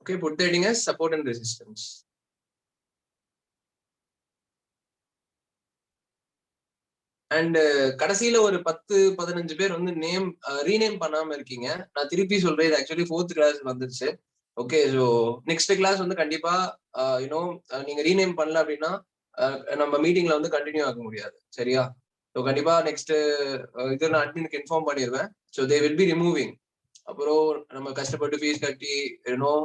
Okay, put the heading as support and resistance. And கடைசியில ஒரு 10-15 பேர் வந்து நேம் ரீநேம் பண்ணாம இருக்கீங்க. நான் திருப்பி சொல்றேன், இது ஆக்சுவலி 4th கிளாஸ் வந்துருச்சு. ஓகே, ஸோ நெக்ஸ்ட் கிளாஸ் வந்து கண்டிப்பா யூனோ நீங்க ரீநேம் பண்ணல அப்படின்னா நம்ம மீட்டிங்ல வந்து கண்டினியூ ஆக முடியாது. சரியா? ஸோ கண்டிப்பா நெக்ஸ்ட் இது நான் அட்மினுக்கு இன்ஃபார்ம் பண்ணிடுவேன். So they will be removing. அப்புறம் நம்ம கஷ்டப்பட்டு ஃபீஸ் கட்டி யூனோ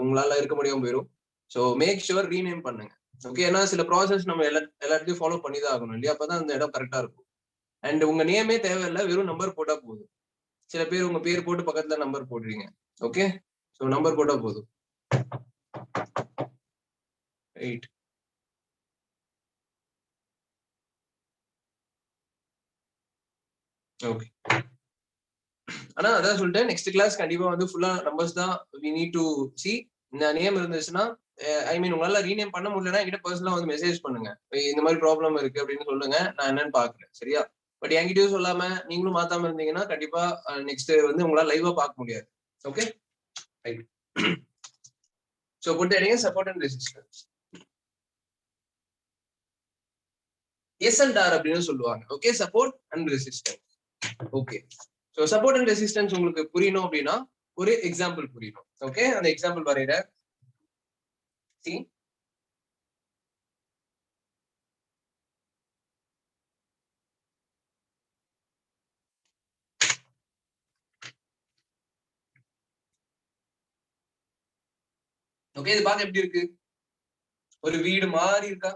உங்களால இருக்க முடியாம போயிடும். ஸோ மேக் ஷுவர் ரீநேம் பண்ணுங்க. ஓகே, ஏன்னா சில ப்ராசஸ் நம்ம எல்லாத்தையும் ஃபாலோ பண்ணி தான் ஆகணும் இல்லையா? அப்பதான் அந்த இடம் கரெக்டா இருக்கும். அண்ட் உங்க நேமே தேவையில்லை, வெறும் நம்பர் போட்டா போதும். சில பேர் உங்க பேர் போட்டு பக்கத்துல நம்பர் போடுறீங்க. ஓகே, ஸோ நம்பர் போட்டா போதும். ரைட். ஓகே, ஆனா அதான் சொல்லிட்டேன், நெக்ஸ்ட் கிளாஸ் கண்டிப்பா வந்து ஃபுல்லா நம்பர்ஸ் தான் we need to see. இந்த நேம் இருந்துச்சுன்னா ஐ மீன் உங்களால ரீநேம் பண்ண முடியலன்னா என்கிட்ட பர்சனலா வந்து மெசேஜ் பண்ணுங்க, இந்த மாதிரி ப்ராப்ளம் இருக்கு அப்படின்னு சொல்லுங்க, நான் என்னன்னு பாக்குறேன். சரியா? பட் என்கிட்டயும் சொல்லாம நீங்களும் மாத்தாம இருந்தீங்கன்னா கண்டிப்பா நெக்ஸ்ட் வந்து உங்களால லைவா பார்க்க முடியாது. Okay, right. So put the heading support and resistance. S and R அப்படின்னு சொல்லுவாங்க. Okay, support and resistance. Okay, so support and resistance உங்களுக்கு புரியணும் அப்படின்னா ஒரு எக்ஸாம்பிள் புரியணும். ஓகே, அந்த எக்ஸாம்பிள் வரையிற சி. ஓகே, இது பார்க்க எப்படி இருக்கு? ஒரு வீடு மாதிரி இருக்கா?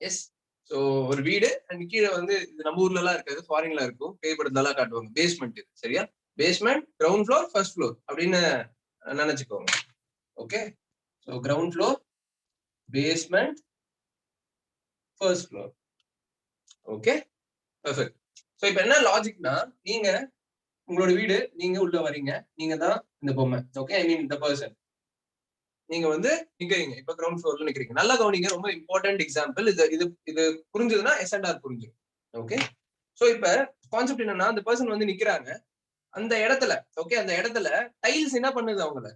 எஸ். ஸோ ஒரு வீடு அண்ட் கீழே வந்து இது நம்ம ஊர்ல எல்லாம் இருக்காது, ஃபாரின்ல இருக்கும், பேய்படுத்தலாம் காட்டுவாங்க. பேஸ்மெண்ட் இது. சரியா? Basement, ground floor, first floor அப்படின்னு நினைச்சுக்கோங்க. Okay, so ground floor, basement, first floor. Okay, perfect. So இப்போ என்ன லாஜிக்னா, நீங்க உங்களோட வீடு, நீங்க உள்ள வரீங்க, நீங்க தான் இந்த பொம்மை. ஓகே, ஐ மீன் இந்த பர்சன். நீங்க வந்து நிக்கிறீங்க, இப்ப கிரவுண்ட் ஃப்ளோர்ல நிக்கிறீங்க. நல்லா கவனிங்க, ரொம்ப இம்பார்ட்டன்ட் எக்ஸாம்பிள். இது புரிஞ்சதுன்னா எஸ் அண்ட் ஆர் புரிஞ்சிடும். ஓகே, சோ இப்ப கான்செப்ட் என்னன்னா, அந்த பர்சன் வந்து நிக்கிறாங்க அந்த இடத்துல. ஓகே, அந்த இடத்துல டைல்ஸ் என்ன பண்ணுது, அவங்கள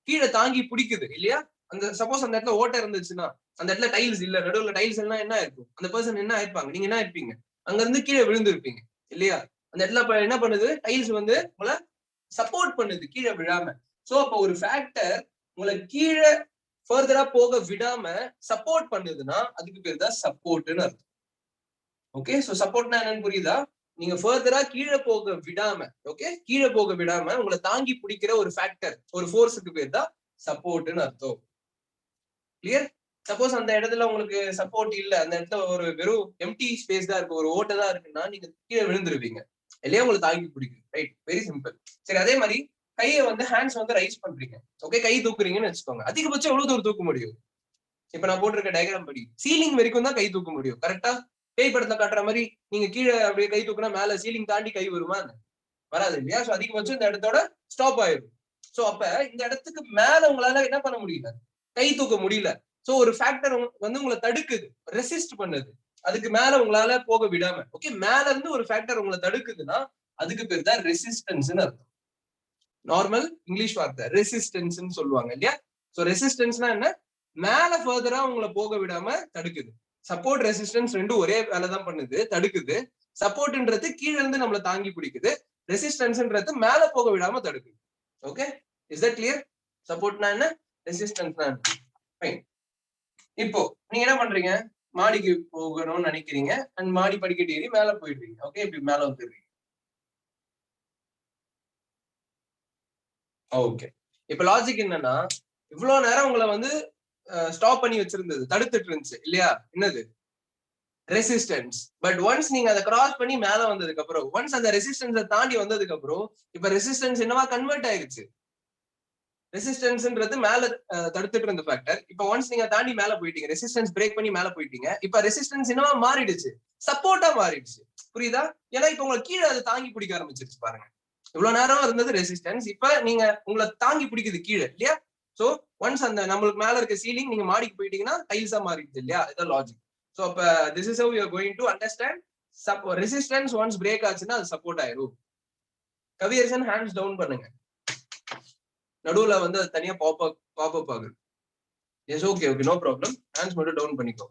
கீழே தாங்கி பிடிக்குது இல்லையா? அந்த சப்போஸ் அந்த இடத்துல ஓட்டை இருந்துச்சுன்னா, அந்த இடத்துல டைல்ஸ் இல்ல, நடுவுல டைல்ஸ் எல்லாம் என்ன இருக்கும், அந்த பர்சன் என்ன ஆயிருப்பாங்க, நீங்க என்ன ஆயிருப்பீங்க, அங்க இருந்து கீழே விழுந்திருப்பீங்க இல்லையா? அந்த இடத்துல என்ன பண்ணுது, டைல்ஸ் வந்து உங்களை சப்போர்ட் பண்ணுது கீழே விழாம. சோ அப்ப ஒரு ஃபேக்டர் உங்களை கீழே ஃபர்தரா போக விடாம சப்போர்ட் பண்ணுதுன்னா அதுக்கு பேர் தான் சப்போர்ட்னு அர்த்தம். ஓகே, சோ சப்போர்ட்னா என்னன்னு புரியுதா? நீங்க ஃபர்தரா கீழே போக விடாம, ஓகே, கீழே போக விடாம உங்களை தாங்கி பிடிக்கிற ஒரு ஃபேக்டர், ஒரு ஃபோர்ஸுக்கு பேர் தான் சப்போர்ட்னு அர்த்தம். கிளியர்? சப்போஸ் அந்த இடத்துல உங்களுக்கு சப்போர்ட் இல்ல, அந்த இடத்துல ஒரு வெறும் எம்டி ஸ்பேஸ் தான் இருக்கு, ஒரு ஓட்டை தான் இருக்குன்னா நீங்க கீழே விழுந்துருவீங்க இல்லையா? உங்களுக்கு தாங்கி பிடிக்கும். Right, very simple. சரி, அதே மாதிரி கையை வந்து ஹேண்ட்ஸ் வந்து ரைஸ் பண்றீங்க. ஓகே, கை தூக்குறீங்கன்னு வச்சுக்கோங்க. அதிகபட்சம் எவ்வளவு தூரம் தூக்க முடியும்? இப்ப நான் போட்டிருக்க டயக்ராம் படி சீலிங் வரைக்கும் தான் கை தூக்க முடியும். கரெக்டா? பேய் படத்தை காட்டுற மாதிரி நீங்க கீழே அப்படியே கை தூக்குனா மேல சீலிங் தாண்டி கை வருமா? வராது இல்லையா? சோ அதிகபட்சம் இந்த இடத்தோட ஸ்டாப் ஆயிடும். சோ அப்ப இந்த இடத்துக்கு மேல உங்களால என்ன பண்ண முடியல, கை தூக்க முடியல. சோ ஒரு ஃபேக்டர் வந்து உங்களை தடுக்குது, ரெசிஸ்ட் பண்ணுது, அதுக்கு மேல உங்களால போக விடாம. ஓகே, மேல இருந்து ஒரு ஃபேக்டர் உங்களை தடுக்குதுன்னா அதுக்கு பேர் தான் ரெசிஸ்டன்ஸ்னு அர்த்தம். நார்மல் இங்கிலீஷ் வார்த்தை ரெசிஸ்டன்ஸ் சொல்லுவாங்க இல்லையா? சோ ரெசிஸ்டன்ஸ்னா என்ன? மேல ஃபர்தரா உங்களை போக விடாம தடுக்குது. சப்போர்ட் ரெசிஸ்டன்ஸ் ரெண்டும் ஒரே வேலை தான் பண்ணுது, தடுக்குது. சப்போர்ட்ன்றது கீழ இருந்து நம்மள தாங்கி பிடிக்குது, ரெசிஸ்டன்ஸ்ன்றது மேல போக விடாம தடுக்குது. Okay, is that clear? சப்போர்ட்னா என்ன, ரெசிஸ்டன்ஸ்னா என்ன? ஃபைன். இப்போ நீங்க என்ன பண்றீங்க, மாடிக்கு போகணும்னு நினைக்கிறீங்க அண்ட் மாடி படிக்கட்டு ஏறி மேல போயிடுறீங்க. ஓகே, இப்படி மேல வந்துடுறீங்க. ஓகே, இப்ப லாஜிக் என்னன்னா, இவ்வளவு நேரம் உங்களை வந்து ஸ்டாப் பண்ணி வச்சிருந்தது, தடுத்துட்டு இருந்துச்சு இல்லையா? என்னது? ரெசிஸ்டன்ஸ். பட் ஒன்ஸ் நீங்க அதை கிராஸ் பண்ணி மேல வந்ததுக்கு அப்புறம், ஒன்ஸ் அந்த ரெசிஸ்டன்ஸை தாண்டி வந்ததுக்கு அப்புறம், இப்ப ரெசிஸ்டன்ஸ் என்னவா கன்வெர்ட் ஆயிருச்சு. ரெசிஸ்டன்ஸ்ன்றது மேல தடுத்துட்டு இருந்த ஃபேக்டர், இப்ப ஒன்ஸ் நீங்க தாண்டி மேல போயிட்டீங்க, ரெசிஸ்டன்ஸ் பிரேக் பண்ணி மேல போயிட்டீங்க, இப்ப ரெசிஸ்டன்ஸ் என்னவா மாறிடுச்சு, சப்போர்ட்டா மாறிடுச்சு. புரியுதா? ஏன்னா இப்ப உங்களை கீழே அதை தாங்கி பிடிக்க ஆரம்பிச்சிருச்சு பாருங்க. இவ்வளவு நேரம் இருந்தது ரெசிஸ்டன்ஸ், இப்ப நீங்க உங்களை தாங்கி பிடிக்குது கீழே இல்லையா? சோ ஒன்ஸ் அந்த நம்மளுக்கு மேல இருக்க சீலிங் நீங்க மாடிக்கு போயிட்டீங்கன்னா டைல்ஸா மாறிடுது இல்லையா? இதான் லாஜிக். சோ அப்ப this is how you are going to understand resistance. Once break ஆச்சுன்னா அது சப்போர்ட் ஆயிரும். கவியர்சன் ஹேண்ட்ஸ் டவுன் பண்ணுங்க. நடுவுல வந்து அது தனியா பாப் அப் ஆகுது. Yes, okay okay, no problem. Hands மட்டும் டவுன் பண்ணிக்கோ.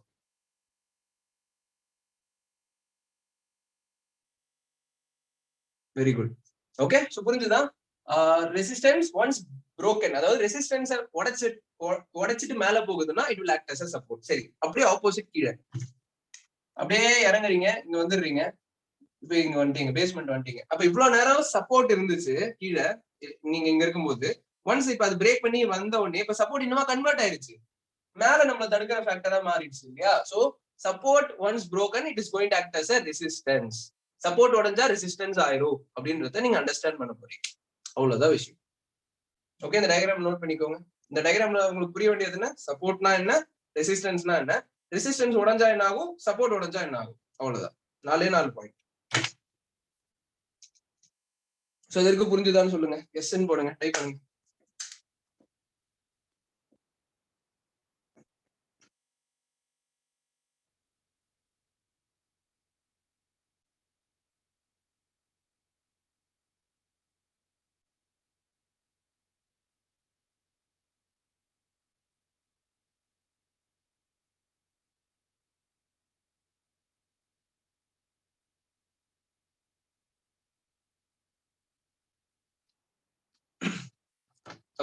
Very good. ஓகே, சோ புரிஞ்சுதா? ரெசிஸ்டன்ஸ் ஒன்ஸ் broken, அதாவது ரெசிஸ்டன்ஸை உடைச்சிட்டு மேல போகுதுன்னா it will act as a support. சரி, அப்படியே ஆப்போசிட் கீழே அப்படியே இறங்குறீங்க, இங்க வந்துடுறீங்க, இப்ப இங்க வந்துட்டீங்க, பேஸ்மெண்ட் வந்துட்டீங்க. அப்ப இவ்வளவு நேரம் சப்போர்ட் இருந்துச்சு கீழே நீங்க இங்க இருக்கும்போது, ஒன்ஸ் இப்ப அது பிரேக் பண்ணி வந்த உடனே இப்ப சப்போர்ட் இன்னுமா கன்வெர்ட் ஆயிருச்சு, மேல நம்மள தடுக்கிற ஃபேக்டரா மாறிடுச்சு இல்லையா? So support once broken it is going to act as a resistance. Support உடைஞ்சா ரெசிஸ்டன்ஸ் ஆயிரும் அப்படின்றத நீங்க அண்டர்ஸ்டாண்ட் பண்ண போறீங்க. அவ்வளவுதான் விஷயம். ஓகே, இந்த டயக்ராம் நோட் பண்ணிக்கோங்க. இந்த டயக்ராம்ல உங்களுக்கு புரிய வேண்டியது என்ன, சப்போர்ட்னா என்ன, ரெசிஸ்டன்ஸ்னா என்ன, ரெசிஸ்டன்ஸ் உடைஞ்சா என்ன ஆகும், சப்போர்ட் உடைஞ்சா என்ன ஆகும், அவ்வளவுதான். 4 பாயிண்ட். சோ இதற்கு புரிஞ்சுதான்னு சொல்லுங்க, எஸ்ன்னு போடுங்க, டைப் பண்ணுங்க.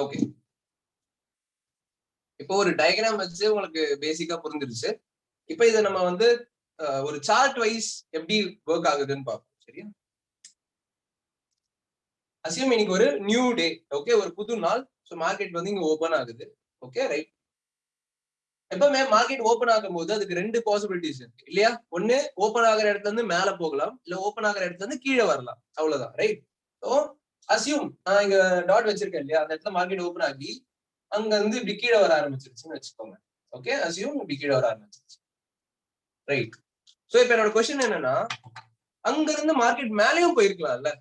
ஓகே, இப்போ ஒரு டயக்ராம் வச்சு உங்களுக்கு பேசிக்கா புரிஞ்சிருச்சு. இப்போ இதை நம்ம வந்து ஒரு சார்ட் வைஸ் எப்படி ஒர்க் ஆகுதுன்னு பார்ப்போம். சரியா? அசியூம் இன்னைக்கு ஒரு நியூ டே, ஓகே, ஒரு புது நாள். ஸோ மார்க்கெட் வந்து இங்க ஓபன் ஆகுது. Okay, right. எப்பவுமே மார்க்கெட் ஓபன் ஆகும் போது அதுக்கு 2 பாசிபிலிட்டிஸ் இருக்கு இல்லையா? ஒண்ணு, ஓபன் ஆகிற இடத்துல இருந்து மேல போகலாம், இல்ல ஓபன் ஆகிற இடத்துல இருந்து கீழே வரலாம், அவ்வளவுதான், ரைட்? ஸோ அசியூம் நான் இங்க டாட் வச்சிருக்கேன் இல்லையா, அந்த இடத்துல மார்க்கெட் ஓபன் ஆகி அங்க இருந்து இப்படி கீழே வர ஆரம்பிச்சிருச்சுன்னு வச்சுக்கோங்க. ஓகே, அசியூம் இப்படி கீழே வர ஆரம்பிச்சிருச்சு, ரைட்? சோ இப்ப என்னோட கொஸ்டின் என்னன்னா, அங்க இருந்து மார்க்கெட் மேலேயும் போயிருக்கலாம்ல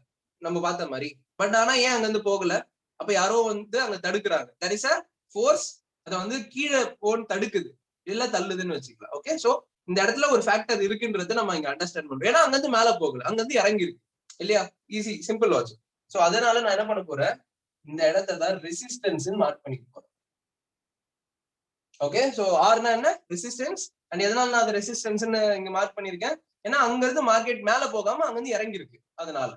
நம்ம பார்த்த மாதிரி, பட் ஆனா ஏன் அங்க இருந்து போகல? அப்ப யாரோ வந்து அங்க தடுக்கிறாங்க. தட் இஸ் அ ஃபோர்ஸ், அதை வந்து கீழே போன் தடுக்குது, இல்ல தள்ளுதுன்னு வச்சுக்கலாம். ஓகே, சோ இந்த இடத்துல ஒரு ஃபேக்டர் இருக்குன்றத நம்ம இங்க அண்டர்ஸ்டாண்ட் பண்றோம். ஏன்னா அங்க இருந்து மேல போகல, அங்க இருந்து இறங்கி இருக்கு இல்லையா? Easy, simple logic. சோ அதனால நான் என்ன பண்ண போறேன், இந்த இடத்த தான் ரெசிஸ்டன்ஸ் மார்க் பண்ணிக்க போறேன். ஓகே, சோ ஆர்னா என்ன, ரெசிஸ்டன்ஸ். அண்ட் எதனால நான் அதை ரெசிஸ்டன்ஸ் இங்க மார்க் பண்ணிருக்கேன், ஏன்னா அங்க இருந்து மார்க்கெட் மேல போகாம அங்க இருந்து இறங்கி இருக்கு, அதனால.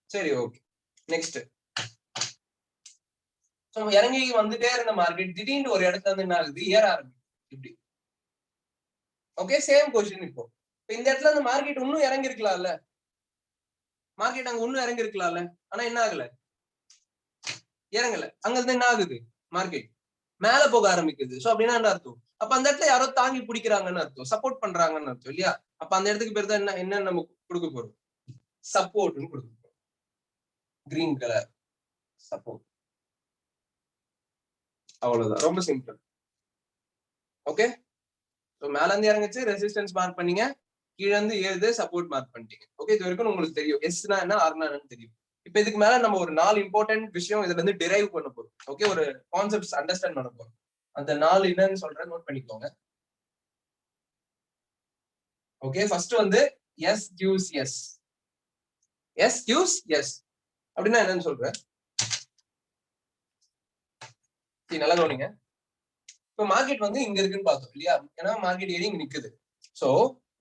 சரி, ஓகே, நெக்ஸ்ட். இறங்கி வந்துட்டே இருந்த மார்க்கெட் திடீர்னு ஒரு இடத்துல இருந்து என்ன ஆகுது, ஏற ஆரம்பிக்கும் இப்படி. Okay, same question. இப்போ இந்த இடத்துல இருந்து மார்க்கெட் இன்னும் இறங்கி இருக்கலாம்ல, மார்க்கெட் அங்க இன்னும் இறங்கி இருக்கலாம்ல, ஆனா என்ன ஆகல, இறங்கல. அங்க இருந்து என்ன ஆகுது, மார்க்கெட் மேல போக ஆரம்பிக்குது. சோ அப்படின்னா என்ன அர்த்தம், அப்ப அந்த இடத்துல யாரோ தாங்கி பிடிக்கிறாங்கன்னு அர்த்தம், சப்போர்ட் பண்றாங்கன்னு அர்த்தம் இல்லையா? அப்ப அந்த இடத்துக்கு பேர் தான் என்ன நம்ம கொடுக்க போறோம், சப்போர்ட்னு கொடுக்க போறோம். கிரீன் கலர் சப்போர்ட், அவ்வளவுதான், ரொம்ப சிம்பிள். ஓகே, மேல இருந்து இறங்குச்சு, ரெசிஸ்டன்ஸ் மார்க் பண்ணீங்க, கீழே இருந்து ஏறுது, சப்போர்ட் மார்க் பண்ணிட்டீங்க. ஓகே, இது வரைக்கும் உங்களுக்கு தெரியும் எஸ்னா என்ன, ஆர்னா என்னன்னு தெரியும். இப்ப இதுக்கு மேல நம்ம ஒரு 4 இம்பார்ட்டன்ட் விஷயம் இதுல இருந்து டிரைவ் பண்ண போறோம். ஓகே, ஒரு கான்செப்ட்ஸ் அண்டர்ஸ்டாண்ட் பண்ண போறோம். அந்த 4 என்னன்னு சொல்றேன், நோட் பண்ணிக்கோங்க. ஓகே, ஃபர்ஸ்ட் வந்து S gives S. S gives S அப்படின்னா என்னன்னு சொல்றேன், நல்லா கவனிங்க. இப்ப மார்க்கெட் வந்து இங்க இருக்குன்னு பார்த்தோம் இல்லையா, ஏன்னா மார்க்கெட் ஏறி இங்க நிக்குது. சோ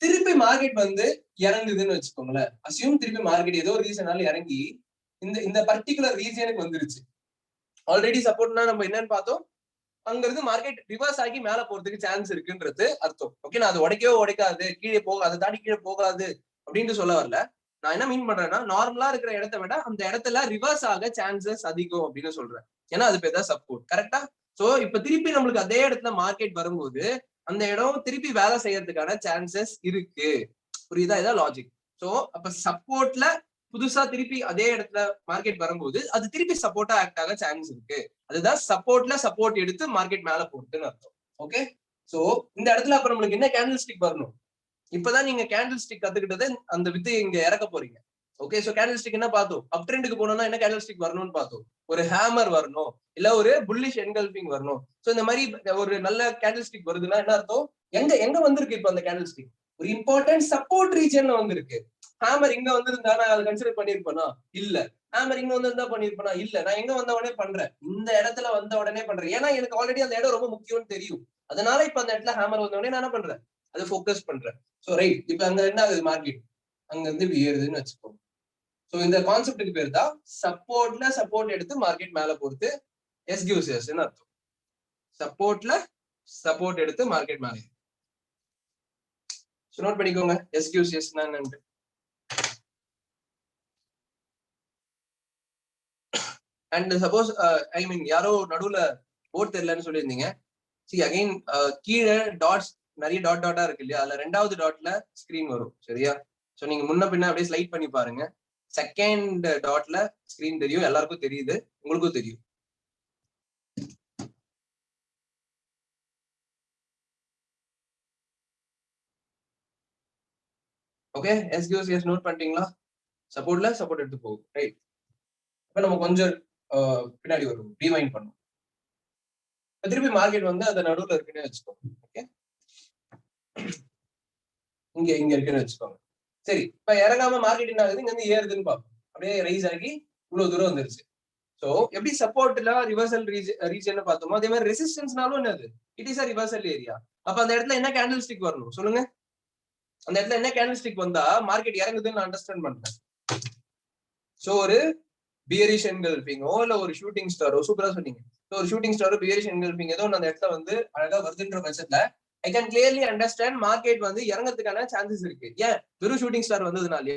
திருப்பி மார்க்கெட் வந்து இறங்குதுன்னு வச்சுக்கோங்களேன். அசியூம் திருப்பி மார்க்கெட் ஏதோ ஒரு ரீசனால இறங்கி இந்த இந்த பர்டிகுலர் ரீஜனுக்கு வந்துருச்சு. ஆல்ரெடி சப்போர்ட்னா நம்ம என்னன்னு பார்த்தோம், அங்க இருந்து மார்க்கெட் ரிவர்ஸ் ஆகி மேல போறதுக்கு சான்ஸ் இருக்குன்றது அர்த்தம். ஓகே, நான் அது உடைக்கவே உடைக்காது, கீழே போக அதை தாண்டி கீழே போகாது அப்படின்னு சொல்ல வரல. நான் என்ன மீன் பண்றேன்னா, நார்மலா இருக்கிற இடத்த விட அந்த இடத்துல ரிவர்ஸ் ஆக சான்சஸ் அதிகம் அப்படின்னு சொல்றேன். ஏன்னா அது பேர் தான் சப்போர்ட், கரெக்டா? சோ இப்ப திருப்பி நம்மளுக்கு அதே இடத்துல மார்க்கெட் வரும்போது அந்த இடம் திருப்பி வேலை செய்யறதுக்கான சான்சஸ் இருக்கு. புரியுதா? இதான் லாஜிக். சோ அப்ப சப்போர்ட்ல புதுசா திருப்பி அதே இடத்துல மார்க்கெட் வரும்போது அது திருப்பி சப்போர்ட்டா ஆக்ட் ஆக சான்ஸ் இருக்கு. அதுதான் சப்போர்ட்ல சப்போர்ட் எடுத்து மார்க்கெட் மேல போறதுன்னு அர்த்தம். ஓகே, சோ இந்த இடத்துல அப்ப நம்மளுக்கு என்ன கேண்டில் ஸ்டிக் வரணும், இப்பதான் நீங்க கேண்டில் ஸ்டிக் கத்துக்கிட்டது, அந்த வித்தை இங்க இறக்க போறீங்க. ஓகே, சோ கேண்டில் ஸ்டிக் என்ன பார்த்தோம், அப் ட்ரெண்டுக்கு போனோம்னா என்ன கேண்டில் ஸ்டிக் வரணும்னு பார்த்தோம், ஒரு ஹேமர் வரணும், இல்ல ஒரு புல்லிஷ் என்கல்பிங் வரணும். சோ இந்த மாதிரி ஒரு நல்ல கேண்டில் ஸ்டிக் வருதுன்னா என்ன அர்த்தம், எங்க எங்க வந்திருக்கு இப்ப அந்த கேண்டில் ஸ்டிக், ஒரு இம்பார்ட்டன்ட் சப்போர்ட் ரீஜன்ல வந்திருக்கு. ஹேமர் இங்க வந்திருந்தா நான் அதை கன்சிடர் பண்ணிருப்பேனா? இல்ல. ஹேமர் இங்க வந்திருந்தா பண்ணிருப்பேனா? இல்ல. நான் எங்க வந்த உடனே பண்றேன், இந்த இடத்துல வந்த உடனே பண்றேன். ஏன்னா எனக்கு ஆல்ரெடி அந்த இடம் ரொம்ப முக்கியம்னு தெரியும். அதனால இப்ப அந்த இடத்துல ஹேமர் வந்த உடனே நான் என்ன பண்றேன், அதை ஃபோக்கஸ் பண்றேன். சோ ரைட், இப்ப அங்க என்ன ஆகுது, மார்க்கெட் அங்க இருந்து இப்படி ஏறுதுன்னு வச்சுக்கோங்க. சோ இந்த கான்செப்டுக்கு பேர் தான் சப்போர்ட்ல சப்போர்ட் எடுத்து மார்க்கெட் மேல போறது எஸ் கிவ்ஸ் எஸ்ன்னு அர்த்தம். சப்போர்ட்ல சப்போர்ட் எடுத்து மார்க்கெட் மேல. நோட் பண்ணிக்கோங்க எஸ் கிவ்ஸ் எஸ் என்னன்னு. அண்ட் சப்போஸ் ஐ மீன் யாரோ நடுவுல போர்ட் தெரியலன்னு சொல்லியிருந்தீங்க. சரி அகைன் கீழே டாட்ஸ் நிறைய டாட் டாட்டா இருக்கு இல்லையா, அதுல 2வது டாட்ல ஸ்கிரீன் வரும். சரியா? சோ நீங்க முன்ன பின்ன அப்படியே ஸ்லைட் பண்ணி பாருங்க. செகண்ட் டாட்ல ஸ்கிரீன் தெரியும், எல்லாருக்கும் தெரியுது, உங்களுக்கும் தெரியும். ஓகே, எஸ் நோட் பண்ணிட்டீங்களா? சப்போர்ட்ல சப்போர்ட் எடுத்து போகும். ரைட், இப்ப நம்ம கொஞ்சம் பின்னாடி வரும், ரீவைண்ட் பண்ணும். திருப்பி மார்க்கெட் வந்து அந்த நடுவுல இருக்குன்னு வச்சுக்கோங்க. ஓகே, இங்க இங்க இருக்குன்னு வச்சுக்கோங்க. சரி, இப்ப இறங்காம மார்க்கெட் என்ன ஆகுது, இங்க இருந்து ஏறுதுன்னு பார்ப்போம். அப்படியே ரைஸ் ஆகி இவ்வளவு தூரம் வந்துருச்சு. சோ எப்படி சப்போர்ட்ல ரிவர்சல் ரீஜன் பார்த்தோமோ அதே மாதிரி ரெசிஸ்டன்ஸ்னாலும் என்னது, it is a reversal area. அப்ப அந்த இடத்துல என்ன கேண்டில் ஸ்டிக் வரணும் சொல்லுங்க? அந்த இடத்துல என்ன கேண்டில் ஸ்டிக் வந்தா மார்க்கெட் இறங்குதுன்னு நான் அண்டர்ஸ்டாண்ட் பண்றேன். சோ ஒரு பியரிஷ் என்கல்பிங்கோ இல்ல ஒரு ஷூட்டிங் ஸ்டாரோ, சூப்பரா சொன்னீங்க, ஒரு ஷூட்டிங் ஸ்டாரோ பியரிஷ் என்கல்பிங் ஏதோ அந்த இடத்துல வந்து அழகா வருதுன்ற பட்சத்துல I can clearly understand market வந்து இறங்கிறதுக்கான சான்சஸ் இருக்கு. ஏன் வெறும் ஷூட்டிங் ஸ்டார் வந்ததுனாலே,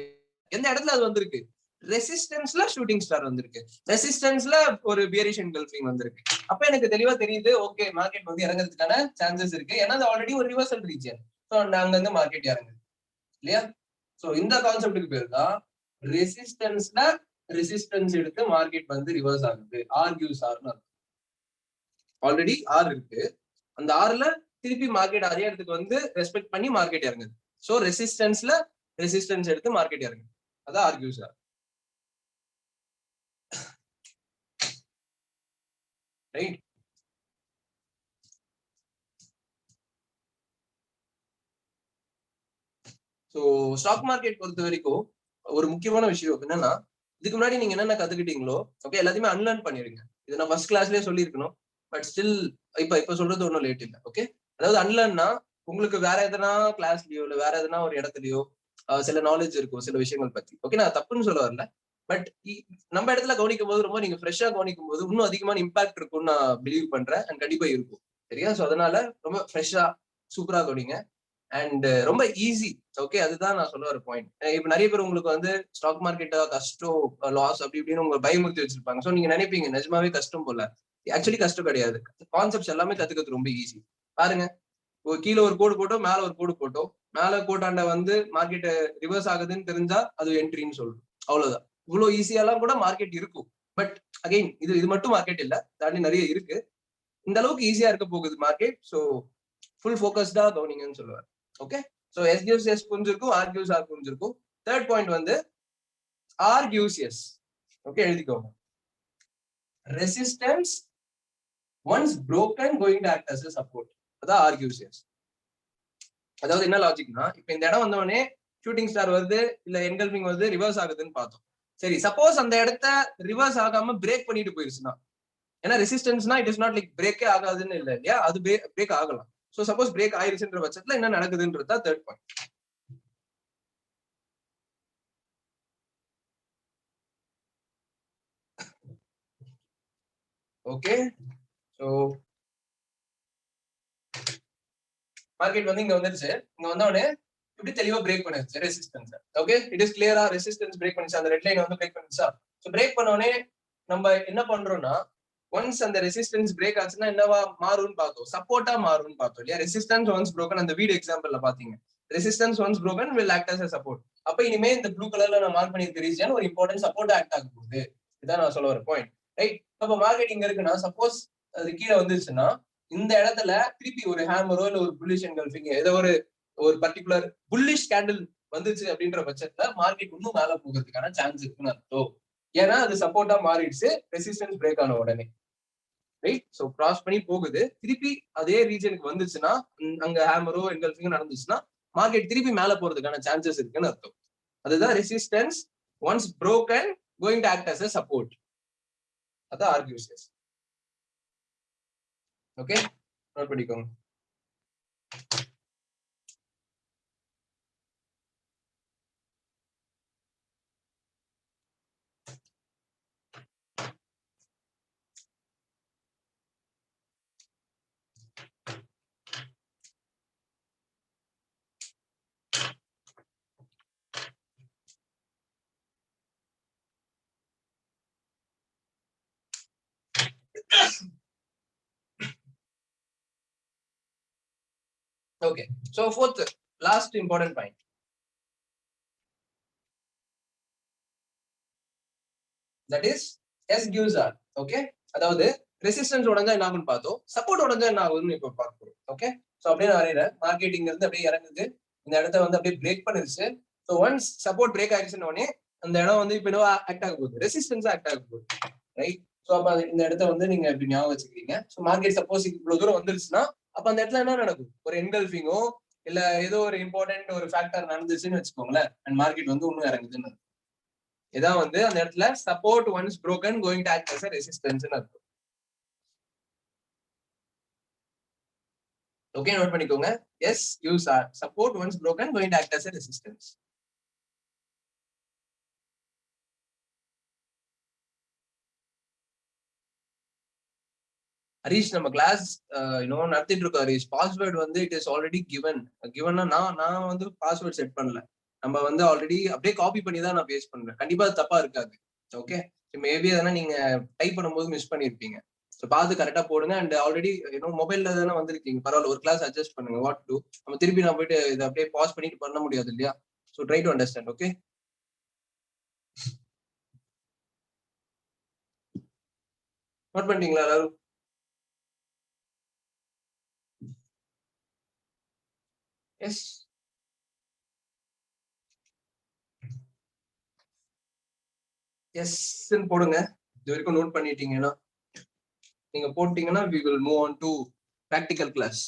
எந்த இடத்துல அது வந்திருக்கு, ரெசிஸ்டன்ஸ்ல ஷூட்டிங் ஸ்டார் வந்திருக்கு, ரெசிஸ்டன்ஸ்ல ஒரு பியரிஷ் என்கல்பிங் வந்திருக்கு. அப்ப எனக்கு தெளிவா தெரியுது, ஓகே மார்க்கெட் வந்து இறங்கிறதுக்கான சான்சஸ் இருக்கு. ஏன்னா அது ஆல்ரெடி ஒரு ரிவர்சல் ரீஜன். ஸோ அங்க இருந்து மார்க்கெட் இறங்குது இல்லையா? சோ இந்த கான்செப்டுக்கு பேர் தான் ரெசிஸ்டன்ஸ்ல ரெசிஸ்டன்ஸ் எடுத்து மார்க்கெட் வந்து ரிவர்ஸ் ஆகுது, ஆர்கியூஸ் ஆர்னு. ஆல்ரெடி ஆர் இருக்கு, அந்த ஆர்ல திருப்பி மார்க்கெட் அதே இடத்துக்கு வந்து ரெஸ்பெக்ட் பண்ணி மார்க்கெட் இறங்குது. சோ ரெசிஸ்டன்ஸ்ல ரெசிஸ்டன்ஸ் எடுத்து மார்க்கெட் இறங்குது, அதான் R gives R. Right? So stock market பொறுத்த வரைக்கும் ஒரு முக்கியமான விஷயம் என்னன்னா, இதுக்கு முன்னாடி நீங்க என்னென்ன கத்துக்கிட்டீங்களோ ஓகே எல்லாத்தையுமே அன்லேர்ன் பண்ணிருங்க. இதை நான் ஃபர்ஸ்ட் கிளாஸ்லயே சொல்லியிருக்கணும், பட் ஸ்டில் இப்ப சொல்றது ஒன்றும் லேட் இல்லை. ஓகே, அதாவது அன்லேர்ன்னா உங்களுக்கு வேற எதனா கிளாஸ்லயோ இல்ல வேற எதனா ஒரு இடத்துலயோ சில நாலேஜ் இருக்கும் சில விஷயங்கள் பத்தி. ஓகே, நான் தப்புன்னு சொல்ல வரல, பட் நம்ம இடத்துல கவனிக்கும் போது ரொம்ப நீங்க ஃப்ரெஷ்ஷா கவனிக்கும் போது இன்னும் அதிகமான இம்பாக்ட் இருக்கும்னு நான் பிலீவ் பண்றேன். அண்ட் கண்டிப்பா இருக்கும். சரியா? ஸோ அதனால ரொம்ப ஃப்ரெஷ்ஷா சூப்பரா கவனிங்க. அண்ட் ரொம்ப ஈஸி. ஓகே, அதுதான் நான் சொல்ல வர பாயிண்ட். இப்ப நிறைய பேர் உங்களுக்கு வந்து ஸ்டாக் மார்க்கெட் கஷ்டம், லாஸ் அப்படி இப்படின்னு உங்களை பயமுறுத்தி வச்சிருப்பாங்க. சோ நீங்க நினைப்பீங்க நிஜமாவே கஷ்டம் போல. ஆக்சுவலி கஷ்டம் கிடையாது. கான்செப்ட்ஸ் எல்லாமே கத்துக்கிறது ரொம்ப ஈஸி. பாருங்க, கீழே ஒரு கோடு போட்டோம், மேல ஒரு கோடு போட்டோம். மேல கோட்டாண்ட வந்து மார்க்கெட் ரிவர்ஸ் ஆகுதுன்னு தெரிஞ்சா அது என்ட்ரின்னு சொல்லணும். அவ்வளவுதான். இவ்வளவு ஈஸியாலாம் கூட மார்க்கெட் இருக்கும். பட் அகைன் இது மட்டும் மார்க்கெட் இல்ல, தாண்டி நிறைய இருக்கு. இந்த அளவுக்கு ஈஸியா இருக்க போகுது மார்க்கெட். ஸோ ஃபுல் ஃபோக்கஸ்டா கவனிங்கன்னு சொல்லுவார். Okay, so S gives S புரிஞ்சிருக்கும், ஆர் கிவ்ஸ் ஆர் புரிஞ்சிருக்கும். தேர்ட் பாயிண்ட் வந்து ஆர் கிவ்ஸ் எஸ். ஓகே, எழுதிக்கோங்க. Resistance once broken going to act as a support. அதான் ஆர் கிவ்ஸ் எஸ். அதாவது என்ன லாஜிக்னா, இப்ப இந்த இடம் வந்தவொடனே ஷூட்டிங் ஸ்டார் வருது இல்ல என்கல்பிங் வருது, ரிவர்ஸ் ஆகுதுன்னு பார்த்தோம். சரி, சப்போஸ் அந்த இடத்த ரிவர்ஸ் ஆகாம பிரேக் பண்ணிட்டு போயிருச்சுன்னா, ஏன்னா ரெசிஸ்டன்ஸ்னா இட் இஸ் நாட் லைக் பிரேக்கே ஆகாதுன்னு இல்லை இல்லையா, அது பிரேக் ஆகலாம். சோ சப்போஸ் பிரேக் ஆயிருச்சுன்ற பட்சத்துல என்ன நடக்குதுன்றது தான் third point. Okay, so market வந்து இங்க வந்துருச்சு. இங்க வந்தவொடனே இப்படி தெளிவா பிரேக் பண்ணிருச்சு ரெசிஸ்டன்ஸ். ஓகே, இட் இஸ் கிளியரா ரெசிஸ்டன்ஸ் பிரேக் பண்ணிச்சு, அந்த ரெட் லைன் வந்து பிரேக் பண்ணிச்சா. சோ பிரேக் பண்ணவொடனே நம்ம என்ன பண்றோம்னா, ஒன்ஸ் அந்த ரெசிஸ்டன்ஸ் பிரேக் ஆச்சுன்னா என்னவா மாறும்னு பார்த்தோம், சப்போர்ட்டா மாறும்னு பார்த்தோம் இல்லையா. ரெசிஸ்டன்ஸ் ஒன்ஸ் broken, அந்த வீடியோ எக்ஸாம்பிள்ல பாத்தீங்க, resistance once broken will act as a support. அப்ப இனிமே இந்த ப்ளூ கலர்ல நான் மார்க் பண்ணிருக்க ரீஜன் ஒரு இம்பார்ட்டன்ட் சப்போர்ட் ஆக்ட் ஆக போகுது. இதான் நான் சொல்ல வர பாயிண்ட். ரைட்? அப்ப மார்க்கெட் இங்க இருக்குன்னா, சப்போஸ் அது கீழே வந்துருச்சுன்னா இந்த இடத்துல திருப்பி ஒரு ஹேமரோ இல்ல ஒரு புல்லிஷ் என்கல்பிங் ஏதோ ஒரு பர்டிகுலர் புல்லிஷ் கேண்டில் வந்துச்சு அப்படின்ற பட்சத்துல மார்க்கெட் இன்னும் மேல போகிறதுக்கான சான்ஸ் இருக்குன்னு அர்த்தம். ஏன்னா அது சப்போர்ட்டா மாறிடுச்சு ரெசிஸ்டன்ஸ் பிரேக் ஆன உடனே. ரைட்? சோ கிராஸ் பண்ணி போகுது, திருப்பி அதே ரீஜனுக்கு வந்துச்சுன்னா, அங்க ஹேமரோ என்கல்பிங் நடந்துச்சுன்னா மார்க்கெட் திருப்பி மேல போறதுக்கான சான்சஸ் இருக்குன்னு அர்த்தம். அதுதான் resistance once broken going to act as a support. அதான் ஆர்கியூசஸ். ஓகே, நோட் பண்ணிக்கோங்க. Okay, so fourth, last important point. That is S gives R. Okay, அதாவது ரெசிஸ்டன்ஸ் உடைஞ்சா என்ன ஆகும்னு பார்த்தோம், சப்போர்ட் உடைஞ்சா என்ன ஆகுதுன்னு இப்ப பார்க்க போறோம். ஓகே, சோ அப்படியே நான் வரையிறேன். மார்க்கெட்டிங் இருந்து அப்படியே இறங்குது, இந்த இடத்த வந்து அப்படியே பிரேக் பண்ணிருச்சு. சோ ஒன்ஸ் சப்போர்ட் பிரேக் ஆயிடுச்சுன்னு உடனே அந்த இடம் வந்து இப்ப என்ன ஆக்ட் ஆக போகுது, ரெசிஸ்டன்ஸா ஆக்ட் ஆக போகுது. ரைட், சோ அப்ப இந்த இடத்த வந்து நீங்க இப்படி ஞாபகம் வச்சுக்கிறீங்க. சோ மார்க்கெட் சப்போஸ் இவ்வளவு தூரம் வந்துருச்சுன்னா அப்ப அந்த இடத்துல என்ன நடக்கும், ஒரு என்கல்ஃபிங்கோ இல்ல ஏதோ ஒரு இம்பார்ட்டன்ட் ஒரு ஃபேக்டர் நடந்துச்சுன்னு வச்சுக்கோங்களேன், அண்ட் மார்க்கெட் வந்து இன்னும் இறங்குதுன்னு. இதான் வந்து அந்த இடத்துல support once broken going to act as a resistance ன்னு அர்த்தம். ஓகே, நோட் பண்ணிக்கோங்க. S use R, support once broken going to act as a resistance. Harish, நம்ம கிளாஸ் இன்னும் நடத்திட்டு இருக்கோம் ஹரீஷ். பாஸ்வேர்டு வந்து இட் இஸ் ஆல்ரெடி கிவன்னா நான் வந்து பாஸ்வேர்ட் செட் பண்ணல. நம்ம வந்து ஆல்ரெடி அப்படியே காப்பி பண்ணி தான் நான் பேஸ்ட் பண்றேன். கண்டிப்பா அது தப்பா இருக்காது. ஓகே, மேபி அதெல்லாம் நீங்க டைப் பண்ணும்போது மிஸ் பண்ணிருப்பீங்க. ஸோ பார்த்து கரெக்டா போடுங்க. அண்ட் ஆல்ரெடி இன்னும் மொபைல்ல தானே வந்திருக்கீங்க, பரவாயில்ல, ஒரு கிளாஸ் அட்ஜஸ்ட் பண்ணுங்க. வாட் டு நம்ம திருப்பி நான் போயிட்டு இதை அப்படியே பாஸ் பண்ணிட்டு பண்ண முடியாது இல்லையா? So try to understand. Okay, note பண்ணிட்டீங்களா எல்லாரும்? எஸ், எஸ் போடுங்க. இது வரைக்கும் நோட் பண்ணிட்டீங்கன்னா நீங்க போட்டீங்கன்னா we will move on to practical class.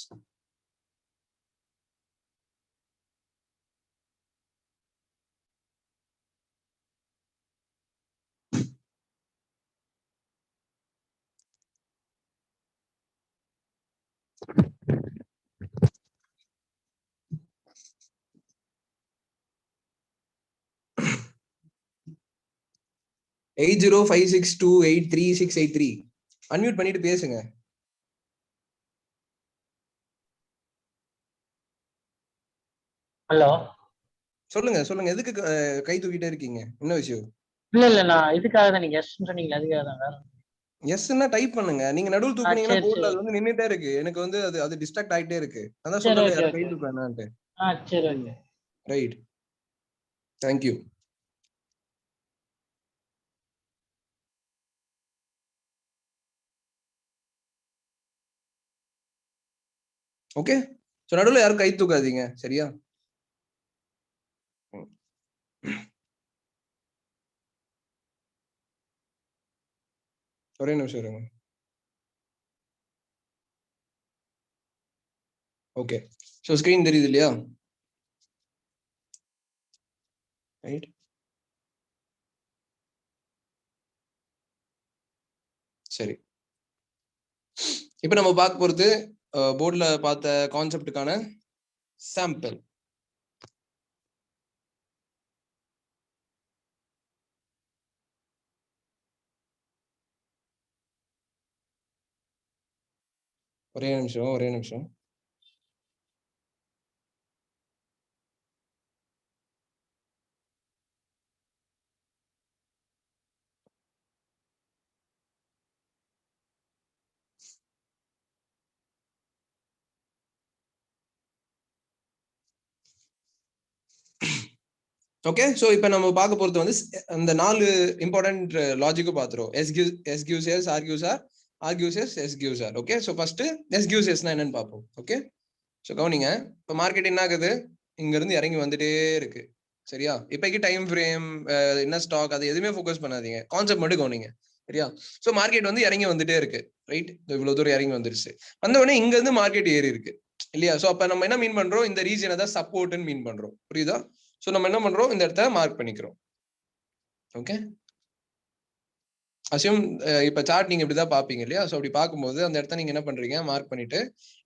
Eight 8056283683 unmute பண்ணிட்டு பேசுங்க. ஹலோ, சொல்லுங்க சொல்லுங்க. எதுக்கு கை தூக்கிட்டே இருக்கீங்க, என்ன விஷயம்? இல்ல நான் இதுக்காக தான், நீங்க எஸ் சொன்னீங்க அதுக்காக தான். வேற எஸ்ன்னா டைப் பண்ணுங்க. நீங்க நடுவுல தூக்குனீங்கன்னா சரி, போர்ட்ல சரி. அது வந்து நின்னுட்டே இருக்கு. எனக்கு வந்து அது டிஸ்ட்ராக்ட் ஆயிட்டே இருக்கு. அதான் சரி, சொல்றேன், ஓகே, யாரும் கை ஓகே. தூக்க வேணாம்னு. சரி, okay. Right, thank you. Okay, so நடுவுல யாரும் கை தூக்காதீங்க, சரியா? ஒரே நிமிஷம் இருங்க. ஓகே, சோ ஸ்கிரீன் தெரியுது இல்லையா? ரைட், சரி. இப்ப நம்ம பார்க்க போறது போர்ட்ல பார்த்த கான்செப்டுக்கான சாம்பிள். ஒரே நிமிஷம். ஓகே, சோ இப்போ நம்ம பார்க்க போறது வந்து அந்த 4 இம்பார்ட்டன்ட் லாஜிக்கும் பார்த்துறோம். S gives S, R gives R, R gives S, S gives R. Okay, so first S gives எஸ்னா என்னன்னு பார்ப்போம். ஓகே, சோ கவனிங்க. இப்போ மார்க்கெட் என்ன ஆகுது, இங்க இருந்து இறங்கி வந்துட்டே இருக்கு, சரியா? இப்போக்கி டைம் ஃப்ரேம் என்ன ஸ்டாக் அது எதுவுமே ஃபோக்கஸ் பண்ணாதீங்க, கான்செப்ட் மட்டும் கவனிங்க, சரியா? சோ மார்க்கெட் வந்து இறங்கி வந்துட்டே இருக்கு, ரைட்? இவ்வளவு தூரம் இறங்கி வந்துருச்சு. வந்த உடனே இங்க இருந்து மார்க்கெட் ஏறி இருக்கு இல்லையா? சோ அப்ப நம்ம என்ன மீன் பண்றோம், இந்த ரீஜனை தான் சப்போர்ட்னு மீன் பண்றோம், புரியுதா? ஸோ நம்ம என்ன பண்றோம், இந்த இடத்த மார்க் பண்ணிக்கிறோம். ஓகே, அசியூம் இப்ப சார்ட் நீங்க இப்படிதான் பாப்பீங்க இல்லையா? ஸோ அப்படி பார்க்கும்போது அந்த இடத்த நீங்க என்ன பண்றீங்க, மார்க் பண்ணிட்டு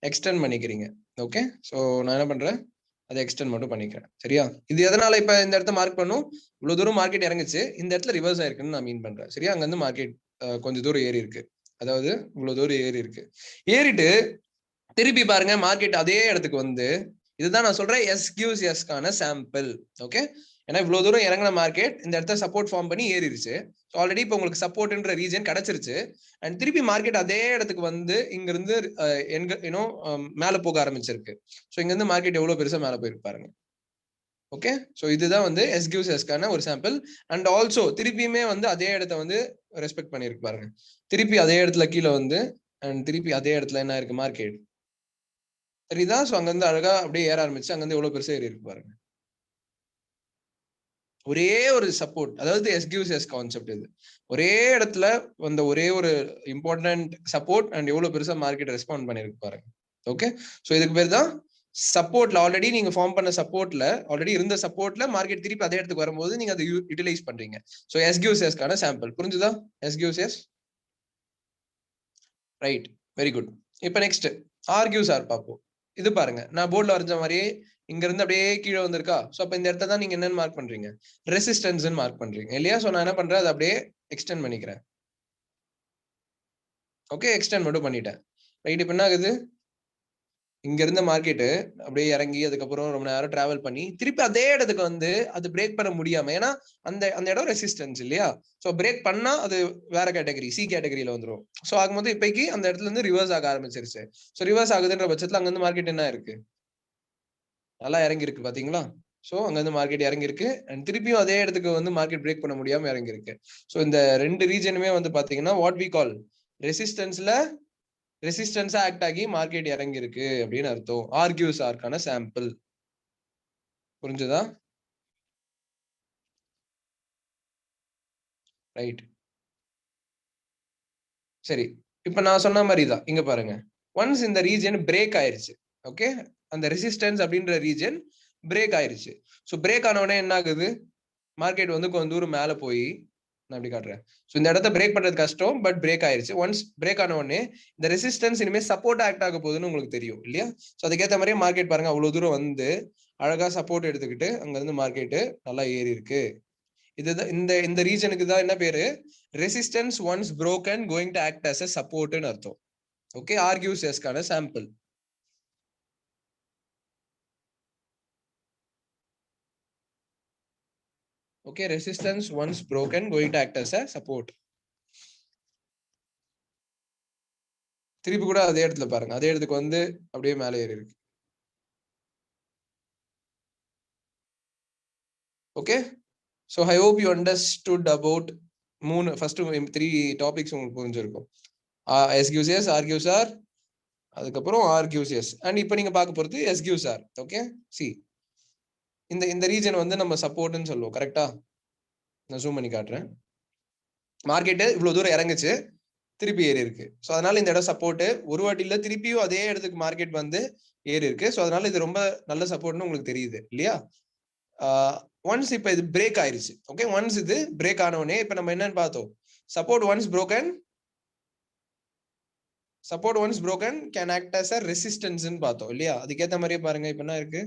எக்ஸ்டெண்ட் பண்ணிக்கிறீங்க. ஓகே, ஸோ நான் என்ன பண்றேன், அதை எக்ஸ்டெண்ட் மட்டும் பண்ணிக்கிறேன். சரியா? இது எதனால இப்ப இந்த இடத்த மார்க் பண்ணும், இவ்வளவு தூரம் மார்க்கெட் இறங்குச்சு, இந்த இடத்துல ரிவர்ஸ் ஆயிருக்குன்னு நான் மீன் பண்றேன். சரியா? அங்க இருந்து மார்க்கெட் கொஞ்சம் தூரம் ஏறி இருக்கு, அதாவது இவ்வளவு தூரம் ஏறி இருக்கு. ஏறிட்டு திருப்பி பாருங்க மார்க்கெட் அதே இடத்துக்கு வந்து, இதுதான் நான் சொல்றேன் எஸ்கியூசிஎஸ்க்கான சாம்பிள். ஓகே, ஏன்னா இவ்வளவு தூரம் இறங்கின மார்க்கெட் இந்த இடத்த சப்போர்ட் ஃபார்ம் பண்ணி ஏறிடுச்சு. ஆல்ரெடி இப்போ உங்களுக்கு சப்போர்ட்ன்ற ரீஜன் கிடைச்சிருச்சு. அண்ட் திருப்பி மார்க்கெட் அதே இடத்துக்கு வந்து இங்க இருந்து மேல போக ஆரம்பிச்சிருக்கு. ஸோ இங்க இருந்து மார்க்கெட் எவ்வளவு பெருசா மேல போயிருக்கு பாருங்க. ஓகே, ஸோ இதுதான் வந்து எஸ்கியூசிஎஸ்க்கான ஒரு சாம்பிள். அண்ட் ஆல்சோ திருப்பியுமே வந்து அதே இடத்த வந்து ரெஸ்பெக்ட் பண்ணிருக்கு பாருங்க. திருப்பி அதே இடத்துல கீழே வந்து அண்ட் திருப்பி அதே இடத்துல என்ன இருக்கு மார்க்கெட் சரிதா? ஸோ அங்க இருந்து அழகா அப்படியே ஏற ஆரம்பிச்சு அங்க இருந்து எவ்வளவு பெருசா ஏறி இருக்கு பாருங்க. ஒரே ஒரு சப்போர்ட், அதாவது எஸ்கியூசிஎஸ் கான்செப்ட் இது. ஒரே இடத்துல வந்த ஒரே ஒரு இம்பார்ட்டன்ட் சப்போர்ட் அண்ட் எவ்வளவு பெருசா மார்க்கெட் ரெஸ்பாண்ட் பண்ணிருக்கு பாருங்க. ஓகே, ஸோ இதுக்கு பேர் தான் சப்போர்ட்ல ஆல்ரெடி நீங்க ஃபார்ம் பண்ண சப்போர்ட்ல ஆல்ரெடி இருந்த சப்போர்ட்ல மார்க்கெட் திருப்பி அதே இடத்துக்கு வரும்போது நீங்க அதை யூட்டிலைஸ் பண்றீங்க. ஸோ எஸ்கியூசிஎஸ்க்கான சாம்பிள் புரிஞ்சுதா? எஸ்கியூசிஎஸ் ரைட், வெரி குட். இப்போ நெக்ஸ்ட் ஆர்கியூசார் பார்ப்போம். இது பாருங்க, நான் போர்ட்ல வரைஞ்ச மாதிரியே இங்க இருந்து அப்படியே கீழே வந்திருக்கா. ஸோ அப்ப இந்த இடத்த தான் நீங்க என்னன்னு மார்க் பண்றீங்க, ரெசிஸ்டன்ஸ் மார்க் பண்றீங்க இல்லையா? ஸோ நான் என்ன பண்றேன், அதை அப்படியே எக்ஸ்டெண்ட் பண்ணிக்கிறேன். ஓகே, எக்ஸ்டெண்ட் மட்டும் பண்ணிட்டேன். ரைட், இப்போ என்ன ஆகுது, இங்க இருந்த மார்க்கெட்டு அப்படியே இறங்கி அதுக்கப்புறம் ரொம்ப நேரம் டிராவல் பண்ணி திருப்பி அதே இடத்துக்கு வந்து அது பிரேக் பண்ண முடியாம, ஏன்னா அந்த அந்த இடம் ரெசிஸ்டன்ஸ் இல்லையா? ஸோ பிரேக் பண்ணா அது வேற கேட்டகரி, சி கேட்டகரியில வந்துடும். ஸோ ஆகும்போது இப்போக்கி அந்த இடத்துல இருந்து ரிவர்ஸ் ஆக ஆரம்பிச்சிருச்சு. ஸோ ரிவர்ஸ் ஆகுதுன்ற பட்சத்துல அங்க இருந்து மார்க்கெட் என்ன இருக்கு, நல்லா இறங்கி இருக்கு பாத்தீங்களா? ஸோ அங்க இருந்து மார்க்கெட் இறங்கி இருக்கு அண்ட் திருப்பியும் அதே இடத்துக்கு வந்து மார்க்கெட் பிரேக் பண்ண முடியாம இறங்கி இருக்கு. ஸோ இந்த ரெண்டு ரீஜனுமே வந்து பாத்தீங்கன்னா வாட் வி கால் ரெசிஸ்டன்ஸ்ல ரெசிஸ்டன்ஸா ஆக்ட் ஆகி மார்க்கெட் இறங்கி இருக்கு அப்படின்னு அர்த்தம். ஆர்கியூசார்க்கான சாம்பிள் புரிஞ்சுதா? ரைட், சரி. இப்ப நான் சொன்ன மாதிரி தான் இங்க பாருங்க, ஒன்ஸ் இந்த ரீஜன் பிரேக் ஆயிருச்சு. ஓகே, அந்த ரெசிஸ்டன்ஸ் அப்படின்ற ரீஜன் பிரேக் ஆயிருச்சு. ஸோ பிரேக் ஆன உடனே என்ன ஆகுது, மார்க்கெட் வந்து கொஞ்சம் தூரம் மேல போய் நான் எப்படி காட்டுறேன். ஸோ இந்த இடத்த பிரேக் பண்றது கஷ்டம், பட் பிரேக் ஆயிருச்சு. ஒன்ஸ் பிரேக் ஆன உடனே இந்த ரெசிஸ்டன்ஸ் இனிமேல் சப்போர்ட் ஆக்ட் ஆக போகுதுன்னு உங்களுக்கு தெரியும் இல்லையா? ஸோ அதுக்கேற்ற மாதிரியே மார்க்கெட் பாருங்க அவ்வளவு தூரம் வந்து அழகா சப்போர்ட் எடுத்துக்கிட்டு அங்க இருந்து மார்க்கெட் நல்லா ஏறி இருக்கு. இதுதான் இந்த இந்த ரீஜனுக்கு தான் என்ன பேரு, resistance once broken going to act as a support ன்னு அர்த்தம். ஓகே, ஆர்கியூசிஎஸ்க்கான sample. Okay, resistance once broken going to act as a support. திருப்பி கூட அதே இடத்துல பாருங்க, அதே இடத்துக்கு வந்து அப்படியே மேலே ஏறி இருக்கு. Okay, so I hope you understood about first 3 topics உங்களுக்கு புரிஞ்சிருக்கும். எஸ்கியூசிஎஸ், ஆர்கியூசார், அதுக்கப்புறம் ஆர்கியூசிஎஸ் அண்ட் இப்போ நீங்க பார்க்க போறது எஸ்கியூசார். ஓகே, சி இந்த இந்த ரீஜன் வந்து நம்ம சப்போர்ட்னு சொல்லுவோம். கரெக்டா? நான் ஜூம் பண்ணி காட்டுறேன். மார்க்கெட் இவ்வளவு தூரம் இறங்குச்சு, திருப்பி ஏறி இருக்கு. ஸோ அதனால இந்த இடம் சப்போர்ட், ஒரு வாட்டி இல்ல திருப்பியும் அதே இடத்துக்கு மார்க்கெட் வந்து ஏறி இருக்கு. ஸோ அதனால இது ரொம்ப நல்ல சப்போர்ட்னு உங்களுக்கு தெரியுது இல்லையா? ஒன்ஸ் இப்ப இது பிரேக் ஆயிருச்சு. ஓகே, ஒன்ஸ் இது பிரேக் ஆனவனே இப்ப நம்ம என்னன்னு பார்த்தோம், support once broken can act as a resistance ன்னு பார்த்தோம் இல்லையா? அதுக்கேற்ற மாதிரியே பாருங்க இப்ப என்ன இருக்கு,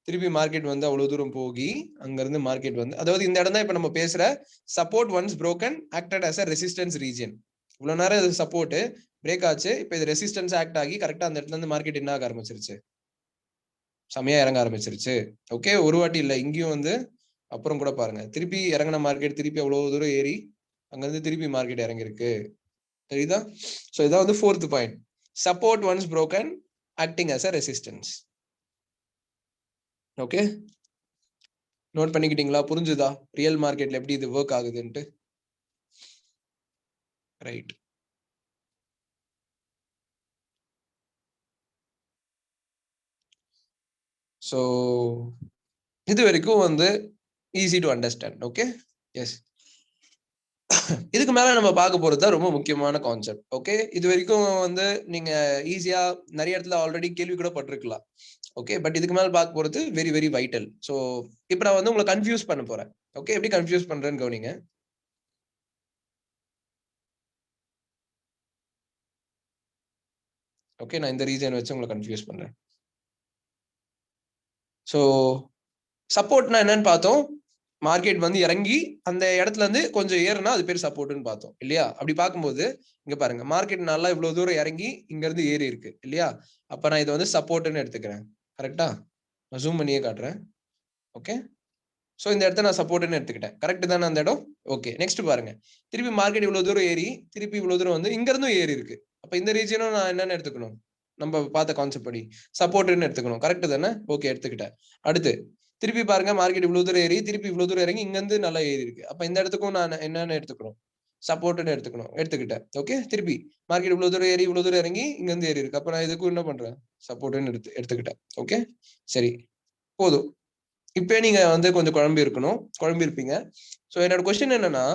திருப்பி மார்க்கெட் வந்து அவ்வளவு தூரம் போகி அங்க இருந்து மார்க்கெட் வந்து, அதாவது இந்த இடம் தான் இப்ப நம்ம பேசுற support once broken acted as a resistance region. இவ்வளவு நேரம் இது சப்போர்ட் பிரேக் ஆச்சு, இப்ப இது ரெசிஸ்டன்ஸ் ஆக்ட் ஆகி கரெக்டா அந்த இடத்துல இருந்து மார்க்கெட் என்ன ஆக ஆரம்பிச்சிருச்சு, செமையா இறங்க ஆரம்பிச்சிருச்சு. ஓகே, ஒரு வாட்டி இல்ல இங்கேயும் வந்து அப்புறம் கூட பாருங்க திருப்பி இறங்கின மார்க்கெட் திருப்பி அவ்வளவு தூரம் ஏறி அங்க இருந்து திருப்பி மார்க்கெட் இறங்கி இருக்கு. தெரியுதா? சோ இதான் வந்து 4th point, support once broken acting as a resistance. Okay, note பண்ணிக்கிட்டீங்களா? புரிஞ்சுதா ரியல் மார்க்கெட்ல எப்படி இது ஒர்க் ஆகுதுன்ட்டு? ரைட், சோ இது வரைக்கும் வந்து easy to understand. Okay, yes. இதுக்கு மேல நம்ம பார்க்க போறது தான் ரொம்ப முக்கியமான கான்செப்ட். ஓகே, இது வரைக்கும் வந்து நீங்க ஈஸியா நிறைய இடத்துல ஆல்ரெடி கேள்வி கூட பட்டிருக்கலாம். ஓகே, பட் இதுக்கு மேல பார்க்க போறது வெரி வெரி வைட்டல். ஸோ இப்போ நான் வந்து உங்களை கன்ஃபியூஸ் பண்ண போறேன். ஓகே, எப்படி கன்ஃபியூஸ் பண்றேன்னு கவனிங்க. ஓகே, நான் இந்த ரீசன் வச்சு உங்களை கன்ஃபியூஸ் பண்றேன். ஸோ சப்போர்ட்னா என்னன்னு பார்த்தோம். மார்க்கெட் வந்து இறங்கி அந்த இடத்துல இருந்து கொஞ்சம் ஏறுனா அது பேர் சப்போர்ட்னு பார்த்தோம் இல்லையா? அப்படி பார்க்கும்போது இங்க பாருங்க, மார்க்கெட் நல்லா இவ்வளவு தூரம் இறங்கி இங்க இருந்து ஏறி இருக்கு இல்லையா? அப்ப நான் இதை வந்து சப்போர்ட்னு எடுத்துக்கிறேன். கரெக்டா? நான் ஜூம் பண்ணியே காட்டுறேன். ஓகே, ஸோ இந்த இடத்த நான் சப்போர்ட்னு எடுத்துக்கிட்டேன். கரெக்ட் தானே அந்த இடம்? ஓகே, நெக்ஸ்ட் பாருங்க, திருப்பி மார்க்கெட் இவ்வளவு தூரம் ஏறி திருப்பி இவ்வளவு தூரம் வந்து இங்க இருந்தும் ஏறி இருக்கு. அப்ப இந்த ரீஜனும் நான் என்னன்னு எடுத்துக்கணும்? நம்ம பார்த்த கான்செப்ட் படி சப்போர்ட்னு எடுத்துக்கணும். கரெக்ட் தானே? ஓகே, எடுத்துக்கிட்டேன். அடுத்து திருப்பி பாருங்க, மார்க்கெட் இவ்வளவு தூரம் ஏறி திருப்பி இவ்வளவு தூரம் இறங்கி இங்க இருந்து நல்லா ஏறி இருக்கு. அப்ப இந்த இடத்துக்கும் நான் என்னன்னு எடுத்துக்கணும்? சப்போர்ட்னு எடுத்துக்கணும். எடுத்துக்கிட்டேன். ஓகே, திருப்பி மார்க்கெட் இவ்வளவு தூரம் ஏறி இவ்வளவு தூரம் இறங்கி இங்க இருந்து ஏறி இருக்கு. அப்ப நான் இதுக்கும் என்ன பண்றேன்? சப்போர்ட்னு எடுத்துக்கிட்டேன். ஓகே, சரி, போதும். இப்ப நீங்க வந்து கொஞ்சம் குழம்பி இருப்பீங்க. சோ என்னோட கொஸ்டின் என்னன்னா,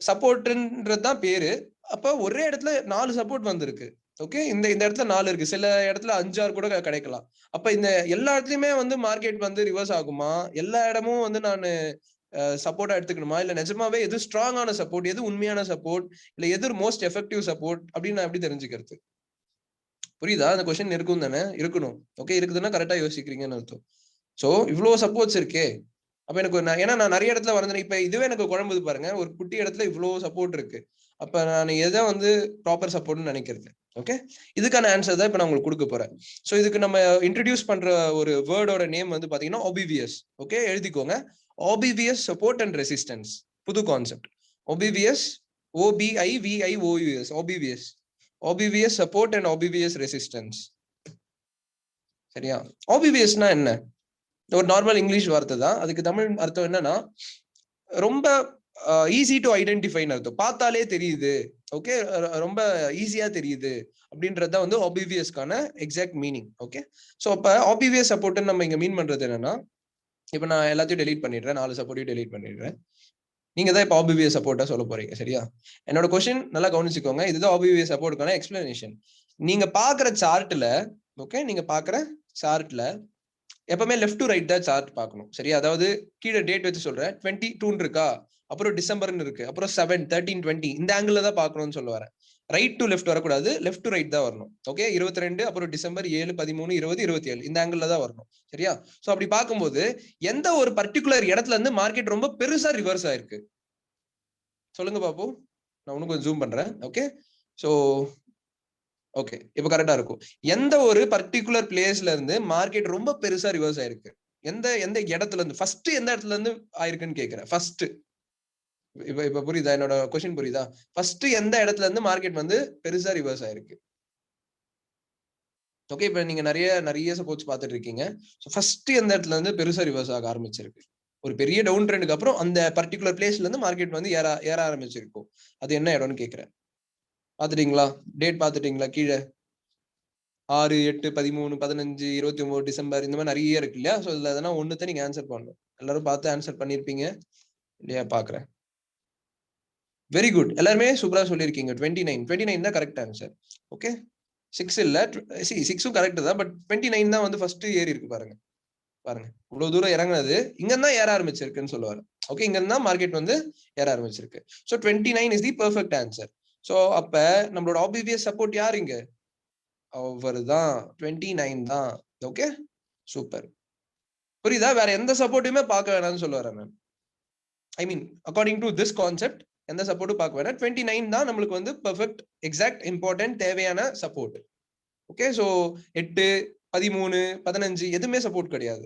சப்போர்ட்ன்றது தான் பேரு. அப்ப ஒரே இடத்துல 4 சப்போர்ட் வந்திருக்கு. ஓகே, இந்த இடத்துல 4 இருக்கு. சில இடத்துல 5, 6 கூட கிடைக்கலாம். அப்ப இந்த எல்லா இடத்துலயுமே வந்து மார்க்கெட் வந்து ரிவர்ஸ் ஆகுமா? எல்லா இடமும் வந்து நான் சப்போர்ட்டா எடுத்துக்கணுமா? இல்ல நிஜமாவே எது ஸ்ட்ராங்கான சப்போர்ட், எது உண்மையான சப்போர்ட், இல்ல எது மோஸ்ட் எஃபெக்டிவ் சப்போர்ட் அப்படின்னு நான் எப்படி தெரிஞ்சுக்கிறது? புரியுதா? அந்த கொஸ்டின் இருக்கும் தானே? இருக்கணும். ஓகே, இருக்குதுன்னா கரெக்டா யோசிக்கிறீங்கன்னு அர்த்தம். சோ இவ்வளவு சப்போர்ட்ஸ் இருக்கே. அப்ப எனக்கு ஏன்னா நான் நிறைய இடத்துல வரைஞ்சேன். இப்ப இதுவே எனக்கு குழம்புது பாருங்க. ஒரு குட்டி இடத்துல இவ்வளவு சப்போர்ட் இருக்கு. அப்ப நான் எதை வந்து ப்ராப்பர் சப்போர்ட்னு நினைக்கிறது? ஓகே, இதுக்கான ஆன்சர் தான் இப்ப நான் உங்களுக்கு கொடுக்க போறேன். சோ இதுக்கு நம்ம இன்ட்ரோடியூஸ் பண்ற ஒரு வேர்டோட நேம் வந்து பாத்தீங்கன்னா OBVS. ஓகே, எழுதிக்கோங்க. OBVS support and resistance. புது concept. OBVS, OBIVIOUS. OBVS, OBVS support and OBVS resistance. சரியா? OBVSனா என்ன? ஒரு நார்மல் இங்கிலீஷ் வார்த்தை தான். அதுக்கு தமிழ் அர்த்தம் என்னன்னா, ரொம்ப ஈஸி டு ஐடென்டிஃபைன்னு அர்த்தம். பார்த்தாலே தெரியுது. ஓகே, ரொம்ப ஈஸியா தெரியுது அப்படின்றத வந்து OBVSக்கான எக்ஸாக்ட் மீனிங். ஓகே, சோ அப்ப OBVS சப்போர்ட் நம்ம இங்க மீன் பண்றது என்னன்னா, இப்ப நான் எல்லாத்தையும் டெலீட் பண்ணிடுறேன். 4 சப்போர்ட்டையும் டெலீட் பண்ணிடுறேன். நீங்க தான் இப்ப OBVS சப்போர்ட்டா சொல்ல போறீங்க. சரியா? என்னோட கொஸ்டின் நல்லா கவனிச்சுக்கோங்க. இதுதான் OBVS சப்போர்ட்டுக்கான எக்ஸ்பிளனேஷன். நீங்க பாக்குற சார்ட்ல, ஓகே, நீங்க பாக்குற சார்ட்ல எப்பவுமே லெஃப்ட் டு ரைட் தான் சார்ட் பார்க்கணும். சரியா? அதாவது கீழே டேட் வச்சு சொல்றேன். 22 இருக்கா, அப்புறம் டிசம்பர்னு இருக்கு, அப்புறம் 7, 13, 20 இந்த ஆங்கிள் தான் பார்க்கணும்னு சொல்ல வரேன். ரைட் டு லெஃப்ட் வரக்கூடாது, லெஃப்ட் டு ரைட் தான் வரணும். ஓகே, 22 அப்புறம் டிசம்பர் 7, 13, 20, 27 இந்த ஆங்கிள் தான் வரணும். சரியா? சோ அப்படி பார்க்கும்போது எந்த ஒரு பர்டிகுலர் இடத்துல இருந்து மார்க்கெட் ரொம்ப பெருசா ரிவர்ஸ் ஆயிருக்கு? சொல்லுங்க பாப்போம். நான் இன்னும் கொஞ்சம் ஜூம் பண்றேன். ஓகே, சோ ஓகே, இப்ப கரெக்டா இருக்கும். எந்த ஒரு பர்டிகுலர் பிளேஸ்ல இருந்து மார்க்கெட் ரொம்ப பெருசா ரிவர்ஸ் ஆயிருக்கு? எந்த எந்த இடத்துல இருந்து ஃபர்ஸ்ட் எந்த இடத்துல இருந்து ஆயிருக்குன்னு கேக்குறேன். ஃபர்ஸ்ட் இப்ப புரியுதா? என்னோட கொஸ்டின் புரியுதா? ஃபர்ஸ்ட் எந்த இடத்துல இருந்து மார்க்கெட் வந்து பெருசா ரிவர்ஸ் ஆயிருக்கு? ஓகே, இப்ப நீங்க நிறைய நிறைய சப்போர்ட்ஸ் பார்த்துட்டு இருக்கீங்க. சோ ஃபர்ஸ்ட் எந்த இடத்துல இருந்து பெருசா ரிவர்ஸ் ஆக ஆரம்பிச்சிருக்கு? ஒரு பெரிய டவுன் ட்ரெண்டுக்கு அப்புறம் அந்த பர்டிகுலர் பிளேஸ்ல இருந்து மார்க்கெட் வந்து ஏற ஆரம்பிச்சிருக்கும். அது என்ன இடம்னு கேக்குறேன். பாத்துட்டீங்களா? டேட் பாத்துட்டீங்களா? கீழே 6, 8, 13, 15, 29 டிசம்பர் இந்த மாதிரி நிறைய இருக்கு இல்லையா? சோ இதுல எதனா ஒண்ணுத்த நீங்க ஆன்சர் பண்ணணும். எல்லாரும் பார்த்து ஆன்சர் பண்ணிருப்பீங்க இல்லையா? பாக்குறேன். வெரி குட், எல்லாருமே சூப்பரா சொல்லியிருக்கீங்க. 29 தான் கரெக்ட் ஆன்சர். ஓகே, 6 இல்ல, 6ம் கரெக்ட் தான். பட் 29 தான் வந்து ஃபர்ஸ்ட் ஏறி இருக்கு பாருங்க. பாருங்க, இவ்வளவு தூரம் இறங்குனது இங்க தான் ஏற ஆரம்பிச்சிருக்குன்னு சொல்லுவாரு. ஓகே, இங்க இருந்தா மார்க்கெட் வந்து ஏற ஆரம்பிச்சிருக்கு. So 29 is the perfect answer. So அப்ப நம்மளோட ஆப்வியஸ் சப்போர்ட் யார் இங்க? அவர்தான், 29 தான். Okay, super. புரியுதா? வேற எந்த சப்போர்ட்டுமே பார்க்க வேணாம்னு சொல்ல வரேன் நான். ஐ மீன் அக்கார்டிங் டு திஸ் கான்செப்ட் எந்த சப்போர்ட்டும் பார்க்க வேணாம். 29 தான் நம்மளுக்கு வந்து பெர்ஃபெக்ட், எக்ஸாக்ட், இம்பார்ட்டன்ட், தேவையான சப்போர்ட். ஓகே, சோ 8, 13, 15 எதுவுமே சப்போர்ட் கிடையாது.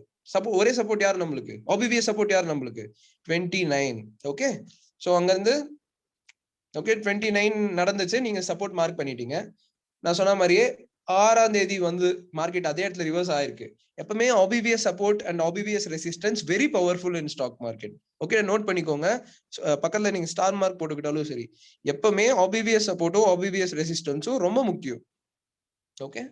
ஒரே சப்போர்ட் யார் நம்மளுக்கு? ஆப்வியஸ் சப்போர்ட் யார் நம்மளுக்கு? 29. ஓகே, சோ அங்க இருந்து ஓகே 29 நடந்துச்சு, நீங்க சப்போர்ட் மார்க் பண்ணிட்டீங்க. நான் சொன்ன மாதிரியே 6ஆம் தேதி வந்து மார்க்கெட் அதே இடத்துல ரிவர்ஸ் ஆயிருக்கு. எப்பவுமே OBVS support and OBVS resistance very powerful in stock market. Okay, note பண்ணிக்கோங்க. பக்கத்துல நீங்க ஸ்டார் மார்க் போட்டுக்கிட்டாலும் சரி, எப்பவுமே OBVS சப்போர்ட்டும் OBVS ரெசிஸ்டன்ஸும் ரொம்ப முக்கியம். ஓகே,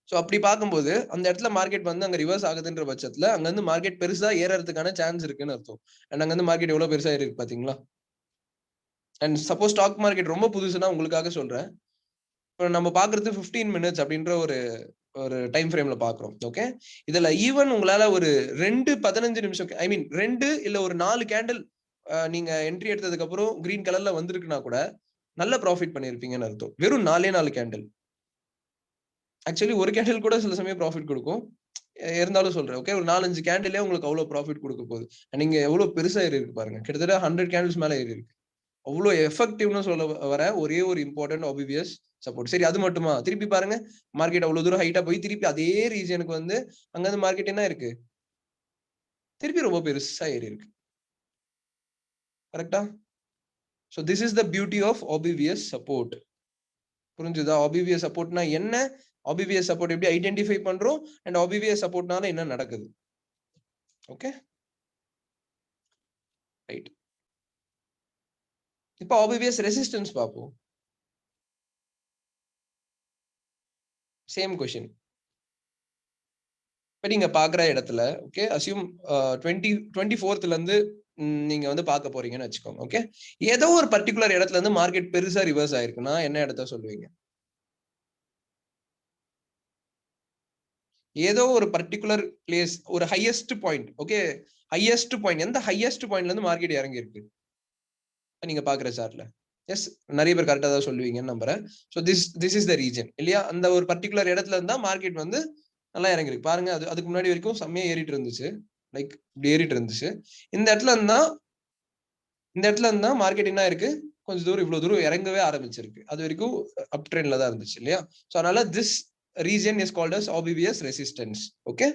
சோ அப்படி பார்க்கும்போது அந்த இடத்துல மார்க்கெட் வந்து அங்க ரிவர்ஸ் ஆகுதுன்ற பட்சத்துல அங்க இருந்து மார்க்கெட் பெருசா ஏறறதுக்கான சான்ஸ் இருக்குன்னு அர்த்தம். அண்ட் அங்க இருந்து மார்க்கெட் எவ்வளவு பெருசா இருக்கு பாத்தீங்களா? அண்ட் சப்போஸ் ஸ்டாக் மார்க்கெட் ரொம்ப புதுசுன்னா உங்களுக்காக சொல்றேன். இப்போ நம்ம பாக்குறது 15 மினிட்ஸ் அப்படின்ற ஒரு டைம் ஃப்ரேம்ல பாக்குறோம். ஓகே, இதுல ஈவன் உங்களால ஒரு 2-15 நிமிஷம், ஐ மீன் 2 இல்ல ஒரு 4 கேண்டில் நீங்க என்ட்ரி எடுத்ததுக்கு அப்புறம் கிரீன் கலர்ல வந்திருக்குன்னா கூட நல்ல ப்ராஃபிட் பண்ணிருப்பீங்கன்னு அர்த்தம். வெறும் 4 கேண்டில். ஆக்சுவலி ஒரு கேண்டில் கூட சில சமயம் ப்ராஃபிட் கொடுக்கும். இருந்தாலும் சொல்றேன். ஓகே, ஒரு 4-5 கேண்டிலே உங்களுக்கு அவ்வளவு ப்ராஃபிட் கொடுக்க போகுது. நீங்க எவ்வளவு பெருசா ஏறி இருக்கு பாருங்க. கிட்டத்தட்ட 100 கேண்டில்ஸ் மேல ஏறி இருக்கு. அவ்வளவு எஃபெக்டிவ்னு சொல்ல வர ஒரே ஒரு இம்பார்ட்டன்ட் OBVS சப்போர்ட். சரி, அது மட்டுமா? திருப்பி பாருங்க, மார்க்கெட் அவ்வளவு தூரம் ஹைட்டா போய் திருப்பி அதே ரீஜனுக்கு வந்து அங்க இருந்து மார்க்கெட் என்ன இருக்கு, திருப்பி ரொம்ப பெருசா ஏறி இருக்கு. கரெக்டா? So this is the beauty of OBVS support. புரிஞ்சுதா? OBVS சப்போர்ட்னா என்ன, OBVS சப்போர்ட் எப்படி ஐடென்டிஃபை பண்றோம், அண்ட் OBVS சப்போர்ட்னால என்ன நடக்குது. Okay, right. இப்போ OBVS ரெசிஸ்டன்ஸ் பார்ப்போம். Same question. இப்போ நீங்க பாக்குற இடத்துல ஓகே, அசியூம் 24th இருந்து நீங்க வந்து பார்க்க போறீங்கன்னு வச்சுக்கோங்க. ஓகே, ஏதோ ஒரு பர்டிகுலர் இடத்துல இருந்து மார்க்கெட் பெருசா ரிவர்ஸ் ஆயிருக்குன்னா என்ன இடத்த சொல்லுவீங்க? ஏதோ ஒரு பர்டிகுலர் பிளேஸ், ஒரு highest point. Okay, highest point, எந்த ஹையஸ்ட் பாயிண்ட்ல இருந்து மார்க்கெட் இறங்கி இருக்கு நீங்க பாக்குற சார்ட்ல? எஸ், நிறைய பேர் கரெக்டா தான் சொல்லுவீங்கன்னு நம்புறேன். So this is the region இல்லையா? அந்த ஒரு பர்டிகுலர் இடத்துல இருந்தா மார்க்கெட் வந்து நல்லா இறங்கி இருக்கு பாருங்க. அதுக்கு முன்னாடி வரைக்கும் செம்மையா ஏறிட்டு இருந்துச்சு, லைக் இப்படி ஏறிட்டு இருந்துச்சு. இந்த இடத்துல இருந்தா மார்க்கெட் என்ன இருக்கு, கொஞ்சம் தூரம் இவ்வளவு தூரம் இறங்கவே ஆரம்பிச்சிருக்கு. அது வரைக்கும் அப் ட்ரெண்ட்ல தான் இருந்துச்சு இல்லையா? சோ அதனால this region is called as OBVS resistance. Okay,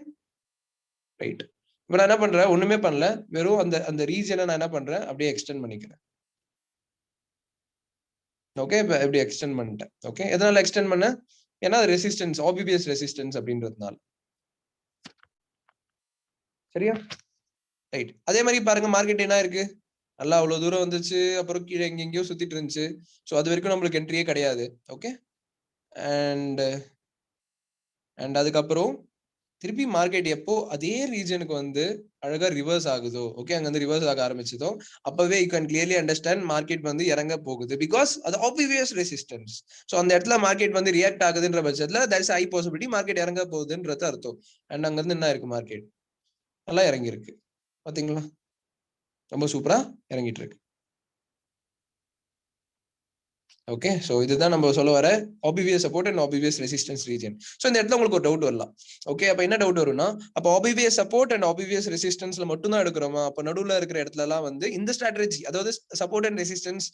right. இப்போ நான் என்ன பண்றேன், ஒண்ணுமே பண்ணல, வெறும் அந்த ரீஜனை நான் என்ன பண்றேன், அப்படியே எக்ஸ்டெண்ட் பண்ணிக்கிறேன். ஓகே, இப்போ எப்படி எக்ஸ்டெண்ட் பண்ணிட்டேன். ஓகே, எதனால எக்ஸ்டெண்ட் பண்ண, ஏன்னா ரெசிஸ்டன்ஸ், OBVS ரெசிஸ்டன்ஸ் அப்படின்றதுனால. சரியா? ரைட். அதே மாதிரி பாருங்க, மார்க்கெட் என்ன இருக்கு, நல்லா அவ்வளவு தூரம் வந்துச்சு, அப்புறம் கீழே எங்கெங்கயோ சுத்திட்டு இருந்துச்சு. ஸோ அது வரைக்கும் நம்மளுக்கு என்ட்ரியே கிடையாது. ஓகே, அண்ட் அதுக்கப்புறம் திருப்பி மார்க்கெட் எப்போ அதே ரீஜனுக்கு வந்து அழகா ரிவர்ஸ் ஆகுதோ, ஓகே, அங்க வந்து ரிவர்ஸ் ஆக ஆரம்பிச்சதோ, அப்பவே you can clearly understand market வந்து இறங்க போகுது. பிகாஸ் அது OBVS ரெசிஸ்டன்ஸ். ஸோ அந்த இடத்துல மார்க்கெட் வந்து ரியாக்ட் ஆகுதுன்ற பட்சத்துல that is high possibility market இறங்க போகுதுன்றது அர்த்தம். அண்ட் அங்க இருந்து என்ன இருக்கு, மார்க்கெட் நல்லா இறங்கி இருக்கு. பாத்தீங்களா, ரொம்ப சூப்பரா இறங்கிட்டு இருக்கு. ஓகே, சோ இதுதான் நம்ம சொல்ல வர OBVS support and OBVS resistance region. So இந்த இடத்துல உங்களுக்கு ஒரு டவுட் வரலாம். ஓகே, அப்ப என்ன டவுட் வரும்னா, அப்ப OBVS சப்போர்ட் அண்ட் OBVS ரெசிஸ்டன்ஸ்ல மட்டும் தான் எடுக்கிறோமா? அப்ப நடுவுல இருக்கிற இடத்துல எல்லாம் வந்து இந்த ஸ்ட்ராட்டஜி, அதாவது சப்போர்ட் அண்ட் ரெசிஸ்டன்ஸ்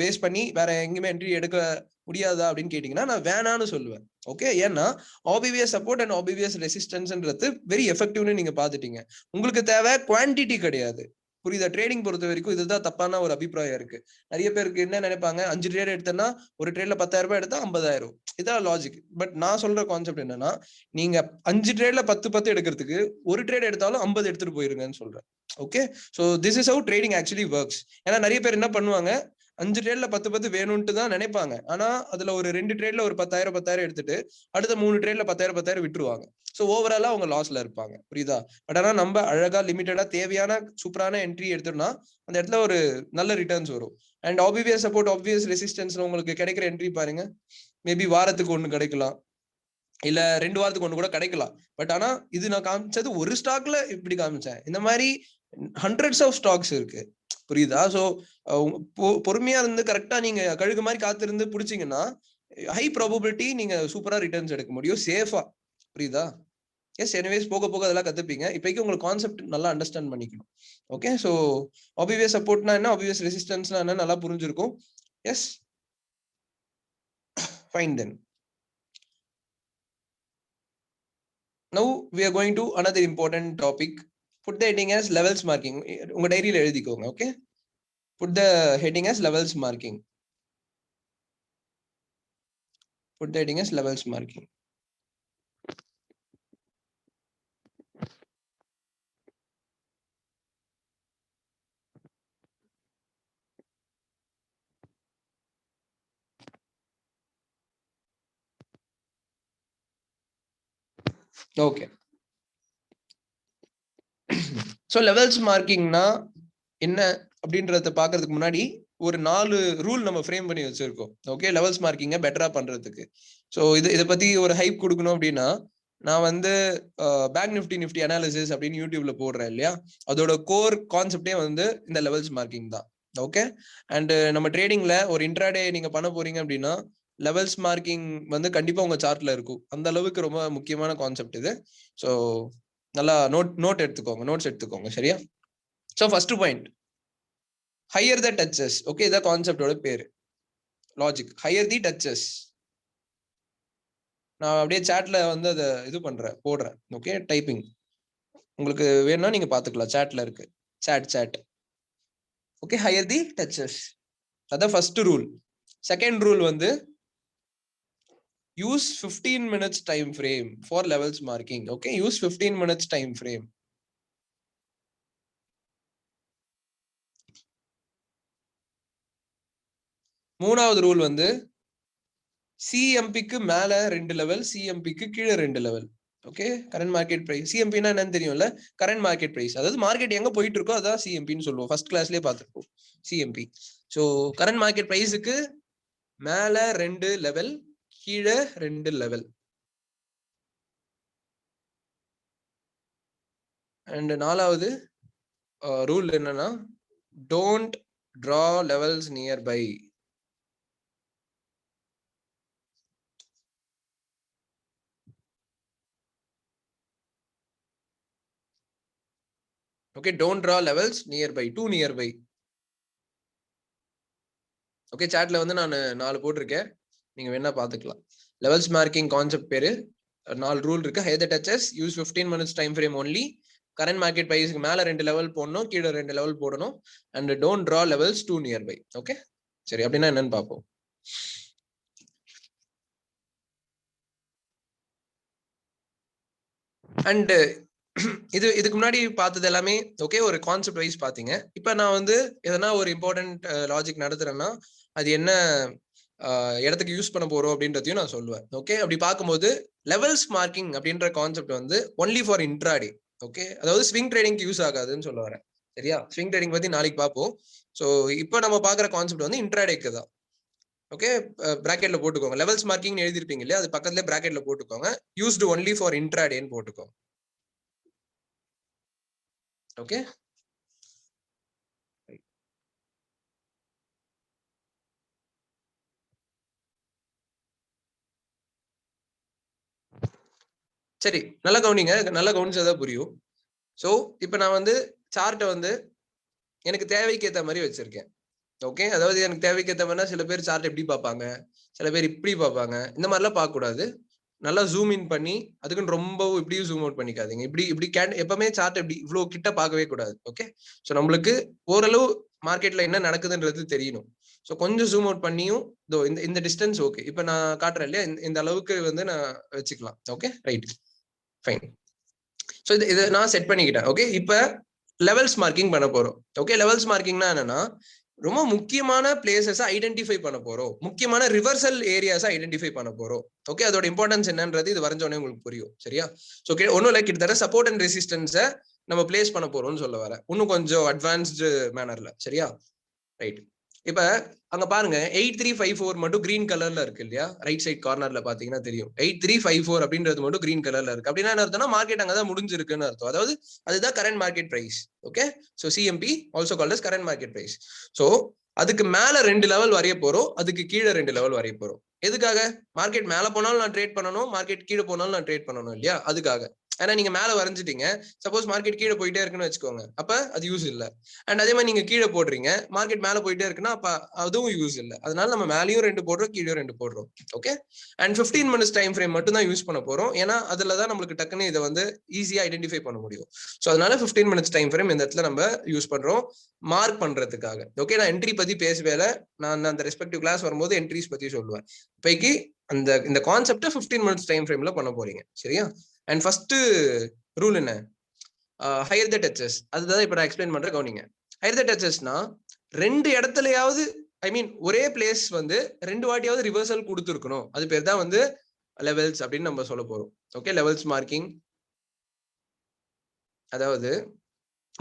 பேஸ் பண்ணி வேற எங்கேயுமே என்ட்ரி எடுக்க முடியாதா அப்படின்னு கேட்டீங்கன்னா நான் வேணான்னு சொல்லுவேன். ஓகே, ஏன்னா OBVS சப்போர்ட் அண்ட் OBVS ரெசிஸ்டன்ஸ்ன்றது வெரி எஃபெக்டிவ்னு நீங்க பாத்துட்டீங்க. உங்களுக்கு தேவை குவான்டிட்டி கிடையாது. புரியுதா? ட்ரேடிங் பொறுத்த வரைக்கும் இதுதான் தப்பான ஒரு அபிப்பிராயம் இருக்கு. நிறைய பேருக்கு என்ன நினைப்பாங்க, 5 ட்ரேட் எடுத்தேன்னா ஒரு ட்ரேட்ல 10,000 ரூபாய் எடுத்தா 50,000, இதான் லாஜிக். பட் நான் சொல்ற கான்செப்ட் என்னன்னா, நீங்க 5 ட்ரேட்ல 10 எடுக்கிறதுக்கு ஒரு ட்ரேட் எடுத்தாலும் 50 எடுத்துட்டு போயிருங்கன்னு சொல்றேன். Okay, so this is how trading actually works. ஏன்னா நிறைய பேர் என்ன பண்ணுவாங்க, 5 ட்ரேட்ல 10 வேணும்ட்டு தான் நினைப்பாங்க. ஆனா அதுல ஒரு 2 ட்ரேட்ல ஒரு 10,000 எடுத்துட்டு அடுத்த 3 ட்ரேட்ல 10,000 விட்டுருவாங்க. சோ ஓவராலா அவங்க லாஸ்ல இருப்பாங்க. புரியுதா? பட் ஆனா நம்ம அழகா லிமிட்டடா தேவையான சூப்பரான என்ட்ரி எடுத்தோம்னா அந்த இடத்துல ஒரு நல்ல ரிட்டர்ன்ஸ் வரும். அண்ட் OBVS சப்போர்ட், OBVS ரெசிஸ்டன்ஸ்ல உங்களுக்கு கிடைக்கிற என்ட்ரி பாருங்க, மேபி வாரத்துக்கு ஒண்ணு கிடைக்கலாம், இல்ல 2 வாரத்துக்கு ஒண்ணு கூட கிடைக்கலாம். பட் ஆனா இது நான் காமிச்சது ஒரு ஸ்டாக்ல இப்படி காமிச்சேன். இந்த மாதிரி ஹண்ட்ரட்ஸ் ஆஃப் ஸ்டாக்ஸ் இருக்கு. புரியுதா? சோ பொறுமையா இருந்து கரெக்டா நீங்க கழுகு மாதிரி காத்திருந்து பிடிச்சீங்கன்னா ஹை ப்ராபபிலிட்டி நீங்க சூப்பரா ரிட்டர்ன்ஸ் எடுக்க முடியும் சேஃபா. புரியுதா? எஸ், எனிவேஸ் போக போக அதெல்லாம் கத்துப்பீங்க. இப்போதைக்கு உங்களுக்கு கான்செப்ட் நல்லா அண்டர்ஸ்டாண்ட் பண்ணிக்கணும். ஓகே, சோ OBVS சப்போர்ட்னா என்ன, OBVS ரெசிஸ்டன்ஸ்னா என்ன நல்லா புரிஞ்சிருக்கும். Yes, fine then. Now we are going to another important topic. Put the heading as levels marking. உங்க டைரியில எழுதிக்கோங்க. Okay, put the heading as levels marking. Put the heading as levels marking. Okay, so levels மார்க்கிங்னா என்ன அப்படின்றத பாக்குறதுக்கு முன்னாடி ஒரு 4 rule நம்ம ஃப்ரேம் பண்ணி வச்சிருக்கோம். ஓகே, லெவல்ஸ் மார்க்கிங்க பெட்டரா பண்றதுக்கு. ஸோ இதை பத்தி ஒரு ஹைப் கொடுக்கணும் அப்படின்னா நான் வந்து பேங்க் நிஃப்டி அனாலிசிஸ் அப்படின்னு யூடியூப்ல போடுறேன் இல்லையா, அதோட கோர் கான்செப்டே வந்து இந்த லெவல்ஸ் மார்க்கிங் தான். ஓகே, அண்ட் நம்ம ட்ரேடிங்ல ஒரு இன்ட்ராடே நீங்க பண்ண போறீங்க அப்படின்னா லெவல்ஸ் மார்க்கிங் வந்து கண்டிப்பா உங்க சார்ட்ல இருக்கும். அந்த அளவுக்கு ரொம்ப முக்கியமான கான்செப்ட் இது. ஸோ நல்லா நோட்ஸ் எடுத்துக்கோங்க சரியா. ஸோ ஃபர்ஸ்ட் பாயிண்ட், ஹையர் த டச்சஸ். ஓகே, இதான் கான்செப்டோட பேரு, லாஜிக். Higher the duchess. நான் அப்படியே சாட்ல வந்து அதை போடுறேன். ஓகே, டைப்பிங் உங்களுக்கு வேணும்னா நீங்க பாத்துக்கலாம், சாட்ல இருக்கு. Chart okay, higher the touches. அதான் ஃபர்ஸ்ட் ரூல். செகண்ட் ரூல் வந்து use 15 minutes time frame for levels marking. Okay, use 15 minutes time frame. மூணாவது ரூல் வந்து சிஎம்பிக்கு மேல 2 லெவல், சிஎம்பிக்கு கீழே 2 level. Okay, current market price. சிஎம்பினா என்னன்னு தெரியும்ல, கரண்ட் மார்க்கெட் பிரைஸ். அதாவது மார்க்கெட் எங்க போயிட்டு இருக்கோ அதான் சிஎம்பின்னு சொல்லுவோம். ஃபர்ஸ்ட் கிளாஸ்லயே பார்த்துருப்போம் சிஎம்பி. ஸோ கரண்ட் மார்க்கெட் பிரைஸுக்கு மேல 2 லெவல், கீழே 2 லெவல். அண்ட் நாலாவது ரூல் என்னன்னா, don't draw levels nearby. Okay, don't draw levels nearby, too nearby. Okay, சாட்ல வந்து நான் 4 போட்டிருக்கேன், நீங்க வேணா பாத்துக்கலாம். லெவல்ஸ் மார்க்கிங் கான்செப்ட் பேரு, 4 ரூல் இருக்கு. Higher the touches, use 15 minutes time frame only, current market பிரைஸ்க்கு மேல 2 லெவல் போடணும், கீழே 2 லெவல் போடணும், and don't draw levels too nearby. Okay, சரி, அப்படின்னா என்னன்னு பார்ப்போம். அண்ட் இதுக்கு முன்னாடி பார்த்தது எல்லாமே ஓகே, ஒரு கான்செப்ட் வைஸ் பாத்தீங்க. இப்ப நான் வந்து எதனா ஒரு இம்பார்ட்டன்ட் லாஜிக் நடத்துறேன்னா அது என்ன இடத்துக்கு யூஸ் பண்ண போறோம் அப்படின்றதையும் நான் சொல்லுவேன். ஓகே, அப்படி பார்க்கும்போது லெவல்ஸ் மார்க்கிங் அப்படின்ற கான்செப்ட் வந்து ஒன்லி ஃபார் இன்ட்ராடே. ஓகே, அதாவது ஸ்விங் ட்ரேடிங்க்கு யூஸ் ஆகாதுன்னு சொல்ல வரேன் சரியா. ஸ்விங் ட்ரேடிங் பத்தி நாளைக்கு பார்ப்போம். ஸோ இப்போ நம்ம பாக்குற கான்செப்ட் வந்து இன்ட்ராடேக்கு தான். ஓகே, பிராக்கெட்ல போட்டுக்கோங்க. லெவல்ஸ் மார்க்கிங் எழுதிருப்பீங்க இல்லையா, அது பக்கத்துல பிராக்கெட்ல போட்டுக்கோங்க. யூஸ்டு ஒன்லி ஃபார் இன்ட்ராடேன்னு போட்டுக்கோங்க. ஓகே, சரி, நல்லா கவனிங்க. நல்லா கவனிச்சதா புரியும். ஸோ இப்போ நான் வந்து சார்ட்டை வந்து எனக்கு தேவைக்கு ஏற்ற மாதிரி வச்சிருக்கேன். ஓகே, அதாவது எனக்கு தேவைக்கு ஏற்ற மாதிரினா சில பேர் சார்ட் எப்படி பார்ப்பாங்க, சில பேர் இப்படி பார்ப்பாங்க. இந்த மாதிரிலாம் பார்க்கக்கூடாது. நல்லா ஜூம் இன் பண்ணி, அதுக்குன்னு ரொம்ப இப்படியும் ஜூம் அவுட் பண்ணிக்காதீங்க. இப்படி எப்பவுமே சார்ட் இப்படி இவ்வளவு கிட்ட பார்க்கவே கூடாது. ஓகே, ஸோ நம்மளுக்கு ஓரளவு மார்க்கெட்ல என்ன நடக்குதுன்றது தெரியணும். ஸோ கொஞ்சம் ஜூம் அவுட் பண்ணியும் இந்த டிஸ்டன்ஸ் ஓகே. இப்போ நான் காட்டுறேன் இல்லையா, இந்த அளவுக்கு வந்து நான் வச்சுக்கலாம். Okay, right, fine. ஸோ இது நான் செட் பண்ணிக்கிட்டேன். ஓகே, இப்போ லெவல்ஸ் மார்க்கிங் பண்ண போறோம். ஓகே, லெவல்ஸ் மார்க்கிங்னா என்னன்னா, ரொம்ப முக்கியமான பிளேசஸ் ஐடென்டிஃபை பண்ண போறோம், முக்கியமான ரிவர்சல் ஏரியாஸ் ஐடென்டிஃபை பண்ண போறோம். ஓகே, அதோட இம்பார்ட்டன்ஸ் என்னன்றது இது வரைஞ்சோடனே உங்களுக்கு புரியும் சரியா. ஸோ ஒன்னும் இல்லை, கிட்டத்தட்ட சப்போர்ட் அண்ட் ரெசிஸ்டன்ஸை நம்ம பிளேஸ் பண்ண போறோம்னு சொல்ல வரேன், இன்னும் கொஞ்சம் அட்வான்ஸ்டு மேனர்ல சரியா. ரைட், இப்ப அங்க பாருங்க 8354 மட்டும் கிரீன் கலர்ல இருக்கு இல்லையா, ரைட் சைட் கார்னர்ல பாத்தீங்கன்னா தெரியும். 8354 அப்படின்றது மட்டும் கிரீன் கலர்ல இருக்கு. அப்படின்னா என்ன அர்த்தம்னா மார்க்கெட் அங்கதான் முடிஞ்சிருக்குன்னு அர்த்தம். அதாவது அதுதான் current market price. Okay, so CMP also called as current market price. So அதுக்கு மேல 2 லெவல் வரைய போறோம், அதுக்கு கீழே 2 லெவல் வரைய போறோம். எதுக்காக? மார்க்கெட் மேல போனாலும் நான் ட்ரேட் பண்ணணும், மார்க்கெட் கீழே போனாலும் நான் ட்ரேட் பண்ணணும் இல்லையா, அதுக்காக. ஏன்னா நீங்க மேல வரைஞ்சிட்டீங்க, சப்போஸ் மார்க்கெட் கீழே போயிட்டே இருக்குன்னு வச்சுக்கோங்க, அப்ப அது யூஸ் இல்ல. அண்ட் அதே மாதிரி நீங்க கீழே போடுறீங்க, மார்க்கெட் மேல போயிட்டே இருக்குன்னா அப்ப அதுவும் யூஸ் இல்ல. அதனால நம்ம மேலேயும் 2 போடுறோம், கீழே 2 போடுறோம். Okay, and 15 minutes time frame மட்டும் தான் யூஸ் பண்ண போறோம். ஏன்னா அதுலதான் நம்மளுக்கு டக்குன்னு இதை வந்து ஈஸியா ஐடென்டிஃபை பண்ண முடியும். ஸோ அதனால 15 minutes டைம் ஃப்ரேம் இந்த இடத்துல நம்ம யூஸ் பண்றோம் மார்க் பண்றதுக்காக. ஓகே, நான் என்ட்ரி பத்தி பேசவே இல்லை, நான் அந்த ரெஸ்பெக்டிவ் கிளாஸ் வரும்போது என்ட்ரிஸ் பத்தி சொல்லுவேன். இப்போக்கி இந்த கான்செப்ட் 15 minutes டைம் ஃப்ரேம்ல பண்ண போறீங்க சரியா. அண்ட் ஃபர்ஸ்ட் ரூல் என்ன? ஹையர் த டச்சஸ். அதுதான் இப்ப நான் எக்ஸ்பிளைன் பண்றேன், கவனிங்க. ஹையர் த டச்சஸ்னா 2 இடத்துலயாவது, ஐ மீன் ஒரே பிளேஸ் வந்து 2 வாட்டியாவது ரிவர்சல் கொடுத்துருக்கணும். அது பேர் தான் வந்து லெவல்ஸ் அப்படின்னு நம்ம சொல்ல போறோம். Okay, levels marking. அதாவது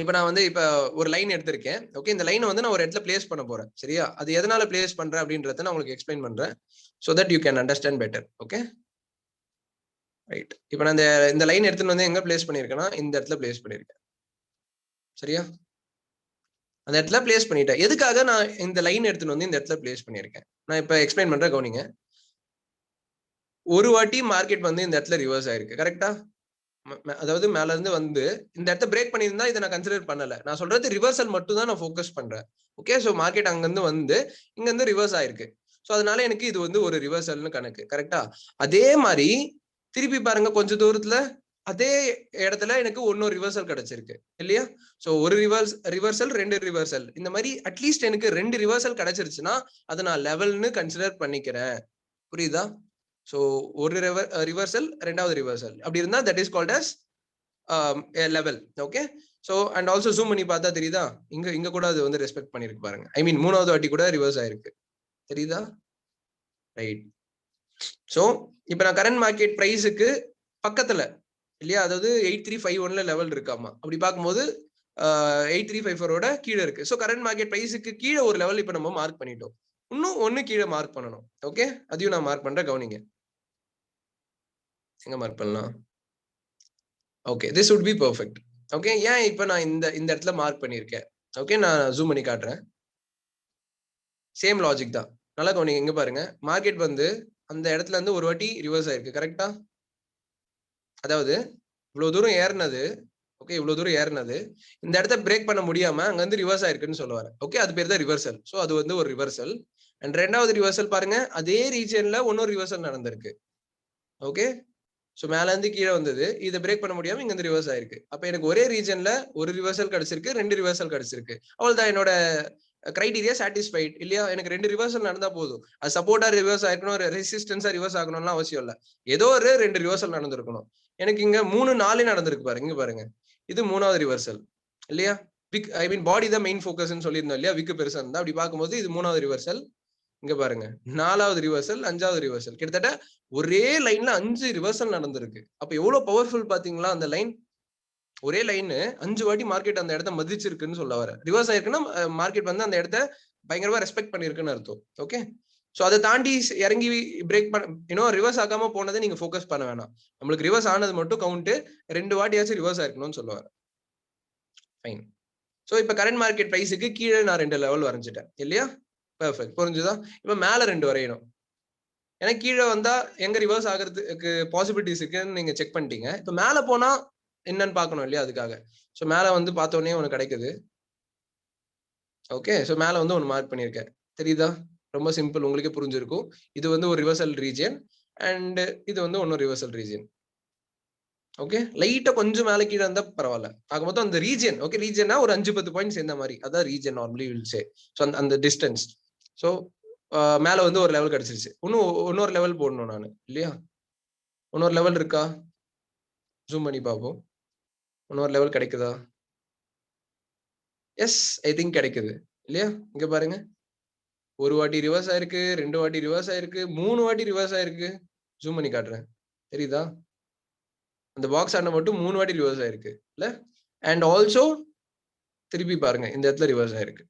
இப்ப நான் வந்து இப்ப ஒரு லைன் எடுத்திருக்கேன். ஓகே, இந்த லைனை வந்து நான் ஒரு இடத்துல பிளேஸ் பண்ண போறேன். சரியா? அது எதனால பிளேஸ் பண்றேன் அப்படின்றத நான் உங்களுக்கு எக்ஸ்பிளைன் பண்றேன். so that you can understand better. Okay, right. இப்ப நான் இந்த லைன் எடுத்துட்டு வந்து எங்க பிளேஸ் பண்ணிருக்கேன்னா இந்த இடத்துல பிளேஸ் பண்ணிருக்கேன். சரியா? அந்த இடத்துல பிளேஸ் பண்ணிட்டேன். எதுக்காக நான் இந்த லைன் எடுத்துட்டு வந்து இந்த இடத்துல பிளேஸ் பண்ணிருக்கேன் நான் இப்ப எக்ஸ்பிளைன் பண்றேன், கவனிங்க. ஒரு வாட்டி மார்க்கெட் வந்து இந்த இடத்துல ரிவர்ஸ் ஆயிருக்கு. கரெக்டா? அதாவது மேல இருந்து வந்து இந்த இடத்த பிரேக் பண்ணியிருந்தா இதை நான் கன்சிடர் பண்ணல. நான் சொல்றது ரிவர்சல் மட்டும் தான் நான் ஃபோக்கஸ் பண்றேன். ஓகே, சோ மார்க்கெட் அங்க இருந்து வந்து இங்க இருந்து ரிவர்ஸ் ஆயிருக்கு. சோ அதனால எனக்கு இது வந்து ஒரு ரிவர்சல்னு கணக்கு. கரெக்டா? அதே மாதிரி திருப்பி பாருங்க, கொஞ்சம் தூரத்துல அதே இடத்துல எனக்கு இன்னொரு ரிவர்சல் கிடைச்சிருக்கு இல்லையா? சோ ஒரு ரிவர்சல் 2 ரிவர்சல், இந்த மாதிரி அட்லீஸ்ட் எனக்கு 2 ரிவர்சல் கிடைச்சிருச்சுன்னா அதை நான் லெவல்னு கன்சிடர் பண்ணிக்கிறேன். புரியுதா? சோ ஒரு ரிவர்சல், ரெண்டாவது ரிவர்சல் அப்படி இருந்தா that is called as level. Okay, so and also zoom பண்ணி பார்த்தா தெரியுதா, இங்க கூட அது வந்து ரெஸ்பெக்ட் பண்ணிருக்கு பாருங்க. ஐ மீன் மூணாவது வாட்டி கூட ரிவர்ஸ் ஆயிருக்கு. தெரியுதா? ரைட். சோ இப்போ நான் கரண்ட் மார்க்கெட் பிரைஸுக்கு பக்கத்துல இல்லையா, அதாவது 8351ல லெவல் இருக்காமா. அப்படி பார்க்கும்போது 8354ஓட கீழே இருக்கு. சோ கரண்ட் மார்க்கெட் பிரைஸுக்கு கீழே ஒரு லெவல் இப்போ நம்ம மார்க் பண்ணிட்டோம். இன்னும் ஒன்னு கீழே மார்க் பண்ணணும். ஓகே, அதையும் நான் மார்க் பண்றேன், கவனிங்க. எங்க மார்க் பண்ணலாம்? Okay, this would be perfect. Okay, ஏன் இப்போ நான் இந்த இடத்துல மார்க் பண்ணியிருக்கேன்? ஓகே, நான் ஜூம் பண்ணி காட்டுறேன். சேம் லாஜிக் தான். நல்லா கவனிங்க. இங்க பாருங்க, மார்க்கெட் வந்து அந்த இடத்துல இருந்து ஒரு வாட்டி ரிவர்ஸ் ஆயிருக்கு. கரெக்டா? அதாவது இவ்வளவு தூரம் ஏறினது, ஓகே, இவ்வளவு தூரம் ஏறினது இந்த இடத்த பிரேக் பண்ண முடியாம அங்க வந்து ரிவர்ஸ் ஆயிருக்குன்னு சொல்லுவாரு. ஓகே, அது பேர் தான் ரிவர்சல். சோ அது வந்து ஒரு ரிவர்சல். அண்ட் ரெண்டாவது ரிவர்சல் பாருங்க, அதே ரீஜன்ல இன்னொரு ரிவர்சல் நடந்திருக்கு. ஓகே, சோ மேல இருந்து கீழே வந்தது, இதை பிரேக் பண்ண முடியாம இங்க இருந்து ரிவர்ஸ் ஆயிருக்கு. அப்ப எனக்கு ஒரே ரீஜன்ல ஒரு ரிவர்சல் கிடைச்சிருக்கு, 2 ரிவர்சல் கிடைச்சிருக்கு. அவ்வளவுதான், என்னோட கிரைட்டீரியா சாட்டிஸ்ஃபைட் இல்லையா? எனக்கு 2 ரிவர்சல் நடந்தா போதும். அது சப்போர்ட்டா ரிவர்ஸ் ஆயிருக்கணும், ரெசிஸ்டன்ஸா ரிவர்ஸ் ஆகணும்லாம் அவசியம் இல்ல. ஏதோ ஒரு 2 ரிவர்சல் நடந்திருக்கணும். எனக்கு இங்க 3 4 நடந்திருக்கு பாருங்க. இங்க பாருங்க, இது மூணாவது ரிவர்சல் இல்லையா? விக் ஐ மீன் பாடி தான் மெயின் ஃபோக்கஸ்ன்னு சொல்லியிருந்தோம் இல்லையா? விக்கு பெருசா இருந்தா அப்படி பார்க்கும்போது இது மூணாவது ரிவர்சல். இங்க பாருங்க, 4வது ரிவர்சல், 5வது ரிவர்சல். கிட்டத்தட்ட ஒரே லைன்ல 5 ரிவர்சல் நடந்திருக்கு. அப்ப எவ்வளவு பவர்ஃபுல் பாத்தீங்களா அந்த லைன்? ஒரே லைன் 5 வாட்டி மார்க்கெட் அந்த இடத்த மதிச்சிருக்குன்னு சொல்ல வர. ரிவர்ஸ் ஆயிருக்குன்னா மார்க்கெட் வந்து அந்த இடத்த பயங்கரமா ரெஸ்பெக்ட் பண்ணிருக்குன்னு அர்த்தம். ஓகே, சோ அதை தாண்டி இறங்கி பிரேக் பண்ண ரிவர்ஸ் ஆகாம போனதை நீங்க ஃபோக்கஸ் பண்ண வேணாம். நம்மளுக்கு ரிவர்ஸ் ஆனது மட்டும் கவுண்ட், 2 வாட்டியாச்சும் ரிவர்ஸ் ஆயிருக்கணும்னு சொல்ல வர. ஃபைன். சோ இப்ப கரண்ட் மார்க்கெட் பிரைஸுக்கு கீழே நான் 2 லெவல் வரைஞ்சிட்டேன் இல்லையா? பெர்ஃபெக்ட், புரிஞ்சுதா? இப்ப மேல 2 வரையணும். ஏன்னா கீழே வந்தா எங்க ரிவர்ஸ் ஆகிறதுக்கு பாசிபிலிட்டிஸ் இருக்குன்னு நீங்க செக் பண்ணிட்டீங்க. இப்ப மேல போனா என்னன்னு பார்க்கணும் இல்லையா? அதுக்காக. சோ மேல வந்து பார்த்த உடனே ஒண்ணு கிடைக்குது. ஓகே, சோ மேல வந்து ஒன்னு மார்க் பண்ணிருக்கேன். தெரியுதா? ரொம்ப சிம்பிள், உங்களுக்கே புரிஞ்சிருக்கும். இது வந்து ஒரு ரிவர்சல் ரீஜன் அண்ட் இது வந்து இன்னொரு ரிவர்சல் ரீஜன். ஓகே, லைட்டா கொஞ்சம் மேல கீழே இருந்தா பரவாயில்ல. ஆக மொத்தம் அந்த ரீஜன், ஓகே, ரீஜன்னா ஒரு 5-10 பாயிண்ட் சேர்ந்த மாதிரி, அதான் region normally will say. So அந்த டிஸ்டன்ஸ். சோ மேல வந்து ஒரு லெவல் கிடைச்சிருச்சு. இன்னொரு லெவல் போடணும் நானு இல்லையா? இன்னொரு லெவல் இருக்கா? ஜூம் பண்ணி பார்ப்போம். இன்னொரு லெவல் கிடைக்குதா? எஸ், ஐ திங்க் கிடைக்குது இல்லையா? இங்க பாருங்க, ஒரு வாட்டி ரிவர்ஸ் ஆயிருக்கு, 2 வாட்டி ரிவர்ஸ் ஆயிருக்கு, 3 வாட்டி ரிவர்ஸ் ஆயிருக்கு. ஜூம் பண்ணி காட்டுறேன், தெரியுதா? அந்த பாக்ஸ் ஆன மட்டும் 3 வாட்டி ரிவர்ஸ் ஆயிருக்கு இல்ல? அண்ட் ஆல்சோ திருப்பி பாருங்க, இந்த இடத்துல ரிவர்ஸ் ஆயிருக்கு.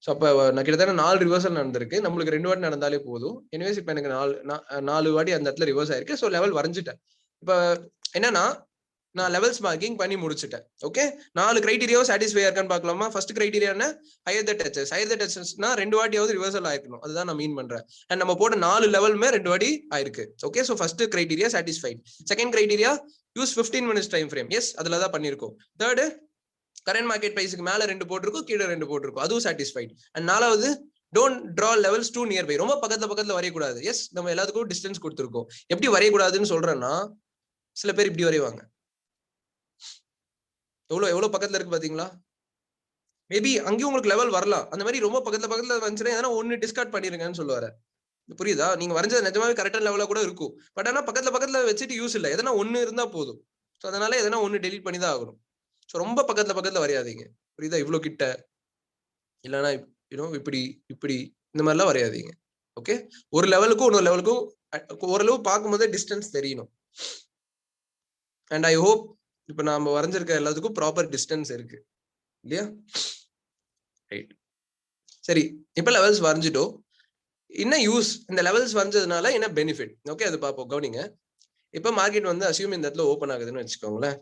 ஸோ அப்ப நான் கிட்டத்தட்ட 4 ரிவர்சல் நடந்திருக்கு. நம்மளுக்கு 2 வாட்டி நடந்தாலே போதும். எனிவேஸ் இப்ப எனக்கு 4 வாட்டி அந்த இடத்துல ரிவர்ஸ் ஆயிருக்கு. ஸோ லெவல் வரைஞ்சிட்டேன். இப்ப என்னன்னா, நான் லெவல்ஸ் மார்க்கிங் பண்ணி முடிச்சிட்டேன். ஓகே, 4 கிரைட்டீரியாவும் சாட்டிஸ்ஃபை இருக்கான்னு பார்க்கலாமா? ஃபர்ஸ்ட் கிரைட்டீரியா என்ன? ஹையர் த டச்சஸ். ஹையர் த டச்சஸ்னா 2 வாட்டியாவது ரிவர்சல் ஆயிருக்கணும். அதுதான் நான் மீன் பண்றேன். அண்ட் நம்ம போட்ட 4 லெவலுமே 2 வாட்டி ஆயிருக்கு. Okay, so first criteria satisfied. Second criteria, use 15 minutes time frame. Yes, அதுல தான் பண்ணிருக்கோம். தேர்டு, கரண்ட் மார்க்கெட் பிரைஸ்க்கு மேல 2 போட்டிருக்கும், கீழே 2 போட்டிருக்கும், அதுவும் சாட்டிஸ்ஃபைட். அண்ட் நாலாவது, don't draw levels too nearby. ரொம்ப பக்கத்துல வரையக்கூடாது. எஸ், நம்ம எல்லாத்துக்கும் டிஸ்டன்ஸ் கொடுத்துருக்கோம். எப்படி வரையக்கூடாதுன்னு சொல்றேன்னா, சில பேர் இப்படி வரைவாங்க. எவ்வளவு பக்கத்துல இருக்கு பாத்தீங்களா? மேபி அங்கேயும் உங்களுக்கு லெவல் வரலாம். அந்த மாதிரி ரொம்ப பக்கத்துல வந்துச்சுன்னா எதனா ஒன்னு டிஸ்கார்ட் பண்ணிருங்கன்னு சொல்லுவாரு. புரியுதா? நீங்க வரைஞ்சது நிஜமாவே கரெக்டான லெவலா கூட இருக்கும். பட் ஆனா பக்கத்துல வச்சுட்டு யூஸ் இல்ல. எதனா ஒன்னு இருந்தா போதும். சோ அதனால எதனா ஒன்னு டெலீட் பண்ணி தான் ஆகணும். சோ ரொம்ப பக்கத்துல வரையாதீங்க. புரியுதா? இவ்வளவு கிட்ட இல்லைன்னா இப்படி இந்த மாதிரிலாம் வரையாதீங்க. ஓகே, ஒரு லெவலுக்கும் இன்னொரு லெவலுக்கும் ஓரளவு பார்க்கும்போதே டிஸ்டன்ஸ் தெரியணும். அண்ட் ஐ ஹோப் இப்ப நாம வரைஞ்சிருக்க எல்லாத்துக்கும் ப்ராப்பர் டிஸ்டன்ஸ் இருக்கு இல்லையா? ரைட். சரி, இப்ப லெவல்ஸ் வரைஞ்சிட்டோம். என்ன யூஸ் இந்த லெவல்ஸ் வரைஞ்சதுனால என்ன பெனிஃபிட்? ஓகே, அது பார்ப்போம். கவனிங்க. இப்ப மார்க்கெட் வந்து அசியூம் இந்த இடத்துல ஓப்பன் ஆகுதுன்னு வச்சுக்கோங்களேன்,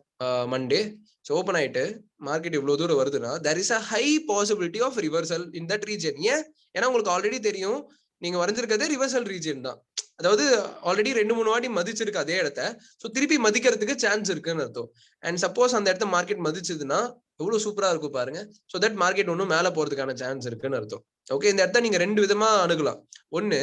மண்டே. ஸோ ஓப்பன் ஆயிட்டு மார்க்கெட் இவ்வளவு தூரம் வருதுன்னா there is a high possibility of reversal in that region. ஏன்னா உங்களுக்கு ஆல்ரெடி தெரியும் நீங்க வரைஞ்சிருக்கிறதே ரிவர்சல் ரீஜன் தான். அதாவது ஆல்ரெடி 2-3 வாட்டி மதிச்சிருக்கு அதே இடத்த. ஸோ திருப்பி மதிக்கிறதுக்கு சான்ஸ் இருக்குன்னு அர்த்தம். அண்ட் சப்போஸ் அந்த இடத்த மார்க்கெட் மதிச்சதுன்னா எவ்வளவு சூப்பரா இருக்கும் பாருங்க. ஸோ தட் மார்க்கெட் ஒன்னும் மேல போறதுக்கான சான்ஸ் இருக்குன்னு அர்த்தம். ஓகே, இந்த இடத்த நீங்க 2 விதமா அணுகலாம். ஒன்னு,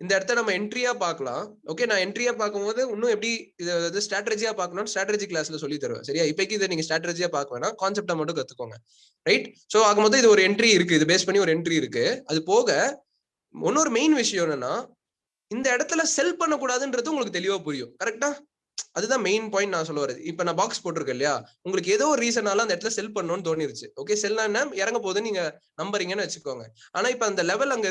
இந்த இடத்த நம்ம என்ட்ரியா பார்க்கலாம். ஓகே, நான் என்ட்ரியா பார்க்கும்போது இன்னும் எப்படி இதை ஸ்ட்ராட்டஜியா பார்க்கணும், ஸ்ட்ராட்டஜி கிளாஸ்ல சொல்லி தருவேன். சரியா? இப்போக்கி இதை நீங்க ஸ்ட்ராட்டஜியா பார்க்க வேணாம், கான்செப்டா மட்டும் கத்துக்கோங்க. ரைட்? ஸோ ஆகும்போது இது ஒரு என்ட்ரி இருக்கு, இது பேஸ் பண்ணி ஒரு என்ட்ரி இருக்கு. அது போக இன்னொரு மெயின் விஷயம் என்னன்னா, இந்த இடத்துல செல் பண்ணக்கூடாதுன்றது உங்களுக்கு தெளிவா புரியும். கரெக்டா? அதுதான் மெயின் பாயிண்ட் நான் சொல்ல வரது. இப்ப நான் பாக்ஸ் போட்டிருக்கேன் இல்லையா, உங்களுக்கு ஏதோ ஒரு ரீசனால அந்த இடத்துல செல் பண்ணணும்னு தோணிருச்சு. ஓகே, செல்னா என்ன, இறங்க போகுதுன்னு நீங்க நம்புறீங்கன்னு வச்சுக்கோங்க. ஆனா இப்ப அந்த லெவல் அங்க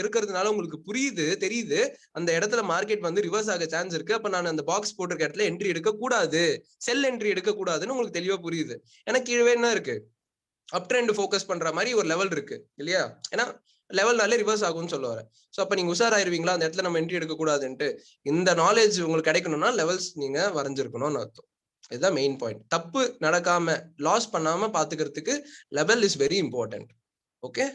இருக்கிறதுனால உங்களுக்கு புரியுது, தெரியுது அந்த இடத்துல மார்க்கெட் வந்து ரிவர்ஸ் ஆக சான்ஸ் இருக்கு. அப்ப நான் அந்த பாக்ஸ் போட்டிருக்க இடத்துல என்ட்ரி எடுக்க கூடாது, செல் என்ட்ரி எடுக்க கூடாதுன்னு உங்களுக்கு தெளிவா புரியுது. ஏன்னா கீழே என்ன இருக்கு, அப் ட்ரெண்ட் ஃபோக்கஸ் பண்ற மாதிரி ஒரு லெவல் இருக்கு இல்லையா? ஏன்னா லெவல்னாலே ரிவர்ஸ் ஆகும்னு சொல்ல வரேன். ஸோ அப்ப நீங்க உஷாராயிருவீங்களா அந்த இடத்துல நம்ம என்ட்ரி எடுக்க கூடாதுன்ட்டு. இந்த நாலேஜ் உங்களுக்கு கிடைக்கணும்னா லெவல்ஸ் நீங்க வரைஞ்சிருக்கணும்னு அர்த்தம். இதுதான் மெயின் பாயிண்ட். தப்பு நடக்காம, லாஸ் பண்ணாம பாத்துக்கிறதுக்கு level is very important. Okay,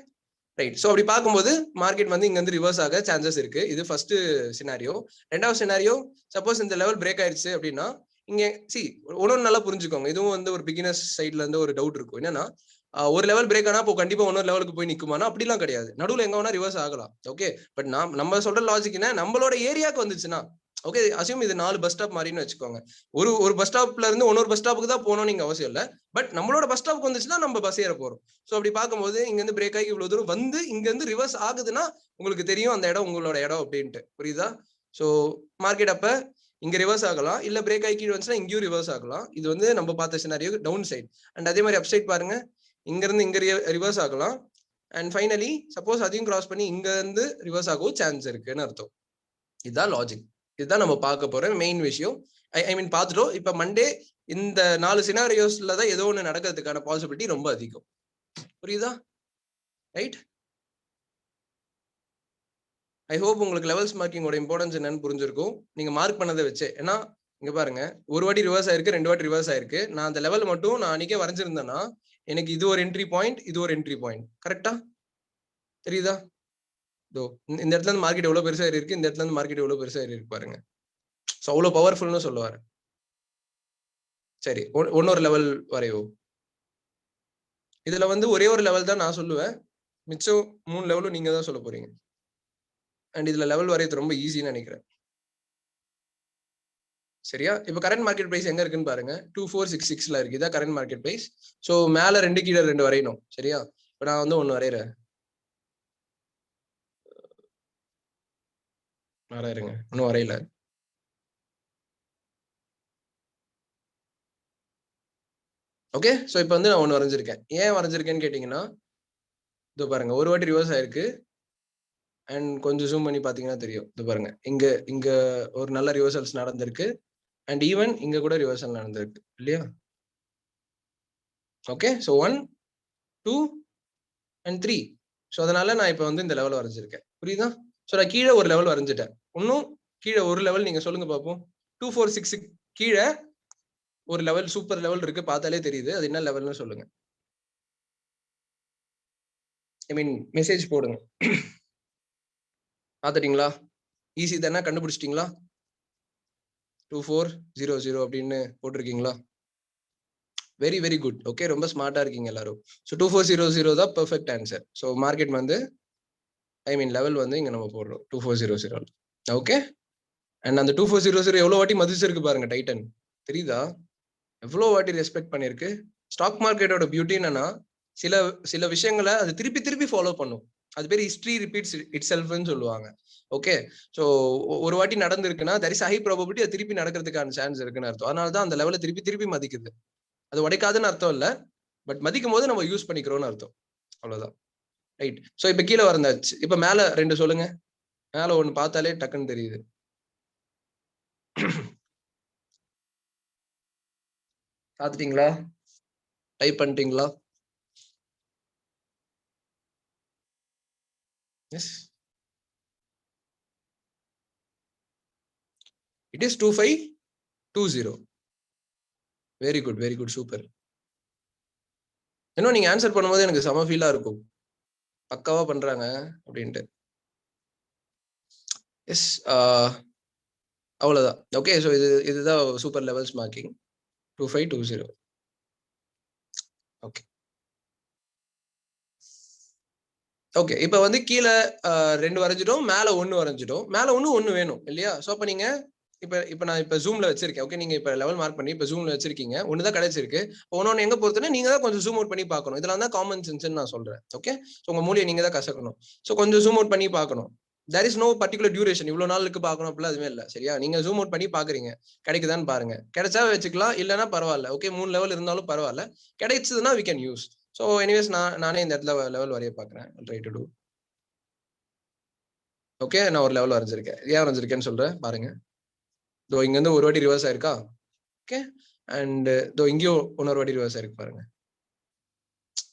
right. So அப்படி பார்க்கும்போது மார்க்கெட் வந்து இங்க இருந்து ரிவர்ஸ் ஆக சான்சஸ் இருக்கு. இது ஃபர்ஸ்ட் சினாரியோ. ரெண்டாவது சினாரியோ, சப்போஸ் இந்த லெவல் பிரேக் ஆயிடுச்சு அப்படின்னா, இங்க ஒன்னொன்னு நல்லா புரிஞ்சுக்கோங்க. இதுவும் வந்து ஒரு பிகினர்ஸ் சைட்ல இருந்து ஒரு டவுட் இருக்கும். என்னன்னா, ஒரு லெவல் பிரேக் ஆனா இப்போ கண்டிப்பா இன்னொரு லெவலுக்கு போய் நிக்குமானா அப்படிலாம் கிடையாது. நடுவுல எங்க வேணா ரிவர்ஸ் ஆகலாம். ஓகே, பட் நம்ம சொல்ற லாஜிக் என்ன, நம்மளோட ஏரியாவுக்கு வந்துச்சுன்னா, ஓகே, அசியூம் இது 4 பஸ் ஸ்டாப் மாதிரின்னு வச்சுக்கோங்க. ஒரு பஸ் ஸ்டாப்ல இருந்து இன்னொரு பஸ் ஸ்டாப்புக்கு தான் போகணும் நீங்க அவசியம் இல்லை. பட் நம்மளோட பஸ் ஸ்டாப்புக்கு வந்துச்சுன்னா நம்ம பஸ் ஏற போறோம். ஸோ அப்படி பார்க்கும்போது இங்க இருந்து பிரேக் ஆகி இவ்வளவு தூரம் வந்து இங்க இருந்து ரிவர்ஸ் ஆகுதுன்னா உங்களுக்கு தெரியும் அந்த இடம் உங்களோட இடம் அப்படின்ட்டு. புரியுதா? ஸோ மார்க்கெட் அப்ப இங்க ரிவர்ஸ் ஆகலாம், இல்ல பிரேக் ஆகி கீழே வந்துச்சுன்னா இங்கேயும் ரிவர்ஸ் ஆகலாம். இது வந்து நம்ம பார்த்த சினாரியோ டவுன் சைட். அண்ட் அதே மாதிரி அப் சைட் பாருங்க, இங்க இருந்து இங்க ரிவர்ஸ் ஆகலாம். அண்ட் ஃபைனலி சப்போஸ் அதையும் கிராஸ் பண்ணி இங்க இருந்து ரிவர்ஸ் ஆகவும் சான்ஸ் இருக்குன்னு அர்த்தம். இதுதான் லாஜிக். இதுதான் நம்ம பார்க்க போற மெயின் விஷயம். ஐ மீன் பார்த்துட்டோம். இப்ப மண்டே இந்த 4 சினாரியோஸ்ல தான் ஏதோ ஒன்று நடக்கிறதுக்கான பாசிபிலிட்டி ரொம்ப அதிகம். புரியுதா? ரைட். ஐ ஹோப் உங்களுக்கு லெவல்ஸ் மார்க்கிங்கோட இம்பார்ட்டன்ஸ் என்னன்னு புரிஞ்சிருக்கும் நீங்க மார்க் பண்ணதை வச்சு. ஏன்னா இங்க பாருங்க, ஒரு வாட்டி ரிவர்ஸ் ஆயிருக்கு, 2 வாட்டி ரிவர்ஸ் ஆயிருக்கு. நான் அந்த லெவல் மட்டும் நான் அன்னைக்கே வரைஞ்சிருந்தேன்னா எனக்கு இது ஒரு என்ட்ரி பாயிண்ட், இது ஒரு என்ட்ரி பாயிண்ட். கரெக்டா? தெரியுதா? இந்த இடத்துல இருந்து மார்க்கெட் எவ்வளவு பெருசா இருக்கு, இந்த இடத்துல இருந்து மார்க்கெட் எவ்வளவு பெருசா இருக்கு பாருங்க. ஸோ அவ்வளவு பவர்ஃபுல்னு சொல்லுவாரு. சரி, ஒன்னொரு லெவல் வரையோ. இதுல வந்து ஒரே ஒரு லெவல் தான் நான் சொல்லுவேன், மிச்சம் 3 லெவலும் நீங்க தான் சொல்ல போறீங்க. அண்ட் இதுல லெவல் வரையது ரொம்ப ஈஸின்னு நினைக்கிறேன். சரியா? இப்ப கரண்ட் மார்க்கெட் பிரைஸ் எங்க இருக்குன்னு பாருங்க. 2466ல இருக்கு. இதான் கரண்ட் மார்க்கெட் பிரைஸ். சோ மேல 2 கீழ 2 வரையணும். சரியா? இப்ப நான் வந்து 1 வரையறேன். வரையறேங்க. இன்னும் வரையல. ஓகே, சோ இப்ப வந்து நான் 1 வரைஞ்சிருக்கேன். ஏன் வரைஞ்சிருக்கேன்னு கேட்டீங்கன்னா, இதோ பாருங்க, ஒரு வாட்டி ரிவர்ஸ் ஆயிருக்கு. அண்ட் கொஞ்சம் ஜூம் பண்ணி பாத்தீங்கன்னா தெரியும். இதோ பாருங்க, இங்க ஒரு நல்ல ரிவர்சல்ஸ் நடந்திருக்கு. அண்ட் ஈவன் இங்க கூட ரிவர்சல் நடந்திருக்கு இல்லையா? Okay, so 1, 2 and 3. சோ அதனால நான் இப்ப வந்து இந்த லெவல் வரைஞ்சிருக்கேன். புரியுதா? சோ நான் கீழே ஒரு லெவல் வரைஞ்சிட்டேன். இன்னும் கீழே ஒரு லெவல் நீங்க சொல்லுங்க பாப்போம். 2466 கீழே ஒரு லெவல், சூப்பர் லெவல் இருக்கு, பார்த்தாலே தெரியுது. அது என்ன லெவல்னு சொல்லுங்க. ஐ மீன் மெசேஜ் போடுங்க. பாத்துட்டீங்களா? ஈஸி தானே, கண்டுபிடிச்சிட்டீங்களா? 2400 அப்படின்னு போட்டிருக்கீங்களா? Very very good. ஓகே, ரொம்ப ஸ்மார்ட்டா இருக்கீங்க எல்லாரும். ஸோ 2400 தான் பெர்ஃபெக்ட் ஆன்சர். ஸோ மார்க்கெட் வந்து ஐ மீன் லெவல் வந்து இங்க நம்ம போடுறோம் 2400. ஓகே, அண்ட் அந்த 2400 எவ்வளவு வாட்டி மதிச்சிருக்கு பாருங்க டைட்டன். தெரியுதா? எவ்வளவு வாட்டி ரெஸ்பெக்ட் பண்ணிருக்கு. ஸ்டாக் மார்க்கெட்டோட பியூட்டி என்னன்னா, சில சில விஷயங்களை அது திருப்பி திருப்பி ஃபாலோ பண்ணும். அது பேர் ஹிஸ்டரி ரிப்பீட்ஸ் இட் செல்ஃப்னு சொல்லுவாங்க. ஓகே, ஸோ ஒரு வாட்டி நடந்திருக்குன்னா there is a high probability அது திருப்பி நடக்கிறதுக்கான சான்ஸ் இருக்குன்னு அர்த்தம். அதனால தான் அந்த லெவலை திருப்பி திருப்பி மதிக்குது. அது உடைக்காதுன்னு அர்த்தம் இல்ல, பட் மதிக்கும் போது நம்ம யூஸ் பண்ணிக்கிறோம்னு அர்த்தம். அவ்வளவுதான். ரைட். ஸோ இப்ப கீழே வந்தாச்சு. இப்ப மேல 2 சொல்லுங்க. மேல 1 பார்த்தாலே டக்குன்னு தெரியுது. பாத்துட்டீங்களா? டைப் பண்ணிட்டீங்களா? Yes, it is 2520. Very good, very good, super. இன்னும் நீங்க ஆன்சர் பண்ணும்போது எனக்கு செம ஃபீலா இருக்கும், பக்காவா பண்றாங்க அப்படின்ட்டு. எஸ், அவ்வளவுதான். ஓகே, ஸோ இதுதான் super levels marking 2520. Okay okay, இப்போ வந்து கீழே 2 வரைஞ்சிட்டோம், மேலே 1 வரைஞ்சிட்டோம். மேலே ஒன்று வேணும் இல்லையா? ஸோ அப்போ நீங்க இப்போ நான் இப்போ ஜூம்ல வச்சிருக்கேன். ஓகே, நீங்க இப்போ லெவல் மார்க் பண்ணி இப்போ ஜூம்ல வச்சிருக்கீங்க. ஒன்று தான் கிடைச்சிருக்கு. ஒன்னொன்னு எங்க பொறுத்துனா நீங்க தான் கொஞ்சம் ஜூம் அவுட் பண்ணி பார்க்கணும். இதெல்லாம் தான் காமன் சென்ஸ்ன்னு நான் சொல்றேன். ஓகே, ஸோ உங்க மூலியை நீங்க தான் கசக்கணும். ஸோ கொஞ்சம் ஜூம் அவுட் பண்ணி பார்க்கணும். There is no particular duration, இவ்வளோ நாளுக்கு பார்க்கணும் அப்படிலாம் எதுவுமே இல்லை. சரியா? நீங்க ஜூம் அவுட் பண்ணி பாக்குறீங்க, கிடைக்குதான்னு பாருங்க. கிடைச்சா வச்சுக்கலாம், இல்லைன்னா பரவாயில்ல. ஓகே, 3 லெவல் இருந்தாலும் பரவாயில்ல. கிடைச்சதுன்னா we can use. So anyways நானே இந்த இடத்துல லெவல் வரைய பார்க்குறேன். Try to two. ஓகே, நான் ஒரு லெவல் வரைஞ்சிருக்கேன். ஏன் வரைஞ்சிருக்கேன்னு சொல்றேன் பாருங்க. இதோ இங்க இருந்து ஒரு வாட்டி ரிவர்ஸ் ஆயிருக்கா? ஓகே, அண்ட் இதோ இங்கேயும் இன்னொரு வாட்டி ரிவர்ஸ் ஆயிருக்கு பாருங்க.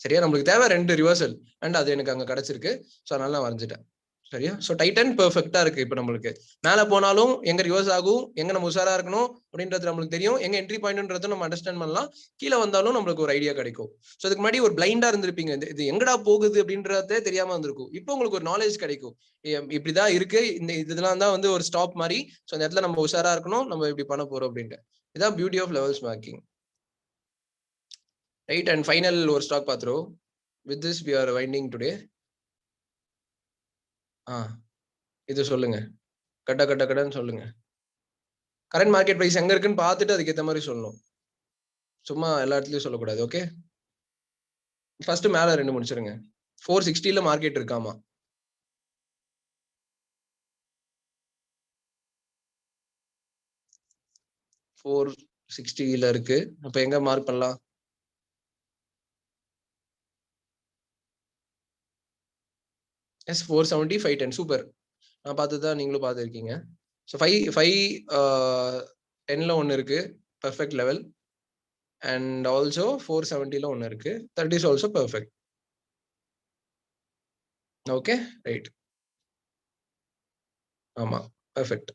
சரியா? நம்மளுக்கு தேவை 2 ரிவர்சல், அண்ட் அது எனக்கு அங்க கிடைச்சிருக்கு. ஸோ அதனால நான் வரைஞ்சிட்டேன். சரியா? ஸோ டைட்டன் பெர்ஃபெக்டா இருக்கு. இப்போ நம்மளுக்கு மேலே போனாலும் எங்க ரிவர்ஸ் ஆகும், எங்க நம்ம உஷாரா இருக்கணும் அப்படின்றது நம்மளுக்கு தெரியும். எங்க என்ட்ரி பாயிண்ட்ன்றதை நம்ம அண்டர்ஸ்டாண்ட் பண்ணலாம். கீழே வந்தாலும் நம்மளுக்கு ஒரு ஐடியா கிடைக்கும். ஸோ அதுக்கு முன்னாடி ஒரு பிளைண்டா இருந்திருப்பீங்க, இது எங்கடா போகுது அப்படின்றதே தெரியாம இருந்திருக்கும். இப்போ உங்களுக்கு ஒரு நாலேஜ் கிடைக்கும், இப்படிதான் இருக்கு, இந்த இதெல்லாம் தான் வந்து ஒரு ஸ்டாப் மாதிரி. ஸோ அந்த இடத்துல நம்ம உஷாரா இருக்கணும், நம்ம இப்படி பண்ண போறோம் அப்படின்ட்டு. இதான் beauty of levels marking. Right, and final ஒரு ஸ்டாக் பார்த்துருவோம். With this we are winding today. இது சொல்லுங்க, கடன்னு சொல்லுங்க. கரண்ட் மார்க்கெட் பிரைஸ் எங்க இருக்குன்னு பார்த்துட்டு அதுக்கேற்ற மாதிரி சொல்லணும். சும்மா எல்லா இடத்துலயும் சொல்லக்கூடாது. ஓகே, ஃபர்ஸ்ட் மேல 2 முடிச்சிருங்க. 460ல மார்க்கெட் இருக்காமா? $460 இருக்கு. அப்ப எங்க மார்க் பண்ணலாம்? எஸ், 470, 510. சூப்பர். நான் பார்த்துதான் நீங்களும் பார்த்துருக்கீங்க. ஸோ 510ல ஒன்று இருக்கு, பெர்ஃபெக்ட் லெவல். அண்ட் ஆல்சோ 470ல ஒன்று இருக்கு, that is also perfect. Okay, right. ஆமா, பெர்ஃபெக்ட்.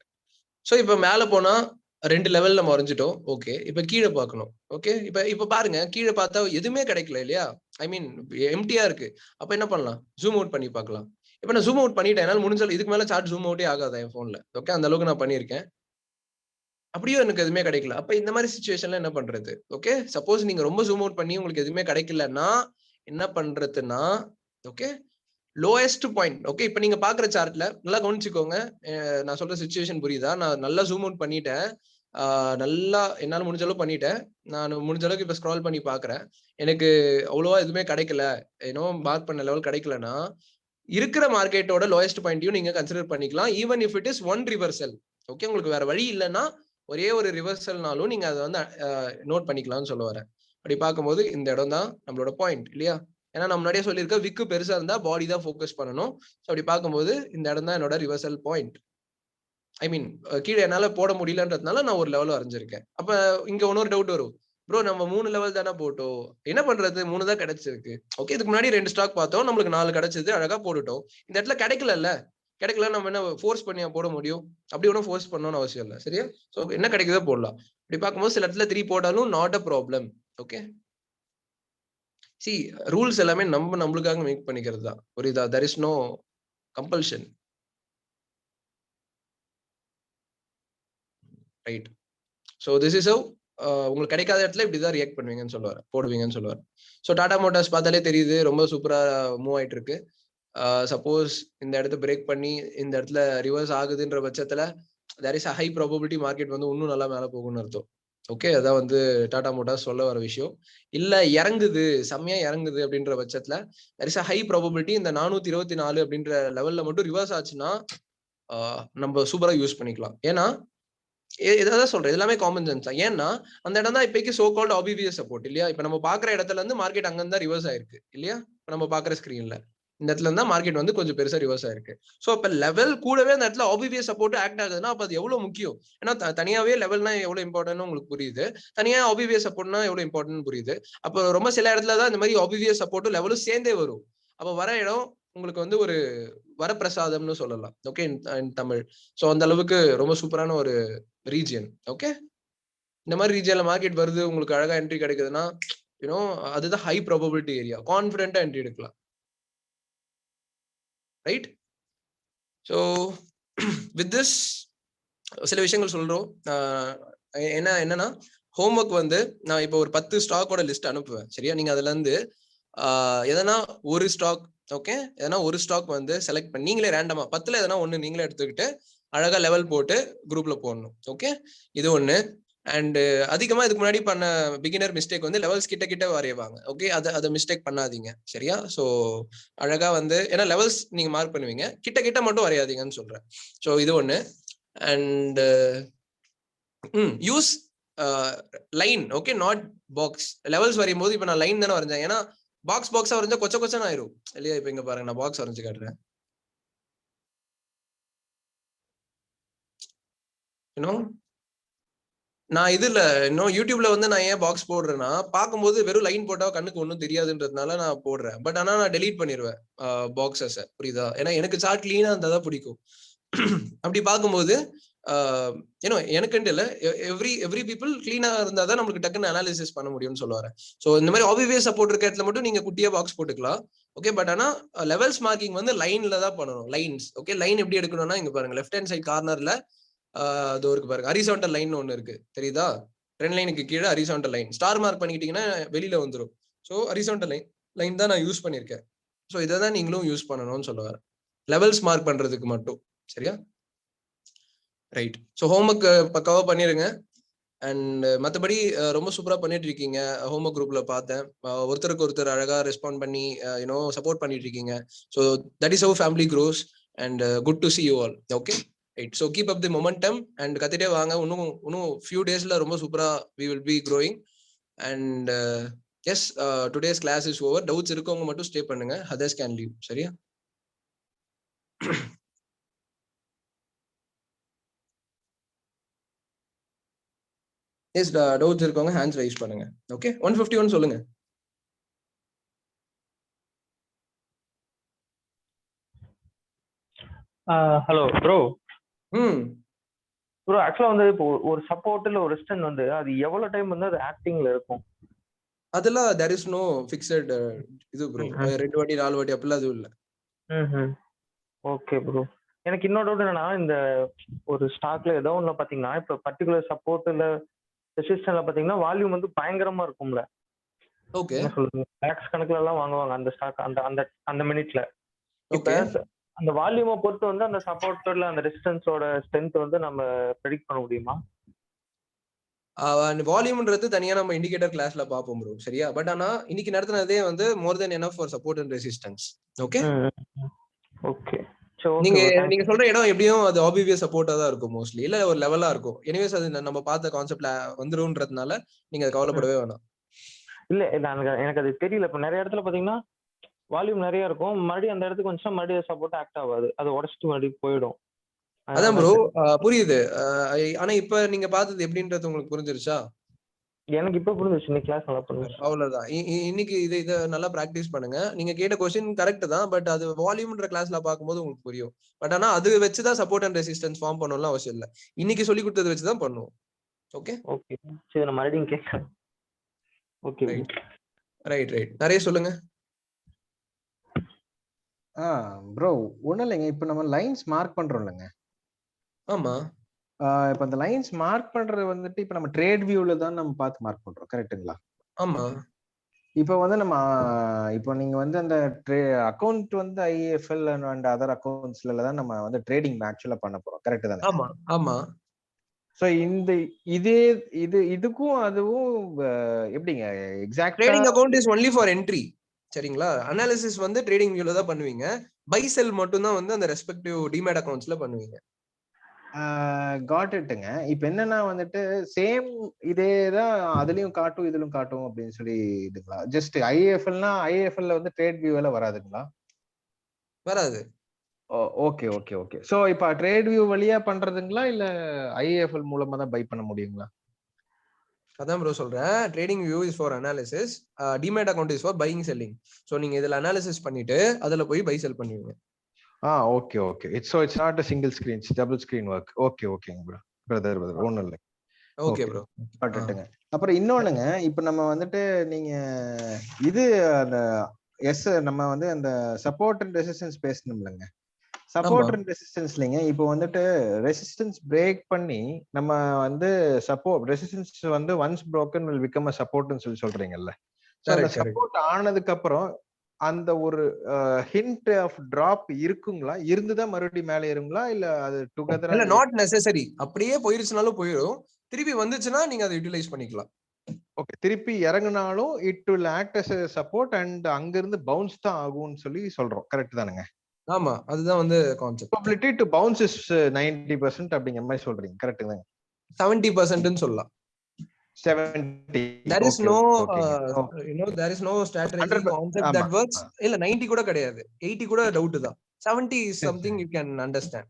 ஸோ இப்போ மேலே போனா 2 லெவல் நம்ம வரைஞ்சிட்டோம். ஓகே, இப்போ கீழே பார்க்கணும். ஓகே, இப்போ பாருங்க, கீழே பார்த்தா எதுவுமே கிடைக்கல இல்லையா? ஐ மீன் எம்டியா இருக்கு. அப்போ என்ன பண்ணலாம்? ஜூம் அவுட் பண்ணி பார்க்கலாம். இப்போ நான் ஜூம் அவுட் பண்ணிட்டேன், என்னால் முடிஞ்சாலும் இதுக்கு மேலே சார்ட் ஜூம் அவுட்டே ஆகாது என் ஃபோன்ல. ஓகே, அந்த அளவுக்கு நான் பண்ணியிருக்கேன். அப்படியும் எனக்கு எதுவுமே கிடைக்கல. அப்ப இந்த மாதிரி சிச்சுவேஷன்ல என்ன பண்றது? ஓகே, சப்போஸ் நீங்க ரொம்ப ஜூம் அவுட் பண்ணி உங்களுக்கு எதுவுமே கிடைக்கலன்னா என்ன பண்றதுன்னா, ஓகே, லோயஸ்ட் பாயிண்ட். ஓகே, இப்ப நீங்க பாக்குற சார்ட்ல நல்லா கவனிச்சுக்கோங்க. நான் சொல்ற சிச்சுவேஷன் புரியுதா? நான் நல்லா ஜூம் அவுட் பண்ணிட்டேன், நல்லா என்னால முடிஞ்ச அளவு பண்ணிட்டேன். நான் முடிஞ்ச அளவுக்கு இப்ப ஸ்க்ரால் பண்ணி பாக்குறேன். எனக்கு அவ்வளவா எதுவுமே கிடைக்கல, ஏனோ மார்க் பண்ண லெவல் கிடைக்கலன்னா இருக்கிற மார்க்கெட்டோட லோயஸ்ட் பாயிண்ட்டையும் நீங்க கன்சிடர் பண்ணிக்கலாம், even if it is 1 reversal. Okay, உங்களுக்கு வேற வழி இல்லைன்னா ஒரே ஒரு ரிவர்சல்னாலும் நீங்க அதை வந்து நோட் பண்ணிக்கலாம்னு சொல்ல வரேன். அப்படி பார்க்கும்போது இந்த இடம் தான் நம்மளோட பாயிண்ட் இல்லையா? ஏன்னா நான் முன்னாடியே சொல்லியிருக்க, விக்கு பெருசா இருந்தா பாடி தான் ஃபோக்கஸ் பண்ணணும். ஸோ அப்படி பார்க்கும்போது இந்த இடம் தான் என்னோட ரிவர்சல் பாயிண்ட். ஐ மீன் கீழே என்னால போட முடியலன்றதுனால நான் ஒரு லெவல் வரைஞ்சிருக்கேன். அப்ப இங்க இன்னொரு டவுட் வரும், ப்ரோ நம்ம 3 லெவல் தானே போட்டோம், என்ன பண்றது? 3 தான் கிடைச்சிருக்கு. ஓகே, இதுக்கு முன்னாடி 2 ஸ்டாக் பார்த்தோம், நம்மளுக்கு 4 கிடைச்சது, அழகா போட்டுட்டோம். இந்த இடத்துல கிடைக்கல நம்ம என்ன ஃபோர்ஸ் பண்ணியா போட முடியும்? அப்படி ஒன்றும் ஃபோர்ஸ் பண்ணணும்னு அவசியம் இல்லை. சரியா? ஸோ என்ன கிடைக்குதோ போடலாம். இப்படி பார்க்கும்போது சில இடத்துல 3 போட்டாலும் not a problem. Okay, C rules எல்லாமே நம்மளுக்காக மேக் பண்ணிக்கிறது தான். புரியுதா? there is no compulsion. Right. So this is how உங்களுக்கு கிடைக்காத இடத்துல இப்படிதான் ரியாக்ட் பண்ணுவீங்கன்னு சொல்லுவார், போடுவீங்கன்னு சொல்லுவார். ஸோ டாடா மோட்டார்ஸ் பார்த்தாலே தெரியுது, ரொம்ப சூப்பரா மூவ் ஆயிட்டு இருக்கு. சப்போஸ் இந்த இடத்த பிரேக் பண்ணி இந்த இடத்துல ரிவர்ஸ் ஆகுதுன்ற பட்சத்துல there is a high probability market வந்து இன்னும் நல்லா மேல போகும்னு அர்த்தம். ஓகே, அதான் வந்து டாடா மோட்டார்ஸ் சொல்ல வர விஷயம். இல்ல இறங்குது, செம்மையா இறங்குது அப்படின்ற பட்சத்துல there is a high probability இந்த 424 அப்படின்ற லெவல்ல மட்டும் ரிவர்ஸ் ஆச்சுன்னா நம்ம சூப்பரா யூஸ் பண்ணிக்கலாம். ஏன்னா இதான் சொல்றேன், எல்லாமே காமன் சென்ஸ் தான். ஏன்னா அந்த இடம் தான் இப்போக்கு சோ கால்ட் ஆபிவிஎஸ் சப்போர்ட் இல்லையா? இப்ப நம்ம பாக்குற இடத்துல இருந்து மார்க்கெட் அங்க இருந்தா ரிவர்ஸ் ஆயிருக்கு இல்லையா? நம்ம பாக்குற ஸ்கிரீன்ல இந்த இடத்துல இருந்தா மார்க்கெட் வந்து கொஞ்சம் பெருசா ரிவர்ஸ் ஆயிருக்கு. ஸோ இப்ப லெவல் கூடவே அந்த இடத்துல ஆபிவிஎஸ் சப்போர்ட் ஆக்ட் ஆகுதுன்னா அப்ப அது எவ்வளவு முக்கியம். ஏன்னா தனியாவே லெவல்னா எவ்வளவு இம்பார்ட்டன்ட் உங்களுக்கு புரியுது, தனியா ஆபிவிஎஸ் சப்போர்ட்னா எவ்வளவு இம்பார்ட்டன்ட் புரியுது. அப்போ ரொம்ப சில இடத்துல தான் இந்த மாதிரி ஆபிவிஎஸ் சப்போர்ட்டும் லெவலும் சேர்ந்தே வரும். அப்ப வர இடம் உங்களுக்கு வந்து ஒரு வரப்பிரசாதம்னு சொல்லலாம். ஓகே, இன் தமிழ். ஸோ அந்த அளவுக்கு ரொம்ப சூப்பரான ஒரு ரீஜியன். ஓகே, இந்த மாதிரி ரீஜியன்ல மார்க்கெட் வருது, உங்களுக்கு அழகா என்ட்ரி கிடைக்குதுன்னா யூனோ அதுதான் ஹை ப்ராபபிலிட்டி ஏரியா. கான்ஃபிடென்ட்டா என்ட்ரி எடுக்கலாம். ரைட். ஸோ வித் திஸ் சில விஷயங்கள் சொல்றோம். என்னன்னா ஹோம்ஒர்க் வந்து நான் இப்போ ஒரு 10 ஸ்டாக்கோட லிஸ்ட் அனுப்புவேன். சரியா, நீங்க அதுல இருந்து எதனா ஒரு ஸ்டாக், ஓகே, எதனா ஒரு ஸ்டாக் வந்து செலக்ட் பண்ணி நீங்களே ரேண்டமா 10ல எதனா ஒண்ணு நீங்களே எடுத்துக்கிட்டு அழகா லெவல் போட்டு குரூப்ல போடணும். ஓகே, இது ஒண்ணு. அண்ட் அதிகமா இதுக்கு முன்னாடி பண்ண பிகினர் மிஸ்டேக் வந்து லெவல்ஸ் கிட்ட கிட்ட வரைவாங்க. ஓகே, அதை மிஸ்டேக் பண்ணாதீங்க. சரியா, ஸோ அழகா வந்து ஏன்னா லெவல்ஸ் நீங்க மார்க் பண்ணுவீங்க, கிட்ட கிட்ட மட்டும் வரையாதீங்கன்னு சொல்றேன். ஸோ இது ஒண்ணு. And use line, okay, not box. Levels வரையும் போது இப்ப நான் லைன் தானே வரைஞ்சேன், ஏன்னா பாக்ஸா வரைஞ்சா கொச்ச கொச்சன்னு ஆயிரும் இல்லையா. இப்ப இங்க பாருங்க, நான் பாக்ஸ் வரைஞ்சு காட்டுறேன். இன்னும் நான் இதுல இன்னும் யூடியூப்ல வந்து நான் ஏன் பாக்ஸ் போடுறேன்னா, பார்க்கும்போது வெறும் லைன் போட்டா கண்ணுக்கு ஒன்றும் தெரியாதுன்றதுனால நான் போடுறேன். பட் ஆனா நான் டெலீட் பண்ணிடுவேன் பாக்ஸஸ். புரியுதா, ஏன்னா எனக்கு சார்ட் கிளீனா இருந்தா தான் பிடிக்கும். அப்படி பார்க்கும்போது ஏன்னா எனக்குன்ட்டு இல்லை, எவ்ரி பீப்புள் கிளீனா இருந்தா தான் நம்மளுக்கு டக்குன்னு அனாலிசிஸ் பண்ண முடியும்னு சொல்ல வரேன். ஸோ இந்த மாதிரி ஆபிவிஎஸ் சப்போர்ட் இருக்க இடத்துல மட்டும் நீங்க குட்டியா பாக்ஸ் போட்டுக்கலாம். ஓகே, பட் ஆனா லெவல்ஸ் மார்க்கிங் வந்து லைன்ல தான் பண்ணணும். லைன்ஸ், ஓகே, லைன் எப்படி எடுக்கணும்னா இங்க பாருங்க, லெஃப்ட் ஹேண்ட் சைட் கார்னர்ல அது இருக்கு பாருங்க, ஹரிசாண்டல் லைன் ஒன்னு இருக்கு தெரியுதா. ட்ரெண்ட் லைனுக்கு கீழே ஹரிசாண்டல் லைன் ஸ்டார் மார்க் பண்ணிக்கிட்டீங்கன்னா வெளியில வந்துடும். ஸோ ஹரிசாண்டல் லைன் தான் நான் யூஸ் பண்ணியிருக்கேன். ஸோ இதை தான் நீங்களும் யூஸ் பண்ணணும்னு சொல்ல வரேன், லெவல்ஸ் மார்க் பண்றதுக்கு மட்டும். சரியா, ரைட். ஸோ ஹோம்ஒர்க் பக்காவா பண்ணிருங்க. அண்ட் மற்றபடி ரொம்ப சூப்பரா பண்ணிட்டு இருக்கீங்க. ஹோம்ஒர்க் குரூப்ல பார்த்தேன், ஒருத்தருக்கு ஒருத்தர் அழகா ரெஸ்பாண்ட் பண்ணி யூனோ சப்போர்ட் பண்ணிட்டு இருக்கீங்க. So that is how family grows. And good to see you all. Okay, right. So keep up the momentum and கத்திட்டே வாங்க. இன்னும் ஃபியூ டேஸ்ல ரொம்ப சூப்பரா we will be growing. And yes, today's class is over. Doubts இருக்கவங்க மட்டும் stay பண்ணுங்க, others can leave. சரியா, எஸ், டவுட்ஸ் இருக்கவங்க ஹேண்ட்ஸ் ரைஸ் பண்ணுங்க. ஓகே, 151 சொல்லுங்க. Hello bro. ப்ரோ ஆக்சுவலா வந்து இப்போ ஒரு சப்போர்ட் இல்ல ஒரு ரெசிஸ்டன்ட் வந்து அது எவ்வளவு டைம் வந்து அது ஆக்டிங்ல இருக்கும்? அதெல்லாம் தேர் இஸ் நோ ஃபிக்ஸட் இது ப்ரோ. 2 வாட்டி 4 வாட்டி அப்படிலாம் எதுவும் இல்ல. Okay bro. எனக்கு இன்னொரு டவுட் என்னன்னா, இந்த ஒரு ஸ்டாக்ல ஏதோ ஒண்ணு பாத்தீங்கன்னா இப்ப பர்டிகுலர் சப்போர்ட் இல்ல ரெசிஸ்டன்ட்ல பாத்தீங்கன்னா வால்யூம் வந்து பயங்கரமா இருக்கும்ல. ஓகே, என்ன சொல்றீங்க, லேக்ஸ் கணக்குல எல்லாம் வாங்குவாங்க அந்த ஸ்டாக் அந்த அந்த அந்த மினிட்ல. இப்ப ஓகே. அந்த வால்யூமை பொறுத்து வந்து அந்த சப்போர்ட்ல அந்த ரெசிஸ்டன்ஸோட ஸ்ட்ரென்த் வந்து நம்ம ப்ரெடிக்ட் பண்ண முடியுமா? வால்யூம்ன்றது தனியா நம்ம இண்டிகேட்டர் கிளாஸ்ல பாப்போம் ப்ரோ. சரியா, பட் ஆனா இன்னைக்கு நடத்துனதே வந்து more than enough for support and resistance. Okay, okay. நீங்க சொல்ற இடம் எப்படியும் அது ஆபிவியஸ் சப்போர்ட்டா தான் இருக்கும் மோஸ்ட்லி, இல்ல ஒரு லெவலா இருக்கும். எனிவேஸ் அது நம்ம பார்த்த கான்செப்ட்ல வந்துரும்ன்றதுனால நீங்க அதை கவலைப்படவே வேணாம். இல்ல எனக்கு அது தெரியல. இப்ப நிறைய இடத்துல பாத்தீங்கன்னா வால்யூம் நிறைய இருக்கும், மறுபடியும் அந்த இடத்துக்கு வந்துச்சுன்னா மறுபடியும் சப்போர்ட் ஆக்ட் ஆகாது, அது உடச்சிட்டு மறுபடியும் போயிடும். அதான் ப்ரோ, புரியுது. ஆனா இப்ப நீங்க பார்த்தது எப்படின்றது உங்களுக்கு புரிஞ்சிருச்சா? எனக்கு இப்ப புரிஞ்சிருச்சு, இன்னைக்கு கிளாஸ் நல்லா புரிஞ்சிருச்சு. அவ்வளவுதான். இன்னைக்கு இதை நல்லா பிராக்டிஸ் பண்ணுங்க. நீங்க கேட்ட கொஸ்டின் கரெக்ட் தான், பட் அது வால்யூம்ன்ற கிளாஸ்ல பார்க்கும்போது உங்களுக்கு புரியும். பட் ஆனா அது வச்சுதான் சப்போர்ட் அண்ட் ரெசிஸ்டன்ஸ் ஃபார்ம் பண்ணணும்னு அவசியம் இல்ல. இன்னைக்கு சொல்லி கொடுத்ததை வச்சுதான் பண்ணுவோம். Okay, okay. சரி, நான் மறுபடியும் கேட்கறேன். Okay, right. நிறைய சொல்லுங்க. ப்ரோ ஒண்ணும் இல்லைங்க. இப்ப நம்ம லைன்ஸ் மார்க் பண்றோம் இல்லைங்க. ஆமா. இப்ப அந்த லைன்ஸ் மார்க் பண்றது வந்துட்டு இப்ப நம்ம ட்ரேட் வியூல தான் நம்ம பார்த்து மார்க் பண்றோம், கரெக்ட்டுங்களா? ஆமா. இப்ப வந்து நம்ம இப்போ நீங்க வந்து அந்த அக்கவுண்ட் வந்து ஐஎஃப்எல் அண்ட் அதர் அக்கவுண்ட்ஸ்ல தான் நம்ம வந்து ட்ரேடிங் ஆக்சுவலா பண்ண போறோம், கரெக்ட் தானே? ஆமா, ஆமா. சோ இதுக்கும் அதுவும் எப்படிங்க எக்ஸாக்ட்டா? Trading account is only for entry. சரிங்களா, அனாலிசிஸ் வந்து ட்ரேடிங் வியூல தான் பண்ணுவீங்க. பை செல் மட்டும் தான் வந்து அந்த ரெஸ்பெக்டிவ் டிமேட் அக்கவுண்ட்ஸ்ல பண்ணுவீங்க. காட் இட்டுங்க. இப்ப என்னன்னா வந்துட்டு சேம் இதேதான் அதுலயும் காட்டும் இதுலயும் காட்டும் அப்படின்னு சொல்லி இதுங்களா? ஜஸ்ட் ஐஎஃப்எல்னா ஐஎஃப்எல்ல வந்து ட்ரேட் வியூல வராதுங்களா? வராது. Okay okay okay. சோ இப்ப ட்ரேட் வியூ வழியா பண்றதுங்களா இல்ல ஐஏஎஃப்எல் மூலமா தான் பை பண்ண முடியுங்களா? அதான் ப்ரோ சொல்றேன். Trading view is for analysis, demat account is for buying selling. So நீங்க இதுல அனாலிசிஸ் பண்ணிட்டு அதுல போய் பை செல் பண்ணுவீங்க. Okay okay. It's not a single screen, it's double screen work. Okay ஓகேங்க ப்ரோ. பிரதர் ஒண்ணும் இல்ல. Okay bro. பட்டுட்டுங்க. அப்புறம் இன்னொன்னுங்க, இப்ப நம்ம வந்துட்டு நீங்க இது அந்த நம்ம வந்து அந்த சப்போர்ட் அண்ட் ரெசிஸ்டன்ஸ் பேசணும்லங்க. சப்போர்ட் அண்ட் ரெசிஸ்டன்ஸ்லங்க இப்போ வந்துட்டு ரெசிஸ்டன்ஸ் பிரேக் பண்ணி நம்ம வந்து ரெசிஸ்டன்ஸ் வந்து once broken will become a supportன்னு சொல்றீங்கல்ல. அந்த சப்போர்ட் ஆனதுக்கு அப்புறம் அந்த ஒரு ஹிண்ட் ஆஃப் டிராப் இருக்குங்களா? இருந்துதான் மறுபடியும் மேல ஏறுங்களா இல்ல அது டுகெதரா? இல்ல, நாட் நெசசரி. அப்படியே போயிருச்சுனாலும் போயிடும். திருப்பி வந்துச்சுன்னா நீங்க அதை யூட்டிலைஸ் பண்ணிக்கலாம். ஓகே. திருப்பி இறங்குனாலும் it will act as a support and அங்க இருந்து பவுன்ஸ் தான் ஆகும்னு சொல்லி சொல்றோம். கரெக்ட் தானுங்க? ஆமா, அதுதான் வந்து concept. probability to bounce is 90% அப்படிங்கிற மாதிரி சொல்றீங்க. கரெக்ட் தாங்க? 70%ன்னு சொல்லலாம். 70. There is no there is no strategy concept that works. இல்ல 90 கூட கிடையாது, 80 கூட டவுட் தான். 70 is something you can understand.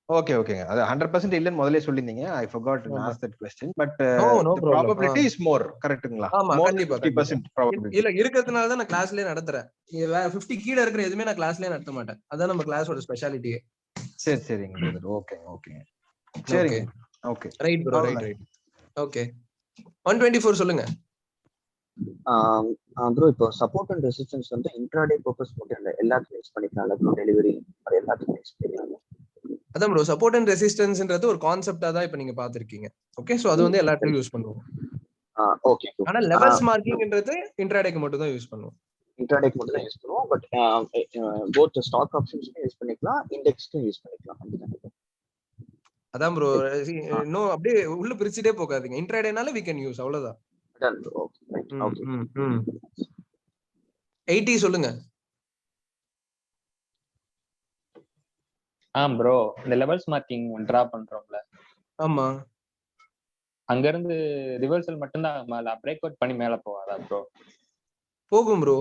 Okay ஓகேங்க. அது 100% இல்லன்னு முதல்லயே சொல்லிருந்தீங்க. I forgot to ask that question, but no the probability is more. கரெக்ட்டுங்களா? ஆமா, கண்டிப்பா 50% probability. இல்ல, இருக்கிறதுனால தான் நான் கிளாஸ்லயே நடத்துறேன். 50 கீழ இருக்கிற எதுவுமே நான் கிளாஸ்லயே நடத்த மாட்டேன். அதான் நம்ம கிளாஸோட ஸ்பெஷாலிட்டியே. சரி சரிங்க பிரதர். Okay okay. சரிங்க. Okay. Right bro, right. Okay. 124 சொல்லுங்க. ப்ரோ இப்போ சப்போர்ட் அண்ட் ரெசிஸ்டன்ஸ் வந்து இன்ட்ராடே பர்பஸ் மட்டும் இல்ல, எல்லாத்துக்கும் யூஸ் பண்ணிக்கலாம். டெலிவரி எல்லாத்துக்கும் யூஸ் பண்ணிக்கலாம். அதான் ப்ரோ, சப்போர்ட் அண்ட் ரெசிஸ்டன்ஸ்ன்றது ஒரு கான்செப்டா தான் இப்ப நீங்க பாத்திருக்கீங்க. ஓகே, சோ அது வந்து எல்லாத்துக்கும் யூஸ் பண்ணுவோம். ஓகே. ஆனா லெவல்ஸ் மார்க்கிங்ன்றது இன்ட்ராடேக்கு மட்டும் தான் யூஸ் பண்ணுவோம். இன்ட்ராடேக்கு மட்டும் தான் யூஸ் பண்ணுவோம். பட் போத் ஸ்டாக் ஆப்ஷன்ஸ்க்கும் யூஸ் பண்ணிக்கலாம், இண்டெக்ஸ்க்கும் யூஸ் பண்ணிக்கலாம். அதான் ப்ரோ, இன்னும் அப்படியே உள்ள பிரிச்சுட்டே போகாதீங்க. இன்ட்ராடேனால we can use, அவ்வளவுதான். 80 சொல்லுங்க. ப்ரோ, இந்த லெவல்ஸ் மார்க்கிங் டிரா பண்றோம்ல. ஆமா, அங்க இருந்து ரிவர்சல் மட்டும் தான் மேல பிரேக் அவுட் பண்ணி மேல போவாதா ப்ரோ? போகும் ப்ரோ.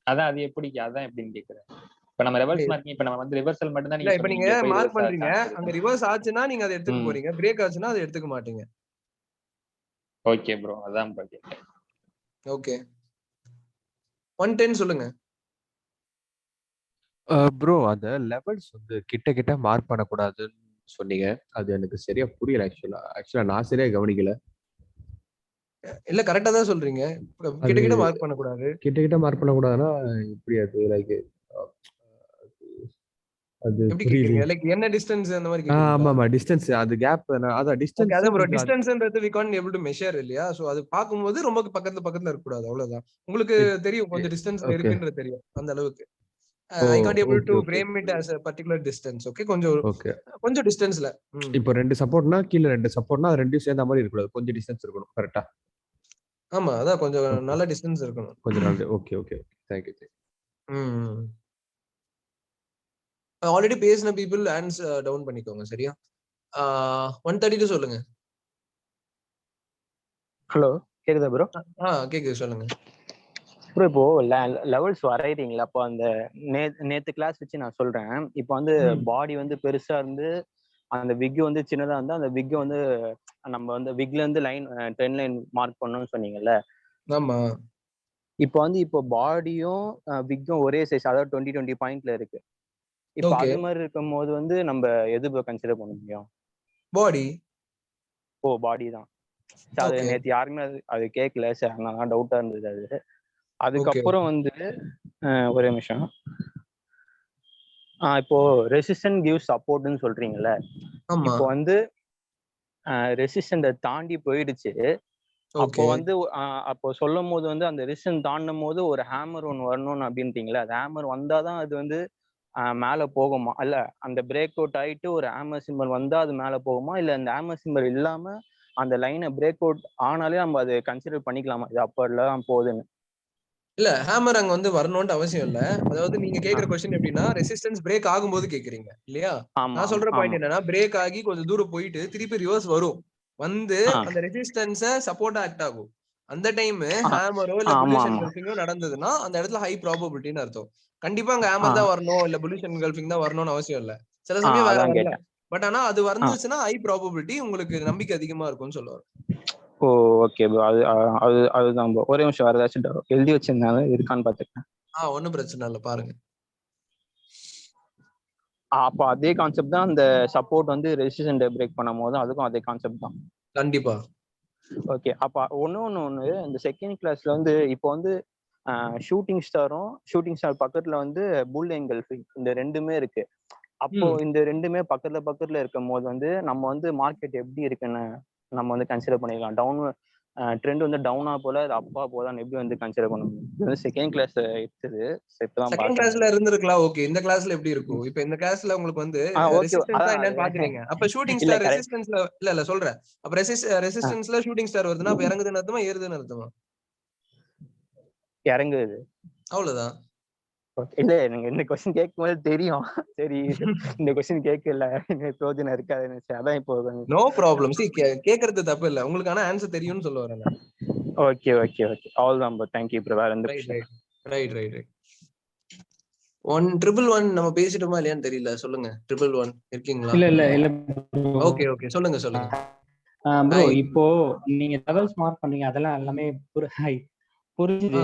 அதான் அது எப்படின்னு கேக்குறேன். இப்ப நம்ம ரிவர்ஸ் மார்க்கிங், இப்ப நம்ம வந்து ரிவர்சல் மட்டும் தான் இப்ப நீங்க மார்க் பண்றீங்க, அங்க ரிவர்ஸ் ஆச்சுன்னா நீங்க அதை எடுத்துக்க போறீங்க, பிரேக் ஆச்சுன்னா அதை எடுத்துக்க மாட்டீங்க. ஓகே ப்ரோ, அதான் ப்ரோ. ஓகே. 110 சொல்லுங்க. ப்ரோ, அந்த லெவல்ஸ் வந்து கிட்ட மார்க் பண்ணக்கூடாதுன்னு சொன்னீங்க. அது எனக்கு சரியா புரியல. ஆக்சுவலா நான் சரியா கவனிக்கல. இல்ல, கரெக்டா தான் சொல்றீங்க. கிட்ட மார்க் பண்ணக்கூடாது. கிட்ட மார்க் பண்ணக்கூடாதுன்னா இப்படி அது லைக் அது எப்படி கேக்குறீங்க? லைக் என்ன டிஸ்டன்ஸ் அந்த மாதிரி கேக்குறீங்க? ஆமா, டிஸ்டன்ஸ், அது கேப். அதான் டிஸ்டன்ஸ். அதான் ப்ரோ, டிஸ்டன்ஸ்ன்றது we can't able to measure இல்லையா? சோ அது பாக்கும்போது ரொம்ப பக்கத்துல இருக்க கூடாது, அவ்வளவுதான். உங்களுக்கு தெரியும் கொஞ்சம் டிஸ்டன்ஸ்ல இருக்குன்றது தெரியும் அந்த அளவுக்கு. I can't able to frame it as a particular distance. Okay, கொஞ்சம் டிஸ்டன்ஸ்ல. இப்போ 2 சப்போர்ட்னா கீழ 2 சப்போர்ட்னா அது ரெண்டும் சேர்ந்த மாதிரி இருக்க கூடாது, கொஞ்சம் டிஸ்டன்ஸ் இருக்கணும். கரெக்ட்டா? ஆமா, அதான் கொஞ்சம் நல்ல டிஸ்டன்ஸ் இருக்கணும். கொஞ்சம் நல்ல. ஓகே. Thank you. ஆல்ரெடி பேசின பீப்புள் ஹேண்ட்ஸ் டவுன் பண்ணிக்கோங்க, சரியா? 132 சொல்லுங்க. ஹலோ, கேக்குதா ப்ரோ? கேக்குது, சொல்லுங்க ப்ரோ. இப்போ லெவல்ஸ் வரையறீங்களா? அப்போ அந்த நேத்து கிளாஸ் வச்சு நான் சொல்றேன். இப்போ வந்து பாடி வந்து பெருசா இருந்து அந்த விக் வந்து சின்னதா இருந்தா அந்த விக் வந்து நம்ம வந்து விக்ல இருந்து ட்ரெண்ட் லைன் மார்க் பண்ணணும்னு சொன்னீங்கல்ல. ஆமா. இப்போ பாடியும் விக்கும் ஒரே சைஸ், அதாவது 20 பாயிண்ட்ல இருக்கு. இப்போ அது மாதிரி இருக்கும் போது வந்து நம்ம எது கன்சிடர் பண்ண முடியும்? பாடி. பாடி தான். அது நேத்து யாருமே அது கேட்கல சார், அதனால டவுட்டா இருந்தது அது. அதுக்கப்புறம் வந்து ஒரே நிமிஷம். இப்போ ரெசிஸ்டன்ட் கிவ் சப்போர்ட்னு சொல்றீங்கல்ல. இப்போ வந்து ரெசிஸ்டன்ட தாண்டி போயிடுச்சு. அப்போ வந்து அப்போ சொல்லும் போது வந்து அந்த ரெசிஸ்டன்ட் தாண்டும் போது ஒரு ஹேமர் ஒன்று வரணும்னு அப்படின்ட்டீங்களா? அது ஹேமர் வந்தாதான் அது வந்து மேல போகுமா? இல்ல அந்த பிரேக் அவுட் ஆயிட்டு ஒரு ஹேமர் சிம்பல் வந்தா அது மேல போகுமா? இல்ல அந்த ஹேமர் சிம்பல் இல்லாம அந்த லைனை பிரேக் அவுட் ஆனாலே நம்ம அதை கன்சிடர் பண்ணிக்கலாமா இது அப்பர்ல தான் போகுதுன்னு? இல்ல, ஹேமர் அங்க வந்து வரணும்னு அவசியம் இல்ல. அதாவது நீங்க கேக்குற क्वेश्चन எப்படின்னா ரெசிஸ்டன்ஸ் பிரேக் ஆகும்போது கேக்குறீங்க இல்லையா? நான் சொல்ற பாயிண்ட் என்னன்னா, பிரேக் ஆகி கொஞ்சம் தூரம் போயிட்டு திருப்பி ரிவர்ஸ் வரும், வந்து அந்த ரெசிஸ்டன்ஸ சப்போர்ட்டா ஆக்ட் ஆகும். அந்த டைம் ஹேமரோ இல்ல புல்லிஷ் என்கல்ஃபிங்கோ நடந்ததுன்னா அந்த இடத்துல ஹை ப்ராபபிலிட்டின்னு அர்த்தம். கண்டிப்பா அங்க ஹேமர் தான் வரணும் இல்ல புல்லிஷ் என்கல்ஃபிங் தான் வரணும்னு அவசியம் இல்ல. சில சமயம் வேற வரல. பட் ஆனா அது வந்துச்சுன்னா ஹை ப்ராபபிலிட்டி, உங்களுக்கு நம்பிக்கை அதிகமா இருக்கும்னு சொல்லுவாங்க. ஓ ஓகே ப்ரோ. அதுதான் ப்ரோ. ஒரே நிமிஷம் வேற ஏதாச்சும் எழுதி வச்சிருந்தாங்க இருக்கான்னு பாத்துக்கேன். ஒன்னும் பிரச்சனை இல்ல, பாருங்க. அப்போ அதே கான்செப்ட் தான் அந்த சப்போர்ட் வந்து ரெசிஸ்டன்ட் பிரேக் பண்ணும் போது அதுக்கும் அதே கான்செப்ட் தான். கண்டிப்பா. ஓகே. அப்ப ஒண்ணு இந்த செகண்ட் கிளாஸ்ல வந்து இப்போ வந்து ஷூட்டிங் ஸ்டார் பக்கத்துல வந்து புல் என்கல்ஃபிங் இந்த ரெண்டுமே இருக்கு. அப்போ இந்த ரெண்டுமே பக்கத்துல இருக்கும் போது வந்து நம்ம வந்து மார்க்கெட் எப்படி இருக்குன்னு நம்ம வந்து கன்சிடர் பண்ணிக்கலாம். டவுன் ட்ரெண்ட் வந்து டவுனா போல அப்பா போதான்னு எப்படி வந்து கன்சிடர் பண்ண முடியும்? இது வந்து செகண்ட் கிளாஸ் எடுத்தது. செகண்ட் கிளாஸ்ல இருந்திருக்கலாம். ஓகே, இந்த கிளாஸ்ல எப்படி இருக்கும்? இப்போ இந்த கிளாஸ்ல உங்களுக்கு வந்து ரெசிஸ்டன்ஸா என்னன்னு பாக்குறீங்க. அப்ப ஷூட்டிங் ஸ்டார் ரெசிஸ்டன்ஸ்ல இல்ல சொல்றேன். அப்ப ரெசிஸ்டன்ஸ்ல ஷூட்டிங் ஸ்டார் வருதுன்னா அப்ப இறங்குதுன்னு அர்த்தமா ஏறுதுன்னு அர்த்தமா? இறங்குது, அவ்வளவுதான். இல்ல நீங்க இந்த கொஸ்டின் கேட்கும்போது தெரியும். சரி இந்த கொஸ்டின் கேட்கல பிரோஜனம் இருக்காதுன்னு அதான் இப்போ. No problem. சி கேக்குறது தப்பு இல்ல, உங்களுக்கான ஆன்சர் தெரியும்னு சொல்ல வரேன். ஓகே ஓகே ஓகே, அவ்வளவுதான் ப்ரோ. Thank you bro. வேற எந்த ரைட் 111 நம்ம பேசிட்டோமா இல்லையான்னு தெரியல. சொல்லுங்க. 111 இருக்கீங்களா? இல்ல ஓகே சொல்லுங்க. ப்ரோ இப்போ நீங்க லெவல்ஸ் மார்க் பண்றீங்க, அதெல்லாம் எல்லாமே புரிஞ்சுது.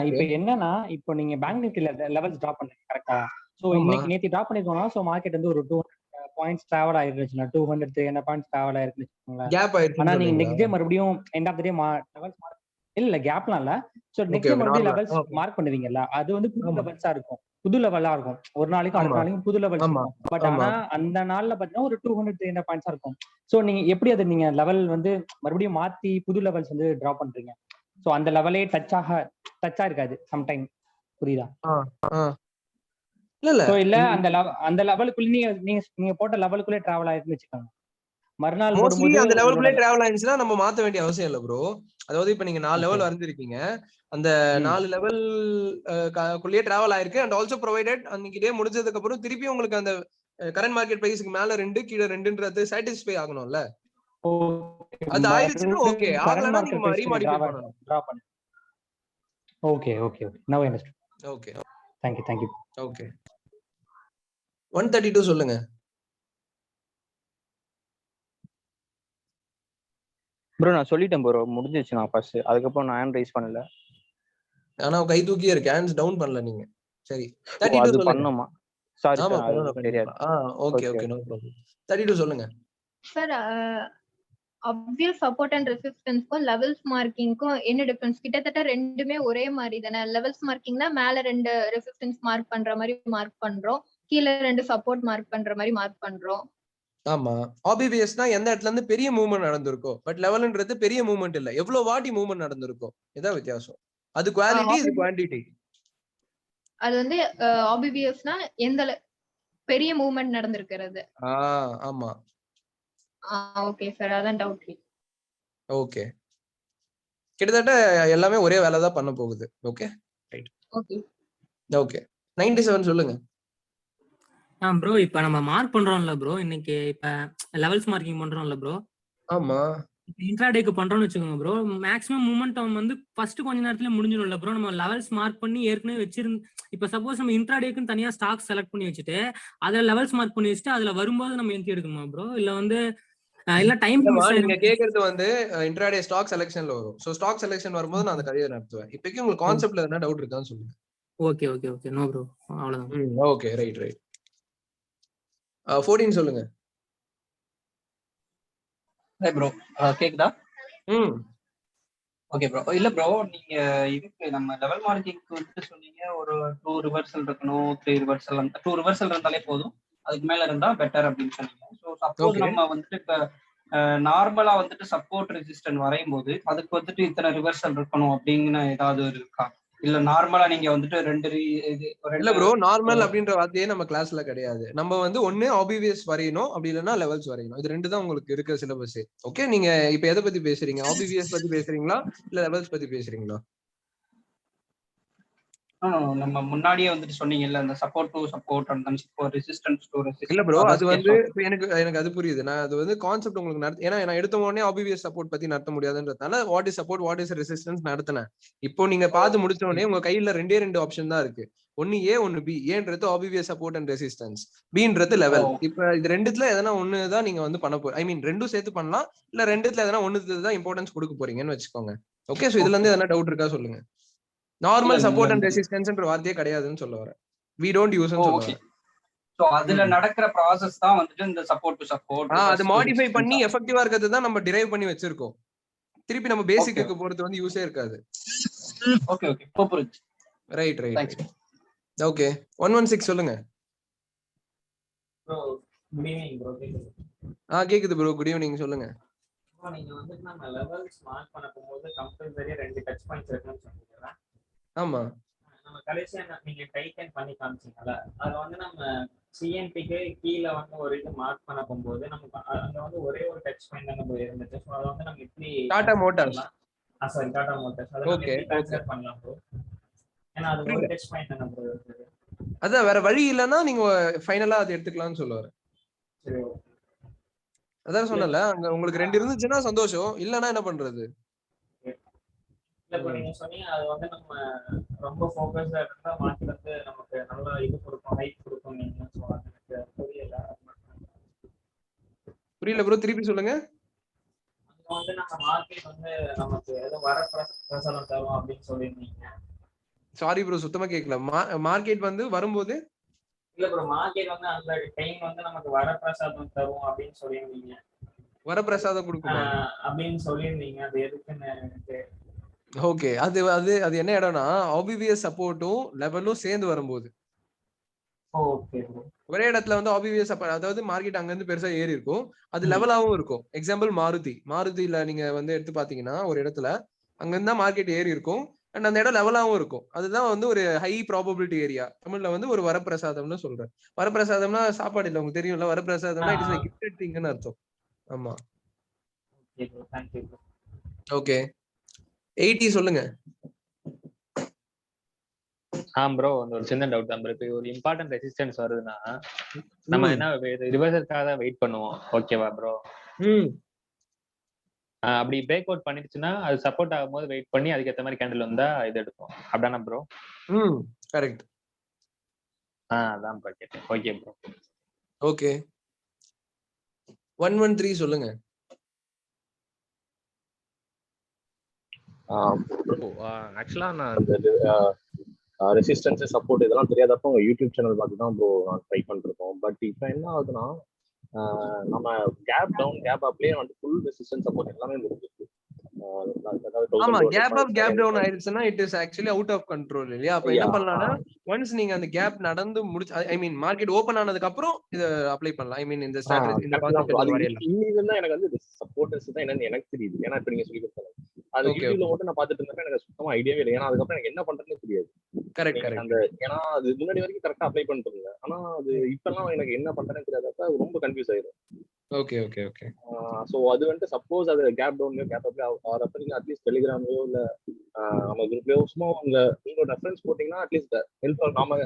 இப்ப என்னன்னா, இப்போ நீங்க பேங்க் நிஃப்டில லெவல்ஸ் டிராப் பண்றீங்க கரெக்டா? சோ இன்னைக்கு நேத்து டிராப் பண்ணிருக்கோம்னா சோ மார்க்கெட் வந்து ஒரு 200 பாயிண்ட்ஸ் டிராவல் ஆயிருச்சுன்னா 200 300 பாயிண்ட்ஸ் டிராவல் ஆயிருக்குன்னு வச்சுக்கோங்களேன். ஆனா நீங்க நெக்ஸ்ட் டே மறுபடியும் end of the day levels mark இல்ல கேப்லாம் இல்ல. சோ நெக்ஸ்ட் டே மறுபடியும் லெவல்ஸ் மார்க் பண்ணுவீங்கல்ல, அது வந்து புது லெவல்ஸா இருக்கும், புது லெவலா இருக்கும். ஒரு நாளைக்கு அடுத்த நாளைக்கு புது லெவல்ஸ் இருக்கும். பட் ஆனா அந்த நாள்ல பாத்தீங்கன்னா ஒரு 200 300 பாயிண்ட்ஸா இருக்கும். சோ நீங்க எப்படி அதை நீங்க லெவல் வந்து மறுபடியும் மாத்தி புது லெவல்ஸ் வந்து டிராப் பண்றீங்க? சோ அந்த லெவலே டச்சா இருக்காது சம்டைம். புரியுதா? இல்ல அந்த லெவலுக்குள்ள நீங்க போட்ட லெவலுக்குள்ளே டிராவல் ஆயிருக்குன்னு வச்சுக்கோங்க. மறுநாள் மோஸ்ட்லி அந்த லெவலுக்குள்ளே டிராவல் ஆயிருச்சுன்னா நம்ம மாத்த வேண்டிய அவசியம் இல்ல ப்ரோ. அதாவது இப்ப நீங்க 4 லெவல் வரைஞ்சிருக்கீங்க, அந்த 4 லெவல் குள்ளேயே டிராவல் ஆயிருக்கு. அண்ட் ஆல்சோ ப்ரொவைடட் அன்னைக்கு டே முடிஞ்சதுக்கு அப்புறம் திருப்பி உங்களுக்கு அந்த கரண்ட் மார்க்கெட் பிரைஸ்க்கு மேல 2 கீழே 2ன்றது சாட்டிஸ்ஃபை ஆகணும்ல. அது ஆயிருச்சுன்னா ஓகே, ஆகலனா நீங்க ரீமாடிஃபை பண்ணனும். ஓகே நவ I understand. Okay thank you. Okay 132 சொல்லுங்க. ப்ரோ நான் சொல்லிட்டேன் ப்ரோ, முடிஞ்சிருச்சு. நான் ஃபர்ஸ்ட் அதுக்கப்புறம் நான் ஹேண்ட் ரைஸ் பண்ணல. ஆனா கை தூக்கியே இருக்கு, ஹேண்ட்ஸ் டவுன் பண்ணல நீங்க. சரி 32 சொல்லுங்க. பண்ணனுமா? சாரி சார், அது தெரியாது. Okay no problem. 32 சொல்லுங்க sir. obvious support and resistance க்கும் levels மார்க்கிங்க்கும் என்ன டிஃபரன்ஸ்? கிட்டத்தட்ட ரெண்டுமே ஒரே மாதிரி தானே. லெவல்ஸ் மார்க்கிங்னா மேல 2 ரெசிஸ்டன்ஸ் மார்க் பண்ற மாதிரி மார்க் பண்றோம், கீழ 2 சப்போர்ட் மார்க் பண்ற மாதிரி மார்க் பண்றோம். ஆமா, ஆபிவிஎஸ்னா எந்த இடத்துல இருந்து பெரிய மூவ்மெண்ட் நடந்திருக்கும். பட் லெவல்ன்றது பெரிய மூவ்மெண்ட் இல்ல, எவ்வளவு வாட்டி மூவ்மெண்ட் நடந்திருக்கும், இதான் வித்தியாசம். அது குவாலிட்டி, இது குவாண்டிட்டி. அது வந்து ஆபிவிஎஸ்னா எந்த பெரிய மூவ்மெண்ட் நடந்திருக்கிறது. ஆமா ஓகே சார், அதான் டவுட். ஓகே, கிட்டத்தட்ட எல்லாமே ஒரே வேலை தான் பண்ண போகுது. Okay right. ஓகே 97 சொல்லுங்க. ப்ரோ இப்ப நம்ம மார்க் பண்றோம்ல ப்ரோ, இன்னைக்கு இப்ப லெவல்ஸ் மார்க்கிங் பண்றோம்ல ப்ரோ. ஆமா, இன்ட்ராடேக்கு பண்றோம்னு வச்சுக்கோங்க ப்ரோ. மேக்ஸிமம் மூமெண்டம் வந்து ஃபர்ஸ்ட் கொஞ்ச நேரத்துல முடிஞ்சிடும்ல ப்ரோ. நம்ம லெவல்ஸ் மார்க் பண்ணி ஏற்கனவே வச்சிருந்து, இப்ப சப்போஸ் நம்ம இன்ட்ராடேக்குன்னு தனியா ஸ்டாக் செலக்ட் பண்ணி வச்சுட்டு அதுல லெவல்ஸ் மார்க் பண்ணி வச்சுட்டு அதுல வரும்போது நம்ம என்ட்ரி எடுக்கணுமா ப்ரோ? இல்ல வந்து இல்ல டைம் நீங்க கேக்குறது வந்து இன்ட்ராடே ஸ்டாக் செலக்ஷன்ல வரும். சோ ஸ்டாக் செலக்ஷன் வரும்போது நான் அந்த கதையை நடத்துவேன். இப்போதைக்கு உங்களுக்கு கான்செப்ட்ல என்ன டவுட் இருக்கான்னு சொல்லுங்க. ஓகே நோ ப்ரோ, அவ்வளவுதான். ஓகே ரைட் 14 சொல்லுங்க. ப்ரோ கேக்குதா? Okay bro. இல்ல ப்ரோ, நீங்க இதுக்கு நம்ம லெவல் மார்க்கிங்க்கு வந்து சொன்னீங்க ஒரு 2 ரிவர்சல் இருக்கணும், 3 ரிவர்சல். 2 ரிவர்சல் இருந்தாலே போதும், அதுக்கு மேல இருந்தா பெட்டர் அப்படின்னு சொன்னீங்க. ஸோ சப்போஸ் நம்ம வந்துட்டு இப்ப நார்மலா வந்துட்டு சப்போர்ட் ரெசிஸ்டன்ட் வரையும் போது அதுக்கு வந்துட்டு இத்தனை ரிவர்சல் இருக்கணும் அப்படிங்கிற ஏதாவது இருக்கா? இல்ல நார்மலா நீங்க வந்துட்டு இல்ல ப்ரோ, நார்மல் அப்படின்ற வார்த்தையே நம்ம கிளாஸ்ல கிடையாது. நம்ம வந்து ஒண்ணு ஆபிவிஎஸ் வரையணும், அப்படி இல்லைன்னா லெவல்ஸ் வரையணும். இது ரெண்டு தான் உங்களுக்கு இருக்க சிலபஸ். ஓகே, நீங்க இப்ப எதை பத்தி பேசுறீங்க? ஆபிவிஎஸ் பத்தி பேசுறீங்களா இல்ல லெவல்ஸ் பத்தி பேசுறீங்களா? நம்ம முன்னாடியே வந்துட்டு சொன்னீங்கல்ல அந்த சப்போர்ட் டு சப்போர்ட் அந்த ரெசிஸ்டன்ஸ் டு இல்ல ரெசிஸ்டன்ஸ். ப்ரோ, அது வந்து எனக்கு அது புரியுது. நான் அது வந்து கான்செப்ட் உங்களுக்கு ஏன்னா நான் எடுத்த உடனே OBVS சப்போர்ட் பத்தி நடத்த முடியாதுன்றதுனால what is support what is resistance நடத்தினேன். இப்போ நீங்க பார்த்து முடிச்ச உடனே உங்க கையில ரெண்டே ஆப்ஷன் தான் இருக்கு. ஒன்னு ஏ ஒன்னு பி. ஏன்றது OBVS சப்போர்ட் அண்ட் ரெசிஸ்டன்ஸ், பின்றது லெவல். இப்ப இது ரெண்டுத்துல எதனா ஒண்ணு தான் நீங்க வந்து பண்ண ஐ மீன் ரெண்டும் சேர்த்து பண்ணலாம், இல்ல ரெண்டுத்துல எதனா ஒண்ணுக்கு தான் இம்பார்ட்டன்ஸ் கொடுக்க போறீங்கன்னு வச்சுக்கோங்க. ஓகே, சோ இதுல இருந்து எதனா டவுட் இருக்கா சொல்லுங்க. நார்மல் சப்போர்ட் அண்ட் ரெசிஸ்டன்ஸ்ன்ற வார்த்தையே கிடையாதுன்னு சொல்ல வரேன். we don't use ன்னு சொல்ல வரேன். சோ அதுல நடக்கிற process தான் வந்துட்டு இந்த சப்போர்ட் டு சப்போர்ட். அது மாடிஃபை பண்ணி எஃபெக்டிவா இருக்கிறது தான் நம்ம டிரைவ் பண்ணி வச்சிருக்கோம். திருப்பி நம்ம பேசிக்கு போறது வந்து யூஸே இருக்காது. ஓகே புரியுது. ரைட். ஓகே 116 சொல்லுங்க. Bro good evening bro. கேக்குது ப்ரோ, குட் ஈவினிங் சொல்லுங்க. ப்ரோ நீங்க வந்து நம்ம லெவல்ஸ் மார்க் பண்ண போகும்போது கம்பல்சரியா 2 டச் பாயிண்ட்ஸ் இருக்குன்னு சொன்னீங்க. ஆமா, நம்ம கடைசியா நீங்க டைட்டன் பண்ணி காமிச்சீங்கல்ல, அதுல வந்து நம்ம சிஎன்பிக்கு கீழே வந்து ஒரு இது மார்க் பண்ண போகும்போது நமக்கு அங்க வந்து ஒரே ஒரு டச் பாயிண்ட் தான் நம்ம இருந்துச்சு. ஸோ அதை வந்து நம்ம எப்படி டாடா மோட்டார்ஸ் அதை எப்படி கன்சிடர் பண்ணலாம் ப்ரோ? ஏன்னா அது ஒரு டச் பாயிண்ட் தான் ப்ரோ இருக்குது. அதான் வேற வழி இல்லைன்னா நீங்க ஃபைனலா அதை எடுத்துக்கலாம்னு சொல்லுவாரு. சரி, அதான் சொன்னல, அங்க உங்களுக்கு 2 இருந்துச்சுன்னா சந்தோஷம், இல்லன்னா என்ன பண்றது? இல்ல நீங்க சொன்னீங்க அது வந்து நம்ம ரொம்ப ஃபோக்கஸ்டா இருந்தா மார்க்கெட் வந்து நமக்கு நல்ல இது கொடுக்கும், ஹைட் கொடுக்கும். நீங்க சொல்றது எனக்கு புரியல ப்ரோ, திருப்பி சொல்லுங்க. அது வந்து நம்ம மார்க்கெட் வந்து நமக்கு ஏதோ வர பிரசாதம் தரும் அப்படின்னு சொல்லியிருந்தீங்க. சாரி ப்ரோ, சுத்தமா கேட்கல. மார்க்கெட் வந்து வரும்போது இல்ல ப்ரோ, மார்க்கெட் வந்து அந்த டைம் வந்து நமக்கு வரப்பிரசாதம் தரும் அப்படின்னு சொல்லியிருந்தீங்க. வரப்பிரசாதம் கொடுக்குமா அப்படின்னு சொல்லியிருந்தீங்க. அது எதுக்குன்னு? ஓகே, அது அது அது என்ன இடம்னா OBVS சப்போர்ட்டும் லெவலும் சேர்ந்து வரும்போது ஒரே இடத்துல வந்து OBVS அதாவது மார்க்கெட் அங்க இருந்து பெருசா ஏறி இருக்கும், அது லெவலாவும் இருக்கும். எக்ஸாம்பிள் மாருதில நீங்க வந்து எடுத்து பாத்தீங்கன்னா ஒரு இடத்துல அங்க இருந்தா மார்க்கெட் ஏறி இருக்கும் அண்ட் அந்த இடம் லெவலாவும் இருக்கும். அதுதான் வந்து ஒரு ஹை ப்ராபபிலிட்டி ஏரியா. தமிழ்ல வந்து ஒரு வரப்பிரசாதம்னு சொல்றேன். வரப்பிரசாதம்னா சாப்பாடு இல்ல, உங்களுக்கு தெரியும்ல. வரப்பிரசாதம்னா இட் இஸ் a gifted thingன்னு அர்த்தம். ஆமா, ஓகே 80 சொல்லுங்க. ப்ரோ ஒரு சின்ன டவுட் தான் ப்ரோ. இப்போ ஒரு இம்பார்ட்டன்ட் ரெசிஸ்டன்ஸ் வருதுன்னா நம்ம என்ன ரிவர்சலுக்காக வெயிட் பண்ணுவோம், ஓகேவா ப்ரோ? அப்படி பிரேக் அவுட் பண்ணிடுச்சுன்னா அது சப்போர்ட் ஆகும்போது வெயிட் பண்ணி அதுக்கேற்ற மாதிரி கேண்டில் வந்தா இது எடுப்போம், அப்படிதானே ப்ரோ? கரெக்ட். அதான் கேட்டேன். Okay bro. ஓகே 113 சொல்லுங்க. ஆக்சுவலா நான் இந்த ரெசிஸ்டன்ஸ் சப்போர்ட் இதெல்லாம் தெரியாதப்போ உங்க யூடியூப் சேனல் பார்த்து தான் ப்ரோ நான் ட்ரை பண்ணிருக்கோம். பட் இப்போ என்ன ஆகுதுன்னா நம்ம கேப் டவுன் கேப் அப்லயே வந்து ஃபுல் ரெசிஸ்டன்ஸ் சப்போர்ட் எல்லாமே முடிஞ்சிருக்கு. ஆமா, கேப் அப் கேப் டவுன் ஆயிடுச்சுன்னா it is actually out of control இல்லையா? அப்ப என்ன பண்ணலாம்னா ஒன்ஸ் நீங்க அந்த கேப் நடந்து முடிச்சு ஐ மீன் மார்க்கெட் ஓபன் ஆனதுக்கு அப்புறம் இத அப்ளை பண்ணலாம். ஐ மீன் இந்த ஸ்ட்ராட்டஜி இந்த கான்செப்ட் வரையலாம். இன்னிக்கு தான் எனக்கு வந்து சப்போர்ட்டர்ஸ் தான் என்னன்னு எனக்கு தெரியுது. ஏன்னா இப்ப நீங்க சொல்லி கொடுத்தாங்க அது யூடியூப்ல மட்டும் நான் பாத்துட்டு இருந்தேன், எனக்கு சுத்தமா ஐடியாவே இல்லை. ஏன்னா அதுக்கப்புறம் எனக்கு என்ன பண்றதுன்னு தெரியாது. கரெக்ட் அந்த ஏன்னா அது முன்னாடி வரைக்கும் கரெக்டா அப்ளை பண்ணிட்டு இருந்தேன். ஆனா அது இப்பெல்லாம் எனக்கு என்ன பண்றதுன்னு தெரியாதப்ப ரொம்ப கன்ஃபியூஸ் ஆயிடும். Okay okay okay. சோ அது வந்து சப்போஸ் அது கேப் டவுன்லயோ கேப் அப்லயோ ஆறப்ப நீங்க அட்லீஸ்ட் டெலிகிராம்லயோ இல்ல நம்ம குரூப்லயோ சும்மா உங்களோட ரெஃபரன்ஸ் போட்டீங்கன்னா அட்லீஸ்ட் ஹெல்ப்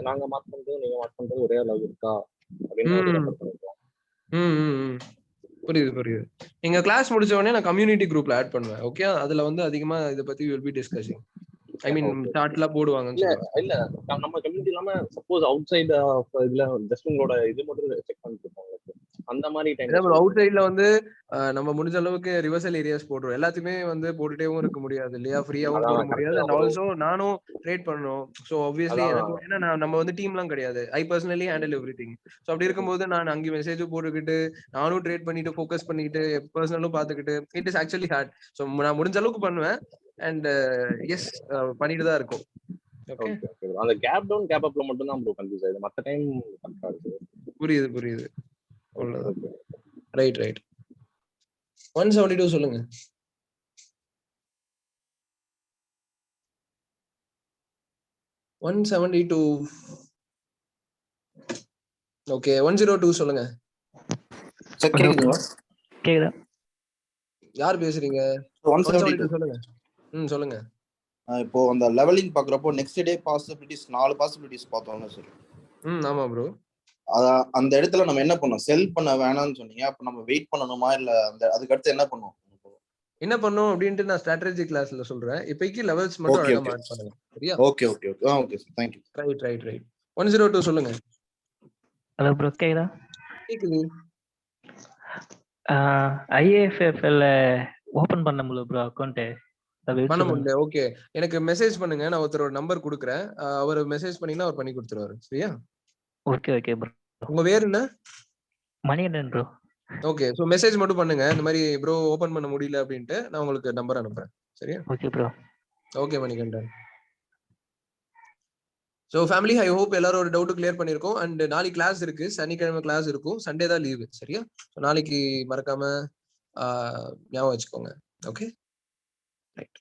நாங்க மார்க் பண்றது நீங்க மார்க் பண்றது ஒரே அளவு இருக்கா அப்படின்னு. புரியுது. எங்க கிளாஸ் முடிச்ச உடனே நான் கம்யூனிட்டி குரூப்ல ஆட் பண்ணுவேன். ஓகே, அதுல வந்து அதிகமா இத பத்தி will be discussing. ஐ மீன் சார்ட்லாம் போடுவாங்கன்னு சொல்லுவாங்க. இல்ல நம்ம கம்யூனிட்டி இல்லாம சப்போஸ் அவுட் சைடு இதுல ஜஸ்ட் உங்களோட இது மட்டும் செக் பண்ணிட்டு இருப்பாங்க. அந்த மாதிரி டைம் அவுட் சைடுல வந்து நம்ம முடிஞ்ச அளவுக்கு ரிவர்சல் ஏரியாஸ் போடுறோம். எல்லாத்தையுமே வந்து போட்டுட்டேவும் இருக்க முடியாது இல்லையா? ஃப்ரீயாவும் போட முடியாது. அண்ட் ஆல்சோ நானும் ட்ரேட் பண்ணணும். ஸோ ஆப்வியஸ்லி எனக்கு ஏன்னா நம்ம வந்து டீம்லாம் கிடையாது. I personally handle everything. So அப்படி இருக்கும்போது நான் அங்கே மெசேஜ் போட்டுக்கிட்டு நானும் ட்ரேட் பண்ணிட்டு ஃபோக்கஸ் பண்ணிக்கிட்டு பர்சனலும் பார்த்துக்கிட்டு it is actually hard. So நான் முடிஞ்ச அளவுக்கு பண்ணுவேன் அண்ட் எஸ் பண்ணிட்டு தான் இருக்கும். ஓகே அந்த கேப் டவுன் கேப் அப்ல மட்டும் தான் ப்ரோ கன்ஃபியூஸ் ஆகுது. மத்த டைம் கரெக்ட்டா இருக்கு. புரியுது. ரைட் 172 சொல்லுங்க. ஓகே 102 சொல்லுங்க. கேக்குதா? யார் பேசுறீங்க? 172 சொல்லுங்க. சொல்லுங்க. இப்போ அந்த லெவலிங் பாக்குறப்போ நெக்ஸ்ட் டே பாசிபிலிட்டிஸ் 4 பாசிபிலிட்டிஸ் பார்த்தோம்ல சார். ஆமா ப்ரோ. அந்த இடத்துல நம்ம என்ன பண்ணோம்? செல் பண்ண வேணாம்னு சொன்னீங்க. அப்ப நம்ம வெயிட் பண்ணணுமா இல்ல அதுக்கு அடுத்து என்ன பண்ணுவோம்? என்ன பண்ணும் அப்படின்ட்டு நான் ஸ்ட்ராட்டஜி கிளாஸ்ல சொல்றேன். இப்போதைக்கு லெவல்ஸ் மட்டும் அழகா மார்க் பண்ணுங்க. சரியா? Okay okay okay. Okay sir. Thank you. Right. 102 சொல்லுங்க. ஹலோ ப்ரோ, கேக்குதா? கேக்குது. IIFFL ஓபன் பண்ண முடியல ப்ரோ அக்கவுண்ட். பண்ண முடியல. ஓகே, எனக்கு மெசேஜ் பண்ணுங்க. நான் ஒருத்தரோட நம்பர் கொடுக்குறேன். அவர் மெசேஜ் பண்ணீங்கன்னா அவர் பண்ணி கொடுத்துருவாரு. சரியா? Okay bro. உங்க பேர் என்ன? Manikandan bro. Okay, so message மட்டும் பண்ணுங்க. இந்த மாதிரி ப்ரோ ஓபன் பண்ண முடியல அப்படின்ட்டு நான் உங்களுக்கு நம்பர் அனுப்புறேன். சரியா? Okay bro. Okay Manikandan. So family, I hope எல்லாரும் ஒரு டவுட் கிளியர் பண்ணியிருக்கோம். அண்ட் நாளைக்கு கிளாஸ் இருக்கு, சனிக்கிழமை கிளாஸ் இருக்கும், சண்டே தான் லீவு. சரியா? ஸோ நாளைக்கு மறக்காம ஞாபகம் வச்சுக்கோங்க. Okay right.